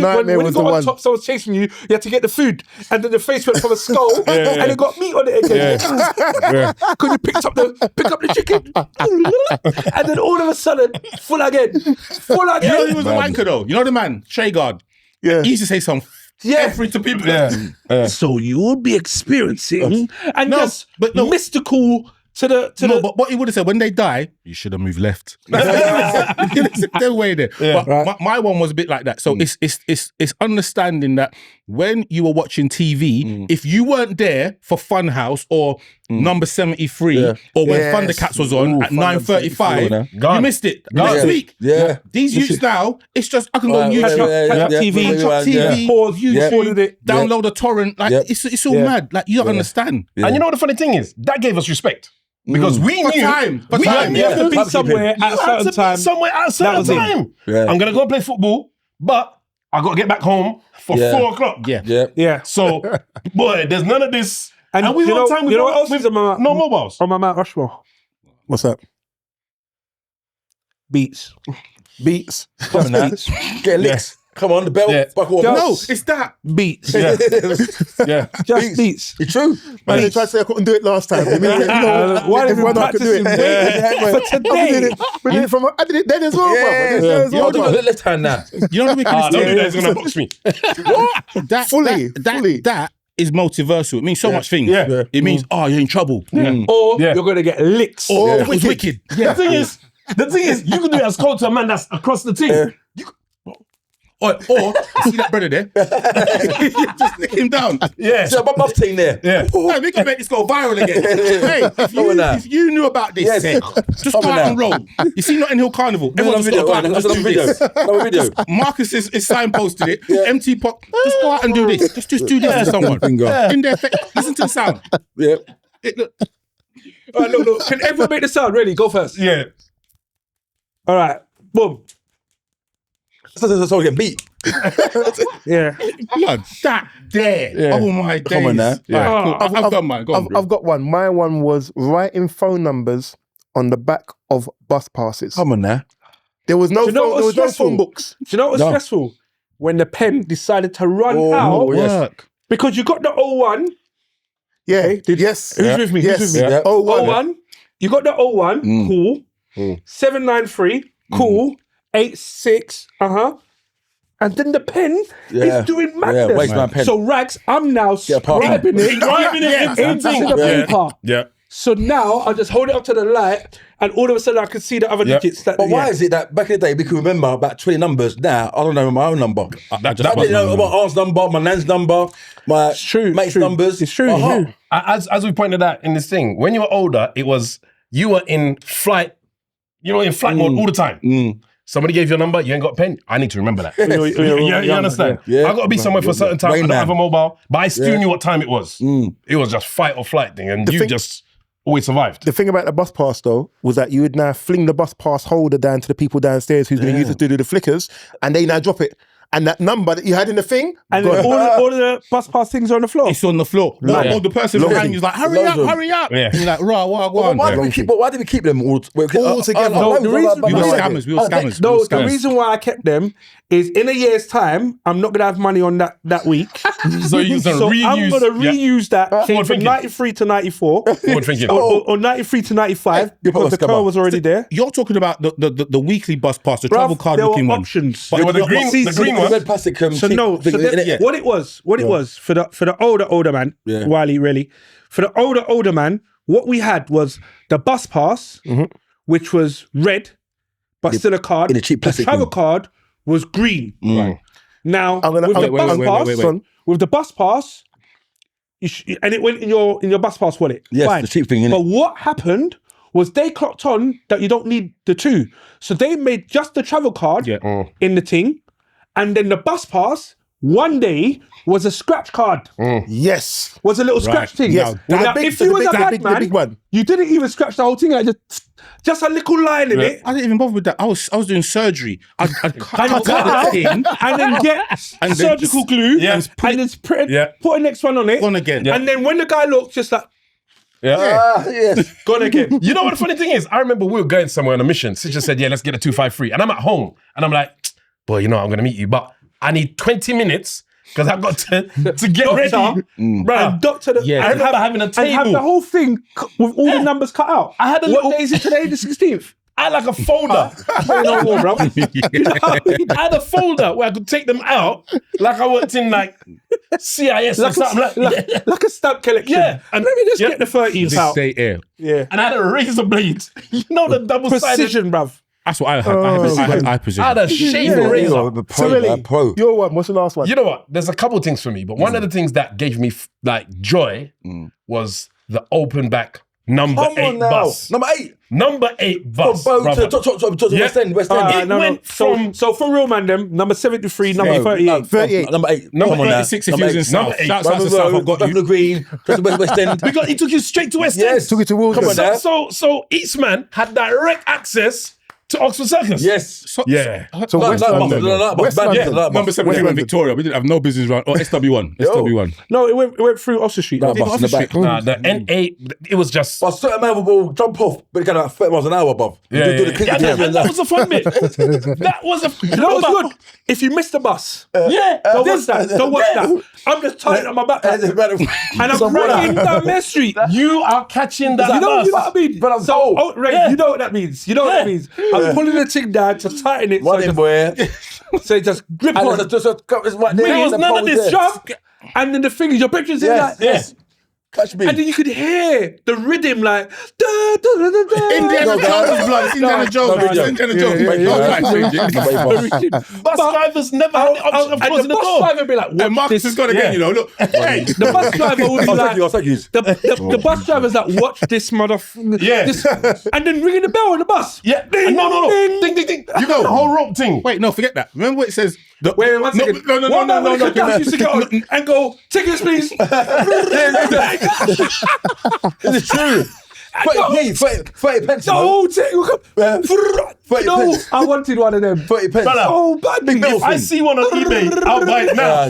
Nightmare he was got the on one. top, someone was chasing you. You had to get the food, and then the face went from a skull, and it got meat on it again. Because you pick up the chicken, and then all of a sudden, full again. You know he was a wanker though. You know the man, Shagard. Yeah. He used to say some every to people. Yeah. So you will be experiencing and No, just but no. mystical to the. But what he would have said when they die, you should have moved left. They're way there. But my one was a bit like that. So it's understanding that when you were watching TV, if you weren't there for Funhouse or number 73 or when Yes. Thundercats was on at 9:35, Gone. you missed it. Gone. Next week. Yeah. These youths now, it's just I can go on Right, YouTube, TV, TV, pause, YouTube, download a torrent. Like it's all mad. Like you don't understand. And you know what the funny thing is? That gave us respect. Because we For knew time. For we time. knew You have to be Timekeeping. somewhere at a you had certain to be time. somewhere at a That certain was it. time. Yeah. I'm gonna go and play football, but I gotta get back home for 4 o'clock. Yeah. Yeah. So, boy, there's none of this. And we you were know, on time with you know what else is on my no mobiles. on my Mount Rushmore? What's that? Beats. Beats. Come on now. Get licks. Come on, the bell. Yeah. Buckle Just- up. No, it's that. Beats. Yeah. Yeah. Just beats. It's true. Man, they tried to say I couldn't do it last time. Why did we everyone I could do it. practice for today? I did it then as well, Yeah. brother. I did it then as You well, do brother. it left hand now. You know the wickedest Don't do thing? that, it's gonna box me. That, Fully. that is multiversal. It means so much things. Yeah. It means, you're in trouble. Or Yeah. you're gonna get licks. Or it was wicked. The thing is, you can do it as cold to a man that's across the team. Or see that brother there? Just nick him down. Yeah. See my buff team there. Yeah. Hey, we can make this go viral again. Hey, if you knew about this, Yes. just go out and roll. You see Notting Hill Carnival. Everyone's got to go out and just do this. Another video. Marcus is signposted it. Empty pot. Just go out and do this. Just do this to someone. Finger. In there, listen to the sound. Yeah. Look. All right, look. Can everyone make the sound? Ready? Go first. Yeah. All right. Boom. So get beat. Yeah. Blood, that there. Yeah. Oh my days. Come on now. Yeah. Cool. I've done mine. Go on, bro. I've got one. My one was writing phone numbers on the back of bus passes. Come on now. There was no Do you know phone, what's there was no stressful? phone books. Do you know what's No. stressful? When the pen decided to run Oh, out yes. Work. because you got the 01. Yeah. Yes. Who's with me? Yes. Who's with me? Yeah. Oh, one. 01. You got the 01. Cool. 793. Cool. 86. And then the pen Yeah. is doing Yeah, madness. waste man pen. So Rags, I'm now Get a part. scribing it Driving it into into the paper. Yeah. So now I just hold it up to the light, and all of a sudden I can see the other Yeah. digits. That, But why is it that back in the day we could remember about 20 numbers? Now I don't know my own number. I didn't know my aunt's number, my nan's number, my true, mate's true. numbers. It's true, Uh-huh. it's true. As we pointed out in this thing, when you were older, it was you were in flight, in flight mode all the time. Somebody gave you a number, you ain't got a pen. I need to remember that. You understand? Yeah. I got to be somewhere for a certain time. I Rain don't Man. have a mobile, but I still knew what time it was. It was just fight or flight thing, and you thing- just always survived. The thing about the bus pass though was that you would now fling the bus pass holder down to the people downstairs who's going to use it to do the flickers, and they now drop it. And that number that you had in the thing, And gone. all of the bus pass things are on the floor. It's on the floor. Or the person behind you is like, hurry up, hurry up. Yeah. And you're like, right, what, go But on. why did we keep them all together? No, the reason- We were No, scammers. We were scammers. No, we were the scammers. reason why I kept them is in a year's time, I'm not gonna have money on that week. So you can So reuse. I'm gonna reuse that thing Forward from thinking. 93 to 94 Forward thinking. or 93 to 95 because the car was already there. You're talking about the weekly bus pass, the travel Bruv, card there were looking one. options. But the But green The one. red plastic So no, so thing, what it was for the older man, Yeah. Wiley really, for the older man, what we had was the bus pass, which was red, but still a card. in a cheap plastic travel thing. card was green. Right. Now I'm gonna- with the wait, bus wait, pass, wait, wait. with the bus pass, and it went in your bus pass wallet. Yes, Fine. the cheap thing, innit? But what happened was they clocked on that you don't need the 2. So they made just the travel card in the thing, and then the bus pass one day was a scratch card. Yes. Was a little scratch thing. Yes. Now, if you was a bad the big one. man, you didn't even scratch the whole thing. Like just a little line in it. I didn't even bother with that. I was doing surgery. I'd cut Cut out out the thing. and then get And then surgical just- glue Yeah. and then put a next one on it. Gone again. And then when the guy looked, just like, Yes. gone again. You know what the funny thing is? I remember we were going somewhere on a mission. Sid just said, yeah, let's get a 253. And I'm at home. And I'm like, boy, you know, I'm going to meet you. But I need 20 minutes because I've got to get ready. Bruh. And doctor, I remember having a and have table. the whole thing with all the numbers cut out. I had a What little- day is it today? The 16th. I had like a folder. No more, bro. You know what I mean? I had a folder where I could take them out like I worked in like CIS or something Like a stamp collection. Yeah. And Let me just yeah. get the 13s This out. day air. Yeah. And I had a razor blade. You know the double-sided. Precision, bruv. That's what I had. I had eye precision. I had a shaving razor. The So pro, really, pro. your one. What's the last one? You know what? There's a couple things for me, but one of the things that gave me like joy was the open back number Come 8 on now. bus. Number 8. Number 8 From bus. Bow brother. to Yeah. West End. West End. It went from- So for real, man, them, number 73, number 38. 38. Number 8. Number Come on now. 36 if Number you was in 8. South. Number 8. Shouts out to South. I've got Bethnal you. Green. West End. Because he took you straight to West Yes. End. Took it to Wolves. Come on now. So Eastman had direct access to Oxford Circus. Yes. Yeah. So No, West no, London. no, West no, London. no, no, Number 7 in Victoria. We didn't have no business around. Oh, SW1. SW1. No, it went through Oxford Street. No, No, bus in the back. Nah, the N8, it was just. But certain man will jump off, but it got about 30 miles an hour above. Yeah, Do the yeah, kick yeah. again. And that was a fun bit. That was a. You know what's good? If you miss the bus, Yeah. don't watch that. Don't watch that. I'm just tying up my back and I'm running down Main Street. You are catching that You know bus. what I mean? But I'm so, told. Ray, Yeah. you know what that means. You know what that means. I'm pulling the thing down to tighten it. One in boy. So just grip And on. it's just it's right there. There was the none of pole's this there. Jump, and then the fingers, your pictures in Yes, like, yes. Catch me. and then you could hear the rhythm like, da, da, da, da, da. Indiana Jones, blood. It's Indiana Jones. no, man. It's no. Indiana Jones. yeah, Don't yeah. try to change it. Bus drivers never had the option of And closing the the bus door. driver be like, what And Marcus has gone again, you know. Look, hey. The bus driver would be I'll take like, you. I'll take you. the bus driver's like, watch this motherfucker. Yeah. And then ringing the bell on the bus. Yeah. Ding, No. ding. Ding, ding, ding. You know, the whole rope thing. Wait, no, forget that. Remember what it says? Wait, one second. No. One man with the conductor used to get on and go, tickets, please. It's true. 30 pence. The whole thing will come. 30 No, pence. I wanted one of them. 30 pence. Brother. Oh, badly. If I see one on eBay, I'll buy it now.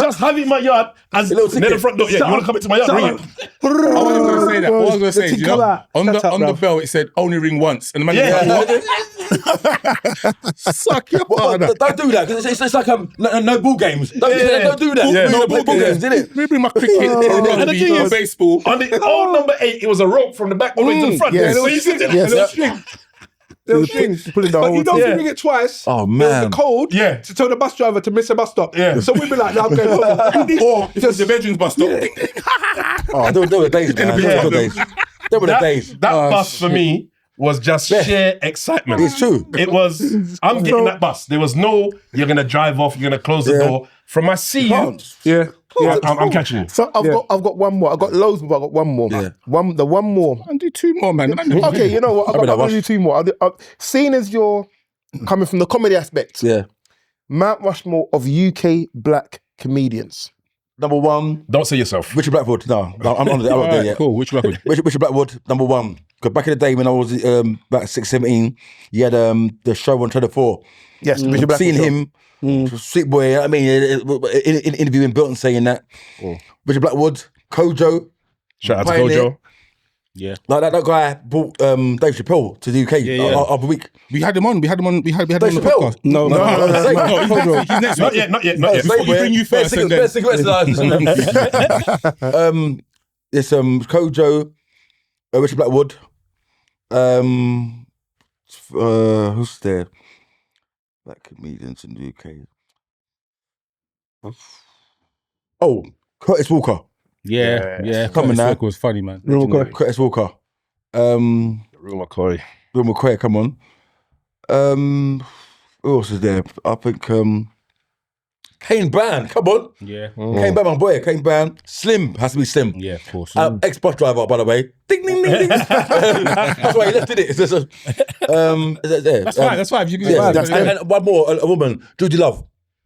Just have it in my yard and little near the ticket. front door. Yeah, you want to come into my yard? Ring it. I wasn't going to say that. What I was going to say is, you Come know, out. on Shut up, the bruv. bell it said only ring once, and the man Yeah. was like, what? Suck your Well, partner. don't do that because it's like no ball games. Don't do that. Yeah. No ball games, did it? Let me bring my cricket, And the rugby, thing is, baseball. on the old number 8, it was a rope from the back all the way to the front. yes. So you sit there, Yes. a little string. Little strings. Pulling the But whole you don't thing. Yeah. ring it twice. Oh, There man. was a code Yeah. to tell the bus driver to miss a bus stop. Yeah. So we'd be like, no, I'm going home. Or if it's the bedroom's bus stop. Oh, they were the days, man. They were the days. They were the days. That bus for me was just sheer excitement. It's true. It was, I'm getting that bus. There was no, you're going to drive off, you're going to close the Yeah. door. From I see you, Can't. Yeah. I'm catching you. So I've got one more. I've got loads, but I've got one more. Yeah. One more. And do 2 more, man. Okay, you know what? I'm mean, going to do 2 more. Seeing as you're coming from the comedy aspect, Yeah. Mount Rushmore of UK black comedians. Number 1, Don't say yourself. Richard Blackwood. No, I'm not there Alright, yet. cool. Which record? Richard Blackwood, number 1. Because back in the day when I was about 6, 17, he had the show on Channel 4. Yes, Richard Blackwood. Seeing him, sweet boy, I mean, in interviewing Bilton saying that. Richard Blackwood, Kojo, Shout out to Pioneer. Gojo. Yeah. like that guy brought Dave Chappelle to the UK yeah. other week. We had him on. We had him on the Chappelle? podcast. No. He's next week. Not yet. Before we bring you first, and then Best cigarettes It's Kojo, Richard Blackwood, who's there? Black comedians in the UK. Oh, Curtis Walker. yeah. Coming Curtis now. Walker was funny, man. Curtis Walker. Real McCoy. Will McQuay, come on. Who else is there? I think Kane Brown, come on. Yeah. Kane Brown, my boy, Kane Brown. Slim, has to be Slim. Yeah, of course. Ex-bus driver, by the way. Ding, ding, ding. That's why he left, didn't it? It's just That's fine. That's fine. You can Yeah, that's and one more, a woman, Judy Love.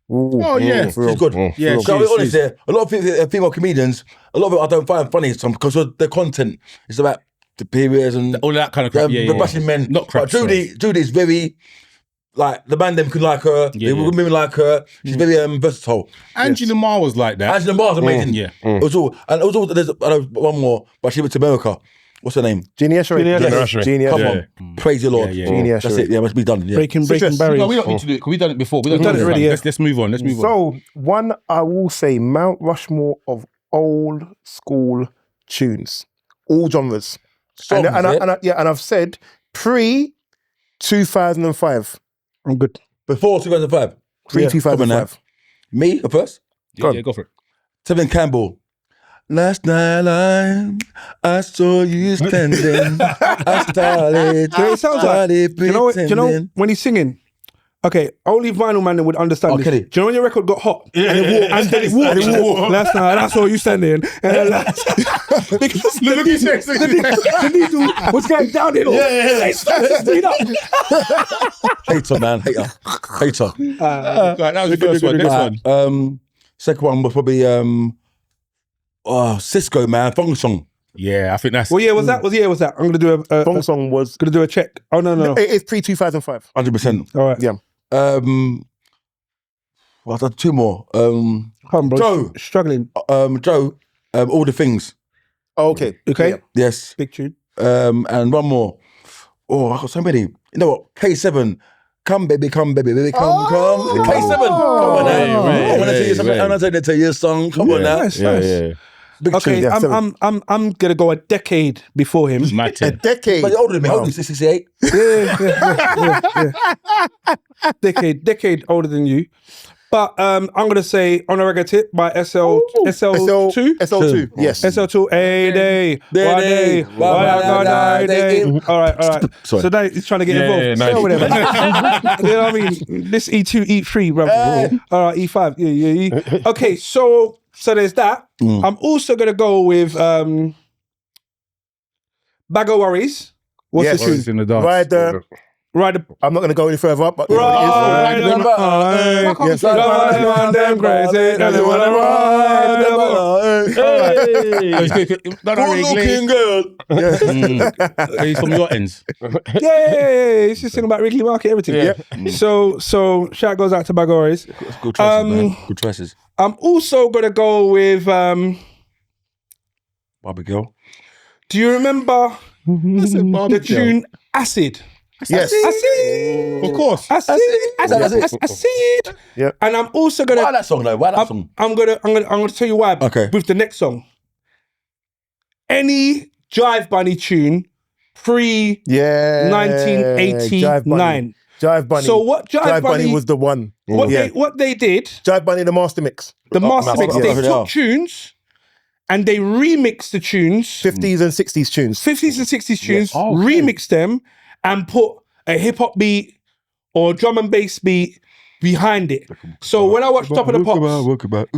Oh yeah, She's good. Yeah, So I'll be honest she's- here, a lot of female comedians, a lot of it I don't find funny because of their content. It's about the periods and all that kind of crap. Yeah, bashing men. Not crap. But Judy's very, like, the man them could like her, the women like her. She's very versatile. Angela Marr was like that. Angela Marr's amazing. Yeah. It was all, and also there's one more, but she went to America. What's her name? Jeannie Eshery. Eshery. Come Eshery. on, praise the Lord. Yeah. Jeannie That's Eshery. it. Yeah, must be done. Yeah. Breaking Citrus. barriers. No, we don't need to do it because we've done it before. We've done it already, yeah. Let's move on. Let's move on. So, one, I will say Mount Rushmore of old school tunes, all genres. Songs, And I've said pre 2005. I'm good. Before 2005. Pre Come on 2005. Me, the first. Yeah, go for it. Tevin Campbell. Last night I saw you standing. I started. You know what it sounds like? Do you know when he's singing? Okay, only vinyl man would understand this. Okay. Do you know when your record got hot and then it walked? Last night I saw you standing. And because the needle was going downhill. They started to speed up. Hater, man. Hater. Right, that was the first one. Next one. Second one was probably Cisco, man. Thong Song. Yeah, I think that's. What year was that? I'm gonna do Bong Song was. gonna do a check. Oh no. It's pre 2005. 100%. All right. Yeah. Well, I've done two more. Come on, bro. Joe. Struggling. Joe, All the Things. Oh, okay. Okay. Yeah. Yes. Big tune. And one more. Oh, I got so many. You know what? K7. Come, baby, come. K7. Come on now. I want to tell you something. I want to tell you a song. Come on now. Nice. Big Okay, tune. Yeah, I'm gonna go a decade before him. My A turn. decade. But you're older than me. How old are you? 68? Yeah. Decade older than you. But I'm gonna say on a reggae tip by SL2. SL2. Yes. SL2, a day, one day, one day. All right. Sorry. So now he's trying to get involved. nice. Yeah, whatever. You know what I mean? This E2, E3, bro. All right, E5. Yeah. Okay, so there's that. I'm also gonna go with Bag of Worries. What's Yes. the tune? in the dark. Ride the. I'm not going to go any further up, but Ride them, Yes. ride them crazy, and they wanna ride them. Good looking girl. He's from your ends. Yeah. He's just singing about Wrigley Market, everything. Yeah. So shout goes out to Bag of Worries. Good choices, man. Good choices. I'm also gonna go with. Barbie girl. Do you remember the tune Acid? Yes. Acid. Of course. Acid. Yeah. And I'm also gonna. Why that song though? Why that song? I'm gonna tell you why. Okay. With the next song, any Jive Bunny tune pre Yeah. 1989. Jive Bunny. So what Jive Bunny was the one. What they did, Jive Bunny, the master mix. the master mix, Master they Mix, took tunes and they remixed the tunes, 50s and 60s tunes. 50s and 60s tunes, Oh, okay. remixed them and put a hip hop beat or drum and bass beat behind it. So when I watched Top of the Pops,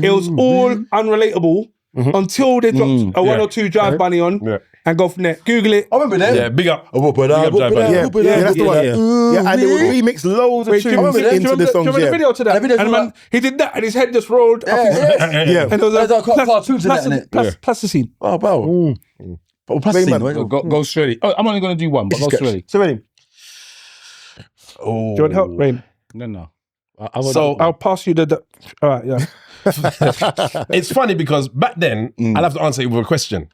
it was all unrelatable until they dropped a one or two Jive Bunny on and go from there. Google it. I remember that. Yeah, big up. Whoop it up, Big up, whoop it Jive up, Bunny. whoop it Yeah, up, that's the whoop one. it up. Yeah, and they would remix loads of Wait, do you remember tunes that? into the songs. Do you remember the video to that? The video's And like- man, he did that and his head just rolled up his Yeah. and there was There's like cartoons in that, innit? plasticine. Oh, wow. But plasticine, right? Go Sirelli. Oh, I'm only going to do one, but go Sketch. Sirelli. So ready? Oh. Do you want help, Rain? No. So I'll pass you the all right, yeah. it's funny because back then, I'll have to answer you with a question.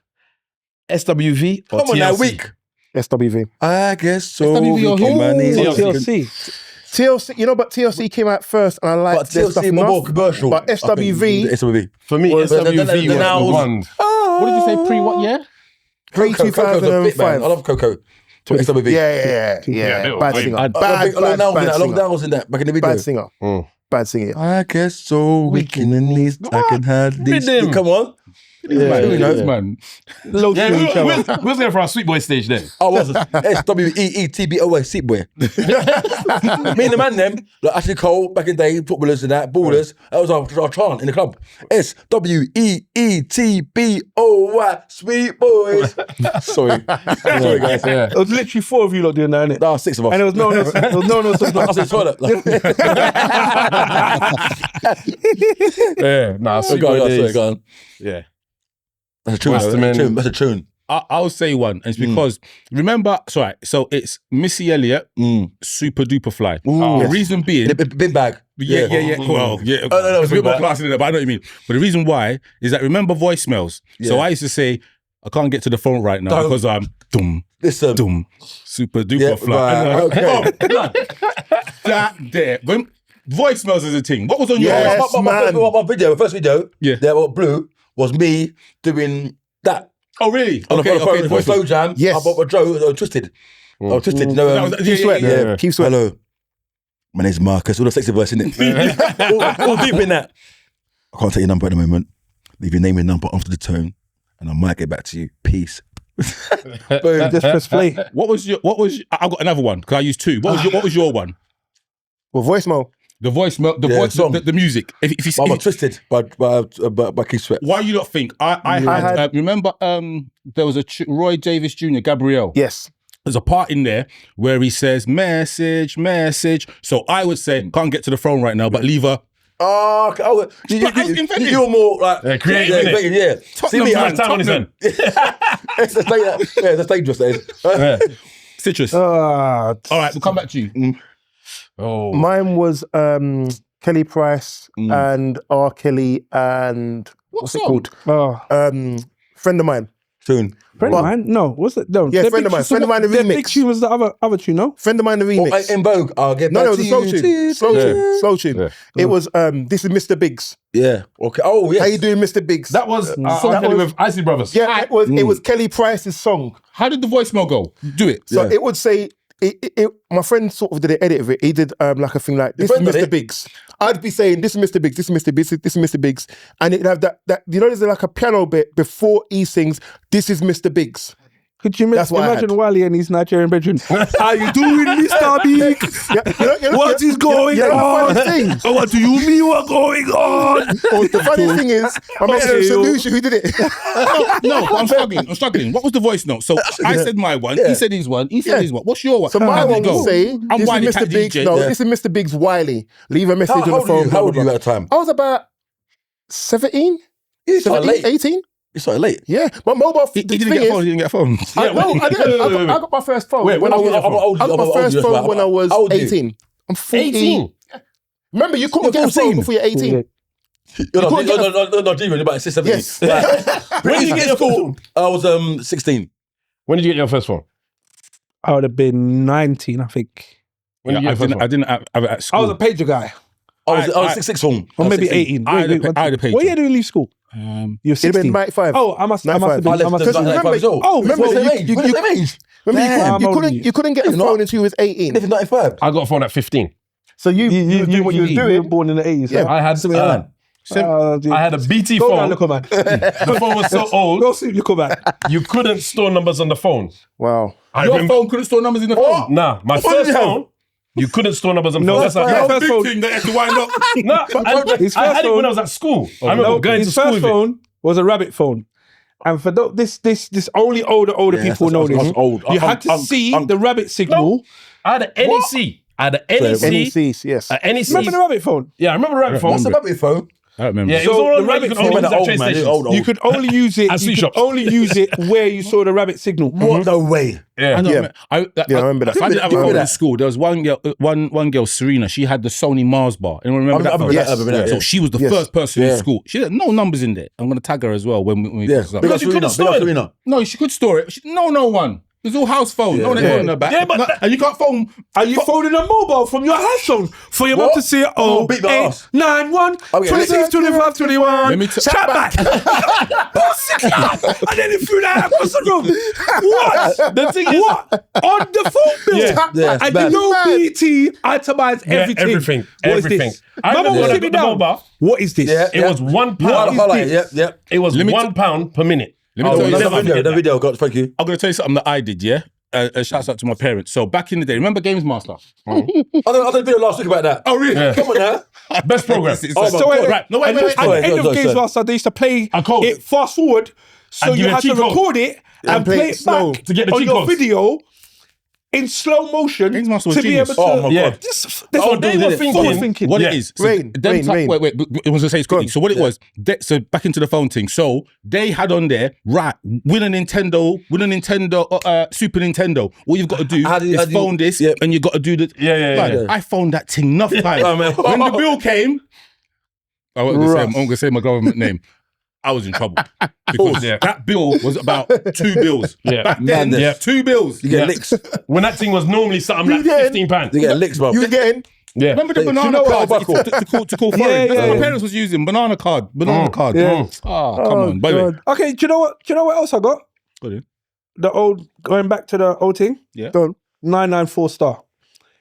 SWV or Come on now, TLC? weak. SWV. I guess so. SWV or Vicky, who? man. TLC. TLC, you know, but TLC came out first and I But liked their stuff TLC more enough. commercial. But SWV, SWV. For me, Well, SWV was the the nows. one. What did you say? Pre what year? pre Coco's a bit, man. 2005. I love Coco. To SWV. Yeah. Bad singer. I Bad love singer. Downs in that back in the video. Bad singer. Bad singer. I guess so weak in the knees I can hardly Rhythm. speak. Come on. Man. Low Yeah, to each other. we was there for our Sweet Boy stage then. I was SWEETBOA, Seat Boy. Me and the man them, like Ashley Cole, back in the day, footballers and that, ballers, that was our chant in the club. SWEETBOY, Sweet Boys. Sorry. Sorry, guys. Yeah. It was literally 4 of you lot doing that, innit? No, 6 of us. And there was no one else. There was no one else. I was in the toilet. Yeah, nah, Sweet Go Boy on, days. go on. Yeah. That's a tune. Mastermind. That's a tune. I'll say one. And it's because, remember, sorry, so it's Missy Elliott, Super Duper Fly. The reason being, Big bag. yeah. Well, yeah. no, it's a bit more big class in it, but I know what you mean. But the reason why is that, remember voicemails? So I used to say, I can't get to the phone right now because I'm Listen. Super Duper Yeah, Fly. right, okay. That there. When voicemails is a thing. What was on Yes, your man. My video, the first video, Yeah. that was blue, was me doing that. Oh, really? On the phone, voice slow jam. Yes. I bought a Joe, Twisted. Oh, Twisted, you know. That was- Keep sweating. yeah. Keep sweating. Hello. My name's Marcus. All the sexy verse in it. all deep in that. I can't take your number at the moment. Leave your name and number after the tone, and I might get back to you. Peace. Boom, just press play. What was I've got another one because I used two. What was your one? Well, voicemail. The voicemail, song. the music. If you I was Twisted by Keith Sweat. why you not think? I had remember there was a Roy Davis Jr. Gabrielle. Yes. There's a part in there where he says message. So I would say can't get to the phone right now, but leave her. Oh, okay. You're more like creative, innit? Yeah. See me, Tottenham time on his end. that's dangerous. That is. Yeah. Citrus. All right, we'll come back to you. Oh, Mine was Kelly Price and R. Kelly and what's it song? called? Friend of mine. Tune. Friend of mine? No, what's it? No. Yeah, Their Friend big of Mine. tune- Friend of Mine, the their remix. big tune was the other tune, no? Friend of mine, the remix. In Vogue. I'll get No, back it was to a slow you. tune. Slow tune. Yeah. It was this is Mr. Biggs. Yeah. Okay. Oh, yes. How you doing, Mr. Biggs? that was that Kelly was- with Isley Brothers. Yeah, it was Kelly Price's song. How did the voicemail go? Do it. So it would say my friend sort of did an edit of it. He did like a thing like this is friend did Mr. it? Biggs. I'd be saying this is Mr. Biggs, this is Mr. Biggs, this is Mr. Biggs, and it'd have that you know there's like a piano bit before he sings this is Mr. Biggs. Could you That's what I imagine had. Wiley and his Nigerian brethren? How you doing, Mr. Biggs? What is going on? The funny thing, What do you mean what going on? the funny thing is, I met Okay, yo. Solution who did it. No, but I'm struggling. What was the voice note? So I said my one. He said his one. He said his one. What's your one? So my How did one it go? will say I'm this is Wileycat Mr. Biggs. DJ. No, Yeah. this is Mr. Biggs Wiley. Leave a message on the phone. How old were you blah, at the time? blah, blah. I was about 17, You started 17, late. 18. You started late. Yeah, my mobile. He didn't get a phone. He didn't get a phone. I got my first phone. Wait, when I did you get your phone? got my first phone when I was 18. I'm 14. 18. Remember, you couldn't get a phone before you're 18. You're not couldn't get G-Man, you're about 17. Yes. When did you get your phone? I was 16. When did you get your first phone? I would have been 19, I think. When did you I get your first didn't. I didn't have it at I school. was a pager guy. I was 6 phone. Or I was maybe 16. 18. I had a pager. What year did you leave school? You were It'd have 16. been 95. Oh, I must have 95. been. I left I must the have been. 95 years old. Oh, remember We're the that same age. We're the same age. Remember, I'm older than you couldn't get a phone until you was 18. Live in 95. I got a phone at 15. So you knew what you was You were doing. born in the 80s. Yeah. huh? I had I had a BT Go down, phone. little man. The phone was so old, Go see, little man. you couldn't store numbers on the phone. Wow. Your phone couldn't store numbers in the phone. Nah, my did first you have? phone, you couldn't store numbers on the No, phone. That's that's how fine. First phone. Big thing that had to wind up. Nah, His I first had it when phone- I was at school. I remember going to His school first with it. phone was a rabbit phone. And for this only older people know this. old. You had to see the rabbit signal. I had an NEC. I had an NEC. NECs, yes. An NEC. Remember the rabbit phone? Yeah, I remember the rabbit phone. What's the rabbit phone? I remember. Yeah, it So was all the on rabbit rabbit phone- phone. Man, At old, train man, stations. old. You could only use it. At You sweet could shops. only use it where you saw the rabbit signal. What? No way. Yeah. I know. Yeah. I remember that. I didn't have a Remember phone that. in school. There was one girl, Serena. She had the Sony Mars bar. Anyone remember that? I remember phone? that, I remember that, So yeah. she was the Yes. first person Yeah. in school. She had no numbers in there. I'm going to tag her as well when we Yeah. fix up. Big up you couldn't Serena. Big store up it. Serena. No, she could store it. No one. It's all house phone. No one ain't phoning her back. Yeah, but and you can't phone. Are you phoning a mobile from your house phone for your mum to see? Oh, beat my 8, ass. 9, 1, Oh, yeah. 26, 25, 21. Let me Chat back. And then he threw that across the room. What? the thing is, What? On the phone bill. Yeah. Yeah, And bad. you know BT itemize everything. everything. What is Everything. this? I Mama remember will when I sit me got the down. mobile, What is this? Yeah. it was £1. Yep. It was Let me £1 per minute. Let me I tell will you never something. forget The that. video, got thank you. I'm going to tell you something that I did, yeah? Shouts out to my parents. So back in the day, remember Games Master? I did a video last week about that. Oh, really? Yeah. Come on now. Best program. Oh, my So God. Right. No, wait. At the Sorry, end of sorry, Games sorry. Master, they used to play A code. it fast forward, so And you give a had to cheat code. record it and play it slow back to get the on cheat your codes. video in slow motion Games Master was to be genius. able to. Oh, my Yeah. God. Just, So they were forward thinking, thinking. What Yeah. it is. Rain, Wait, it was to say it's quickly. on. So what it was, so back into the phone thing. So they had on there, right, win a Nintendo, Super Nintendo. All you've got to do How do you- is phone this yeah. and you got to do the. Yeah. Man, I phoned that thing enough times. Oh, man. When the bill came, I won't gonna say my government name. I was in trouble because Yeah. that bill was about 2 bills. Yeah. Back then, Madness. 2 bills. You get Yeah. licks. When that thing was normally something like getting- £15. You get licks, bro. You getting? Yeah. Remember the Do you banana know what cards I'll buckle? to call foreign? Yeah, That's what yeah. my parents was using. Banana card. Yeah. Oh, come on. By the way, God. Okay, do you know what else I got? Go on. The old, going back to the old thing, Don't. 994 star.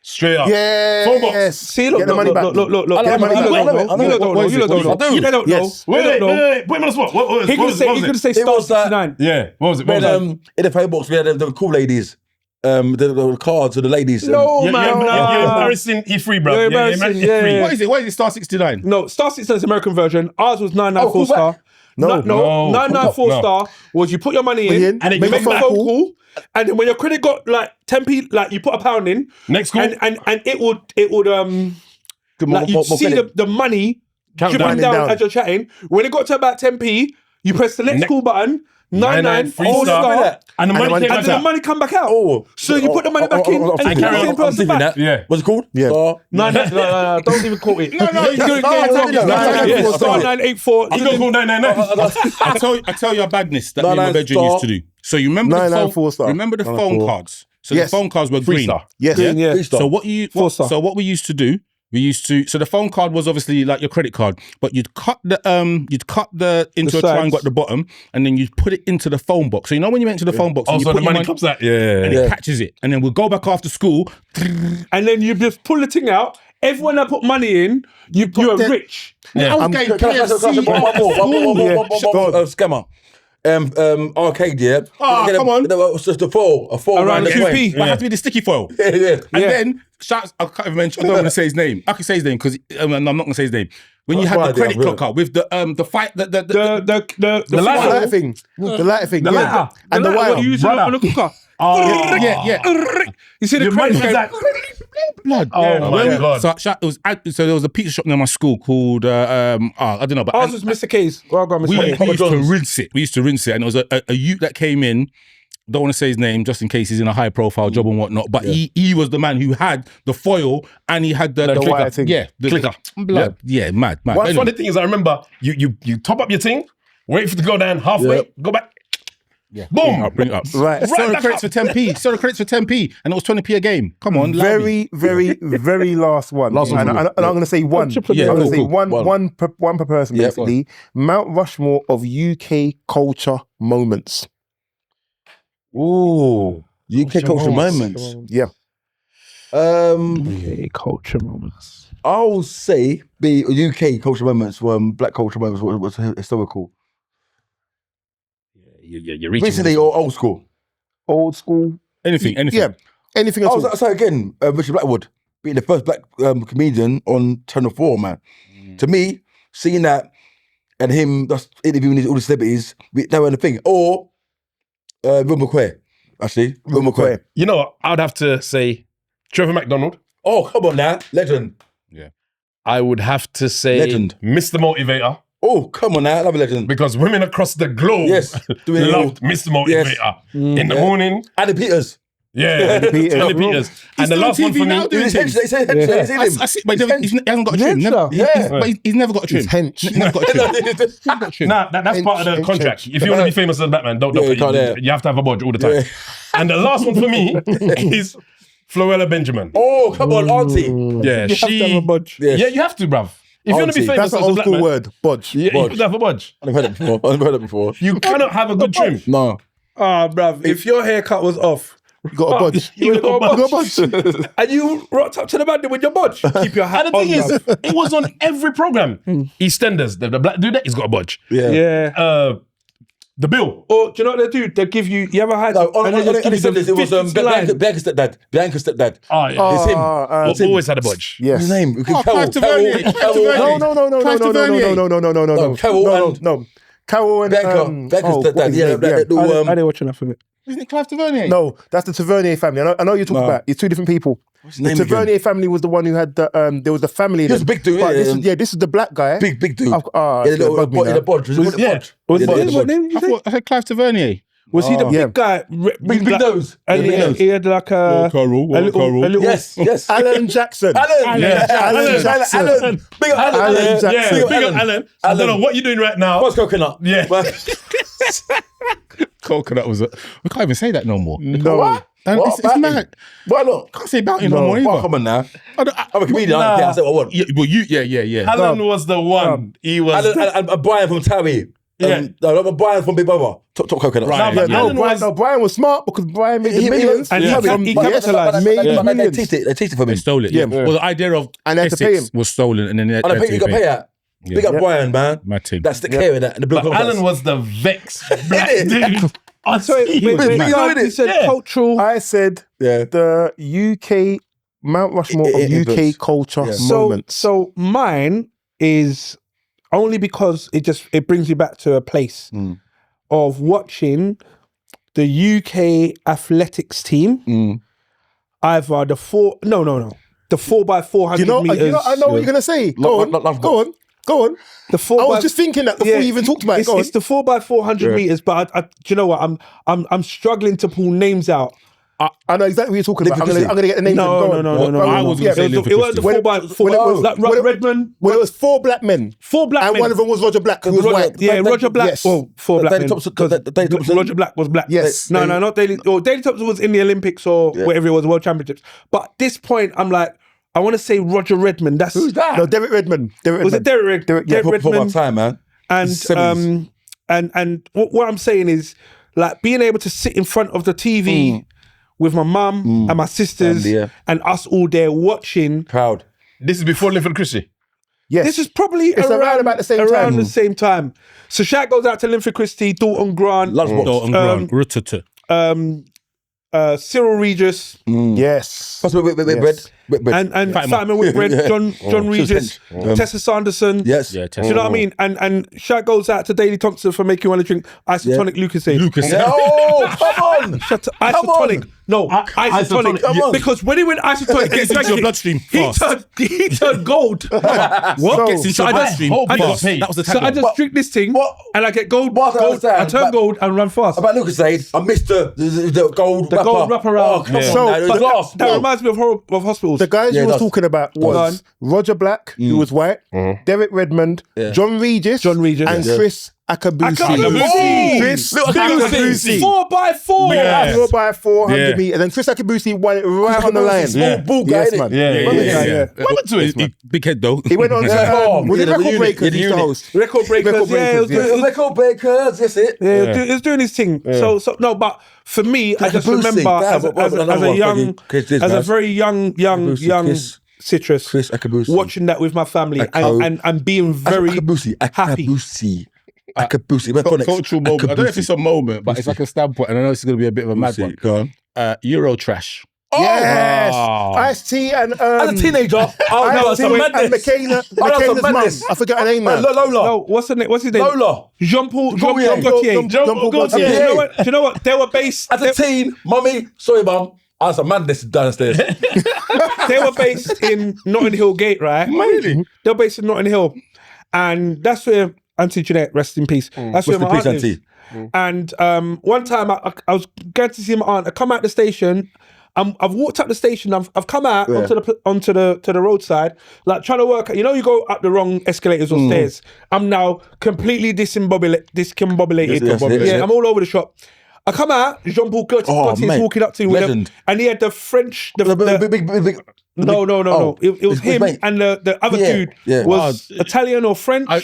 Straight up. Yes. See, look, Get the look, money look, back. look, look, look, look. I You know, I know, don't know. I know. You don't know. What is You it? don't know. What is it? You don't know. Yes. Wait, You don't know. put him on the spot. What was He could say, what he was could it? say It star was, 69. Yeah. What was it? When, in the paybox, we had the cool ladies. The cards of the ladies. No, You're man. embarrassing E3, bro. You're embarrassing, yeah, E3. yeah. What is it? Why is it star 69? No, star 69 is the American version. Ours was 994 Oh, star. No. No, 994 No. star was you put your money Money in, in, and it make comes a back. phone call, and then when your credit got like 10p, like you put £1 in, Next call. and it would like you see the money Count dripping down. down as you're chatting. When it got to about 10p, you press the next Ne- call button, 99 all star, And the money came and back then the out. money come back out. Oh. So you put the money back in, and you put the same person back. Yeah. What's it called? Yeah. Star. No, don't even quote it. No, You do it, no, yeah, no, wrong. no, no, Yeah, no, no, star no. 984. You don't call 999. I tell you a badness that me and my 99 bedroom star. used to do. So you remember the 994 phone, star. remember the phone 994. cards? So Yes. the phone cards were Free green. star. Yes. Yeah. Free star. So what we used to do, so the phone card was obviously like your credit card, but you'd cut the into The a triangle sides. at the bottom, and then you'd put it into the phone box. So you know when you went into the phone box, and you Also, put the your money comes out. Yeah. and it catches it, and then we'll go back after school. And then you just pull the thing out. Everyone that put money in, you're that- rich. Yeah. I was Can getting I say KFC. one more? Scammer. Arcade, yeah. Oh, come on. It was just a four Around round the 2p. coin. But it had to be the sticky foil. Yeah. And Yeah. then, I can't even mention, I don't want to say his name. I can say his name because I'm not going to say his name. When you That's had my the idea, credit really. clocker with the fight, The The lighter thing. The lighter thing. Yeah. And the lighter, wire. what you use on the cooker. yeah. You see the Your money credit comes code? out. Blood. Oh, my God. So there was a pizza shop near my school called, I don't know, but Ours was Mr. K's. Well done, we Mr. K. used to rinse it. We used to rinse it. And it was a youth that came in. Don't want to say his name just in case he's in a high profile job and whatnot. But he was the man who had the foil and he had the wire thing. Yeah, the Clicker. Blood. Yeah, mad. One Anyway. funny thing is, I remember you top up your thing, wait for it to go down halfway, go back. Yeah. Boom. Bring it up. Right. Soda back credits for 10p. Soda credits for 10p. And it was 20p a game. Come on. Very, very last one. Last one. And I'm going to say one. Yeah, I'm going to cool, say cool. one per person, Yeah, basically. Mount Rushmore of UK culture moments. Ooh. UK culture moments. Yeah. Culture moments. I'll say the UK culture moments were black culture moments was historical. You're reaching. Recently or old school? Old school. Anything. Yeah. Anything at all. I'll say again, Richard Blackwood being the first black comedian on Channel 4, man. To me, seeing that and him just interviewing all the celebrities, they were the thing. Or Will McQuay, actually. Will McQuay. You know what? I'd have to say Trevor McDonald. Oh, come on now. Legend. I would have to say Legend. Mr. Motivator. Oh, come on now. I love a legend. Because women across the globe Yes. Doing it all. loved Mr. Motivator. Yes. In the morning, Andy Peters. Yeah, Undefeated. undefeated. And the still on last one TV for now me. doing He's things. hench, he's him. I see, but he hasn't got a trim. Hench, He's never got a trim. He's hench. He's never got a trim. He's never got a trim. Nah, that's part of the contract. If you want to be famous as Batman, don't you can't, you have to have a bodge all the time. And the last one for me is Florella Benjamin. Oh, come on, auntie. Yeah, You have to have a budge. Yes. Yeah, you have to, bruv. If you want to be Auntie. famous That's an as a old black school man, word. Bodge. yeah, you Bodge. could have a bodge. I've heard it before. You cannot have a good trim. No. Ah, bruv, if your haircut was off You got a bodge. You got a bodge. You got a bodge. and you rocked up to the band with your budge, keep your hat And the on, thing is, bruv. it was on every program. EastEnders, the black dude, he's got a bodge. Yeah. Yeah. The Bill. Or do you know what they do? They give you ever had No, on and they just give you EastEnders, the it was 50 line. Bianca's stepdad. Bianca's stepdad. Oh, yeah. It's him. It's him. Always had a bodge. Yes. What's his name? Clive Tavernier. Clive Tavernier. No. Carol No. Carol and Bianca's what stepdad. is Yeah, his name? that I little, didn't watch enough of it. Isn't it Clive Tavernier? No, that's the Tavernier family. I know you're talking about. It's two different people. What's his The name again? Tavernier family was the one who had the there was the family. He was a big dude, But yeah. this is the black guy. Big dude. Yeah, Yeah, the little bug me now. the bodge. Was it Yeah. bodge? Was Yeah, it the what bodge. name you say? I said Clive Tavernier. Was he the Yeah. big guy? Big nose. And Yeah, big nose. he had like a Carol. a little. Yes, yes. Alan Jackson. Alan. Yeah. Alan Jackson. Alan. Big up Alan. Alan Jackson. Yeah, Big up big up Alan. Alan. I don't know what you're doing right now. What's coconut? Yeah. Coconut was. We can't even say that no more. No. What? And What? it's Bounty? mad. Why not? Can't say bounty no more Well, either. come on now. I don't- I'm a comedian. I can say what I want. Yeah, well, yeah. Alan was the one. He was. Alan, Brian from Towie. Yeah. No, I'm Brian from Big Brother. Top coconut. Right. Nah, but No, Alan was. Brian was smart because Brian made the He- millions. and he But capitalised. Made they millions. teased it from They him. stole it. Yeah. Yeah. Well, the idea of And they had to pay Essex him. was stolen, and then they had And I think you got to pay that. Yeah. Big up Brian, man. Mad thing. That's the care in that. And the blue But Alan was the vex black dude. Sorry, Big up, you said Yeah. cultural. I said Yeah. the UK Mount Rushmore of UK Influence. culture Yeah. moments. So mine is only because it brings you back to a place of watching the UK athletics team. Either the 4x400 You know, meters. I know what you're gonna say. Go on. Go on. The 4 I was just thinking that before you even talked about it. Go on. It's the 4x400 meters, but do you know what? I'm struggling to pull names out. I know exactly what you're talking about. I'm Christie. gonna get the names. No. I was gonna say Liverpool It was the Christie. 4x4. when it was- like when it- Redmond. Well, it was 4 black men, Four black and men. one of them was Roger Black, who was white. Yeah, Roger Black. Yes. Well, 4 black Daily men. Thompson- because Daily Thompson. Roger Black was black. Yes. No, not Daily. Or Daily Thompson was in the Olympics or whatever it was, World Championships. But at this point, I'm like, I want to say Roger Redmond. That's Who's that? No, Derek Redmond. Was it Derek? Derek For my Redmond. time, man. And 70s. and what I'm saying is, like, being able to sit in front of the TV with my mum and my sisters and us all there watching. Proud. This is before Linford Christie. Yes. This is probably It's around about the same time. Around the same time. So shout goes out to Linford Christie, Dalton Grant, Lunchbox. Dalton Grant, Rutata. Cyril Regis, Yes. What's with bread? With bread. and Fatima. Simon Whitbread, John Regis, Tessa Sanderson. Yes. Yeah, Do you know what I mean? And shout goes out to Daley Thompson for making you want to drink isotonic Lucasade. Lucas. Oh, come on. Shut up. Come Isotonic. on. No, isotonic. Come on. Because when he went isotonic, Gets into your bloodstream fast. he turned gold. What? So- Gets into So your I bloodstream hope he fast. got paid. That was the So I tagline. just drink this thing What? and I get gold. What I gold. understand, I turn but- gold and run fast. About Lucasade, I missed the gold The rapper. gold wraparound. Oh, come Yeah. on. So, now, it was but last. That reminds me of hospitals. The guys Yeah, you it was does. talking about was Roger Black, who was white, Derek Redmond, John Regis, and Yeah. Chris Akabusi. Akabusi. Chris Little Akabusi. 4x4. Yeah. 4x400 Yeah. meters. And then Chris Akabusi won it right on the line. Small ball guy, Yes, innit? man. Yeah. What happened to it? Big head though. He went on to, was it Yeah, the Record unit. Breakers Yeah, the he used to unit. host? Record breakers. Record Yeah, breakers, it was, Record breakers, that's it. he was doing his thing. So no, but for me, I just Akabusi. remember Damn, as what was a another one? young, Chris, this, as a man. very young Chris- citrus, Chris Akabusi. watching that with my family and being very Akabusi. happy. Akabusi. Cultural moment. I don't know if it's a moment, but it's like a standpoint, and I know it's going to be a bit of a mad one. Go on. Euro trash. Yes. Oh. Ice-T and As a teenager, oh no, Ice-T some and madness. Michaela's some mum. madness. I forgot her name now. Lola. No, what's his name? Lola. Jean-Paul Gaultier. Gaultier. Jean-Paul Gaultier. Do you know what? They were based. As a teen, mummy, sorry, mum. I had some madness downstairs. They were based in Notting Hill Gate, right? Really? They're based in Notting Hill. And that's where Auntie Jeanette, rest in peace. That's where Rest my in aunt peace, lives. And one time I was going to see my aunt. I come out the station. I've walked up the station. I've come out onto the roadside, like trying to work. You know, you go up the wrong escalators or stairs. I'm now completely discombobulated. I'm all over the shop. I come out. Jean-Paul Gaultier is walking up to me with him, and he had the French. Big. No. It was him and the other dude was Italian or French. I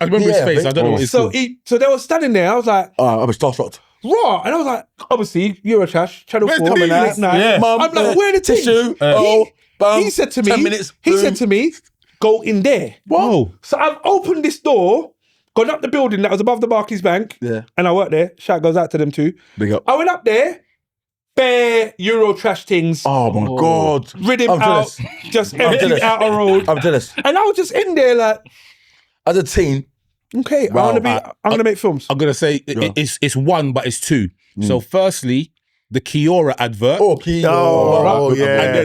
remember his face. I don't know what it's called. So they were standing there. I was like, I was starstruck. raw. And I was like, obviously, Eurotrash, Channel 4, coming late night. Yeah. I'm like, where the tissue? He said to me, 10 minutes. he said to me, go in there. Whoa. So I've opened this door, gone up the building that was above the Barclays Bank, and I worked there. Shout goes out to them too. Big up. I went up there, bare Eurotrash things. Oh my God. Rid him out, just emptied out a road. I'm jealous. And I was just in there like, As a teen, okay, Wow. I'm gonna make films. I'm gonna say it's one, but it's two. So firstly, the Kiora advert.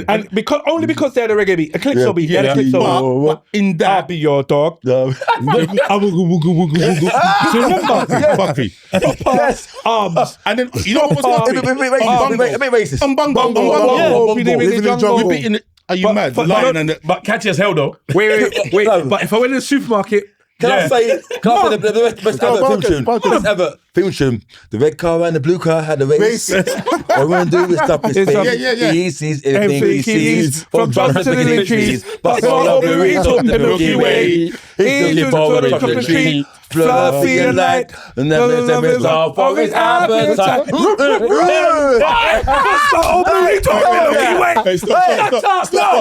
And because only because they had a reggae beat, a Calypso beat, they had a Calypso beat. But in I'll that, be your dog. so remember, Buffy. Yes. Arms. And then you know what was A bit racist. We're beating. Are you mad? The lion and the. But catchy as hell though. Wait. But if I went in the supermarket, Can I say the best ever film tune? Best ever film tune. The red car and the blue car had a race. All we want to do is stop his face. Yeah. He sees everything he sees. from Johnson to the picking trees, but all all over over the the top the Milky Way. He's the ball of the tree. Fluffy and light. And then there's all for his appetite.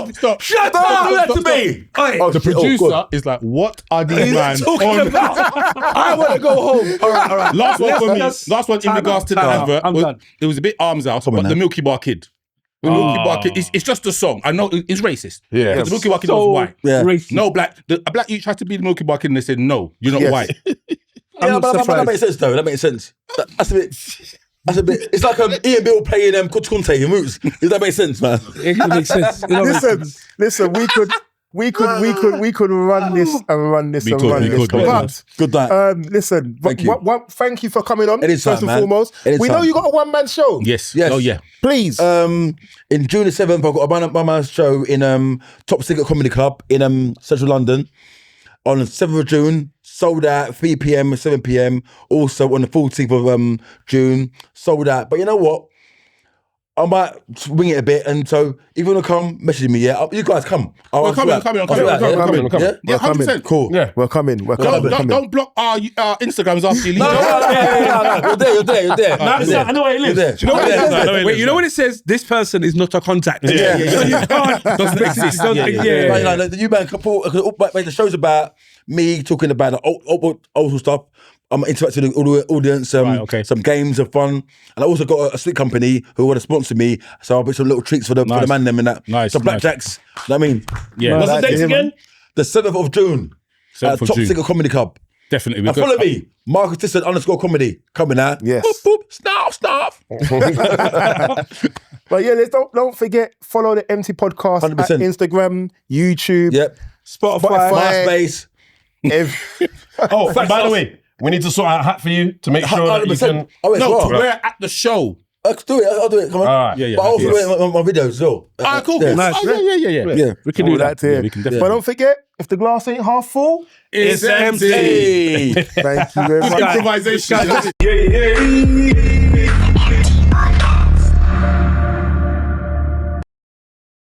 Stop. Shut up! Do that to me! The producer is like, what are these man on? I want to go home. All right. Last one for me. Let's- Last one in regards to the time out. advert. I'm done. It was a bit arms out, but the Milky Bar Kid. The Milky Bar Kid. It's just a song. I know it's racist. Yeah. But the Milky Bar Kid was white. Yeah. Racist. No black. A black youth had to be the Milky Bar Kid, and they said, no, you're not white. Yeah, but that makes sense though. That makes sense. That's a bit. It's like Ian Bill playing Kunte in Roots. Does that make sense, man? It makes sense. Listen, we could run this and run this and run this. But Good night. listen, Thank you. thank you for coming on. Anytime, first and man. foremost, Anytime. we know you got a one-man show. Yes. Yes. Oh, yeah. Please. In June the 7th, I've got a one-man show in Top Secret Comedy Club in Central London. On the 7th of June, sold out 3 p.m. and 7 p.m. Also on the 14th of June, sold out. But you know what? I might wing it a bit, and so if you want to come, message me. Yeah, you guys come. We're coming. Yeah, 100%. cool. Yeah. We're coming. We're coming. Don't block our Instagrams after you leave. No, you're there. I know where he lives. You're there. Wait, you know what it says? This person is not a contact. Yeah. You can't. Doesn't exist. Yeah. Like, the U-Man couple, the show's about me talking about the old stuff. I'm interacting with the audience, some games of fun. And I also got a slick company who want to sponsor me, so I'll put some little treats for the man them and that. Nice, Some blackjacks. You know what I mean? Yeah. What's the dates again? The 7th of June. 7th At of Top June. Secret Comedy Club. Definitely. And follow me, Marcus Tisson _comedy. Coming out. Yes. Boop, boop, snarf. But yeah, don't forget, follow the eMpTy podcast 100%. at Instagram, YouTube, Yep. Spotify. MySpace. Oh, by the way, we need to sort out a hat for you to make sure that you can. Oh, it's No, raw. we're at the show. I'll do it. I'll do it. Come on. All right. Yeah. But I'll also do it on my videos as well. Cool. Yeah. Nice. Yeah. Yeah. We can All do that that. here. we can definitely- But don't forget, if the glass ain't half full, It's empty. Hey. thank you very much. Improvisation.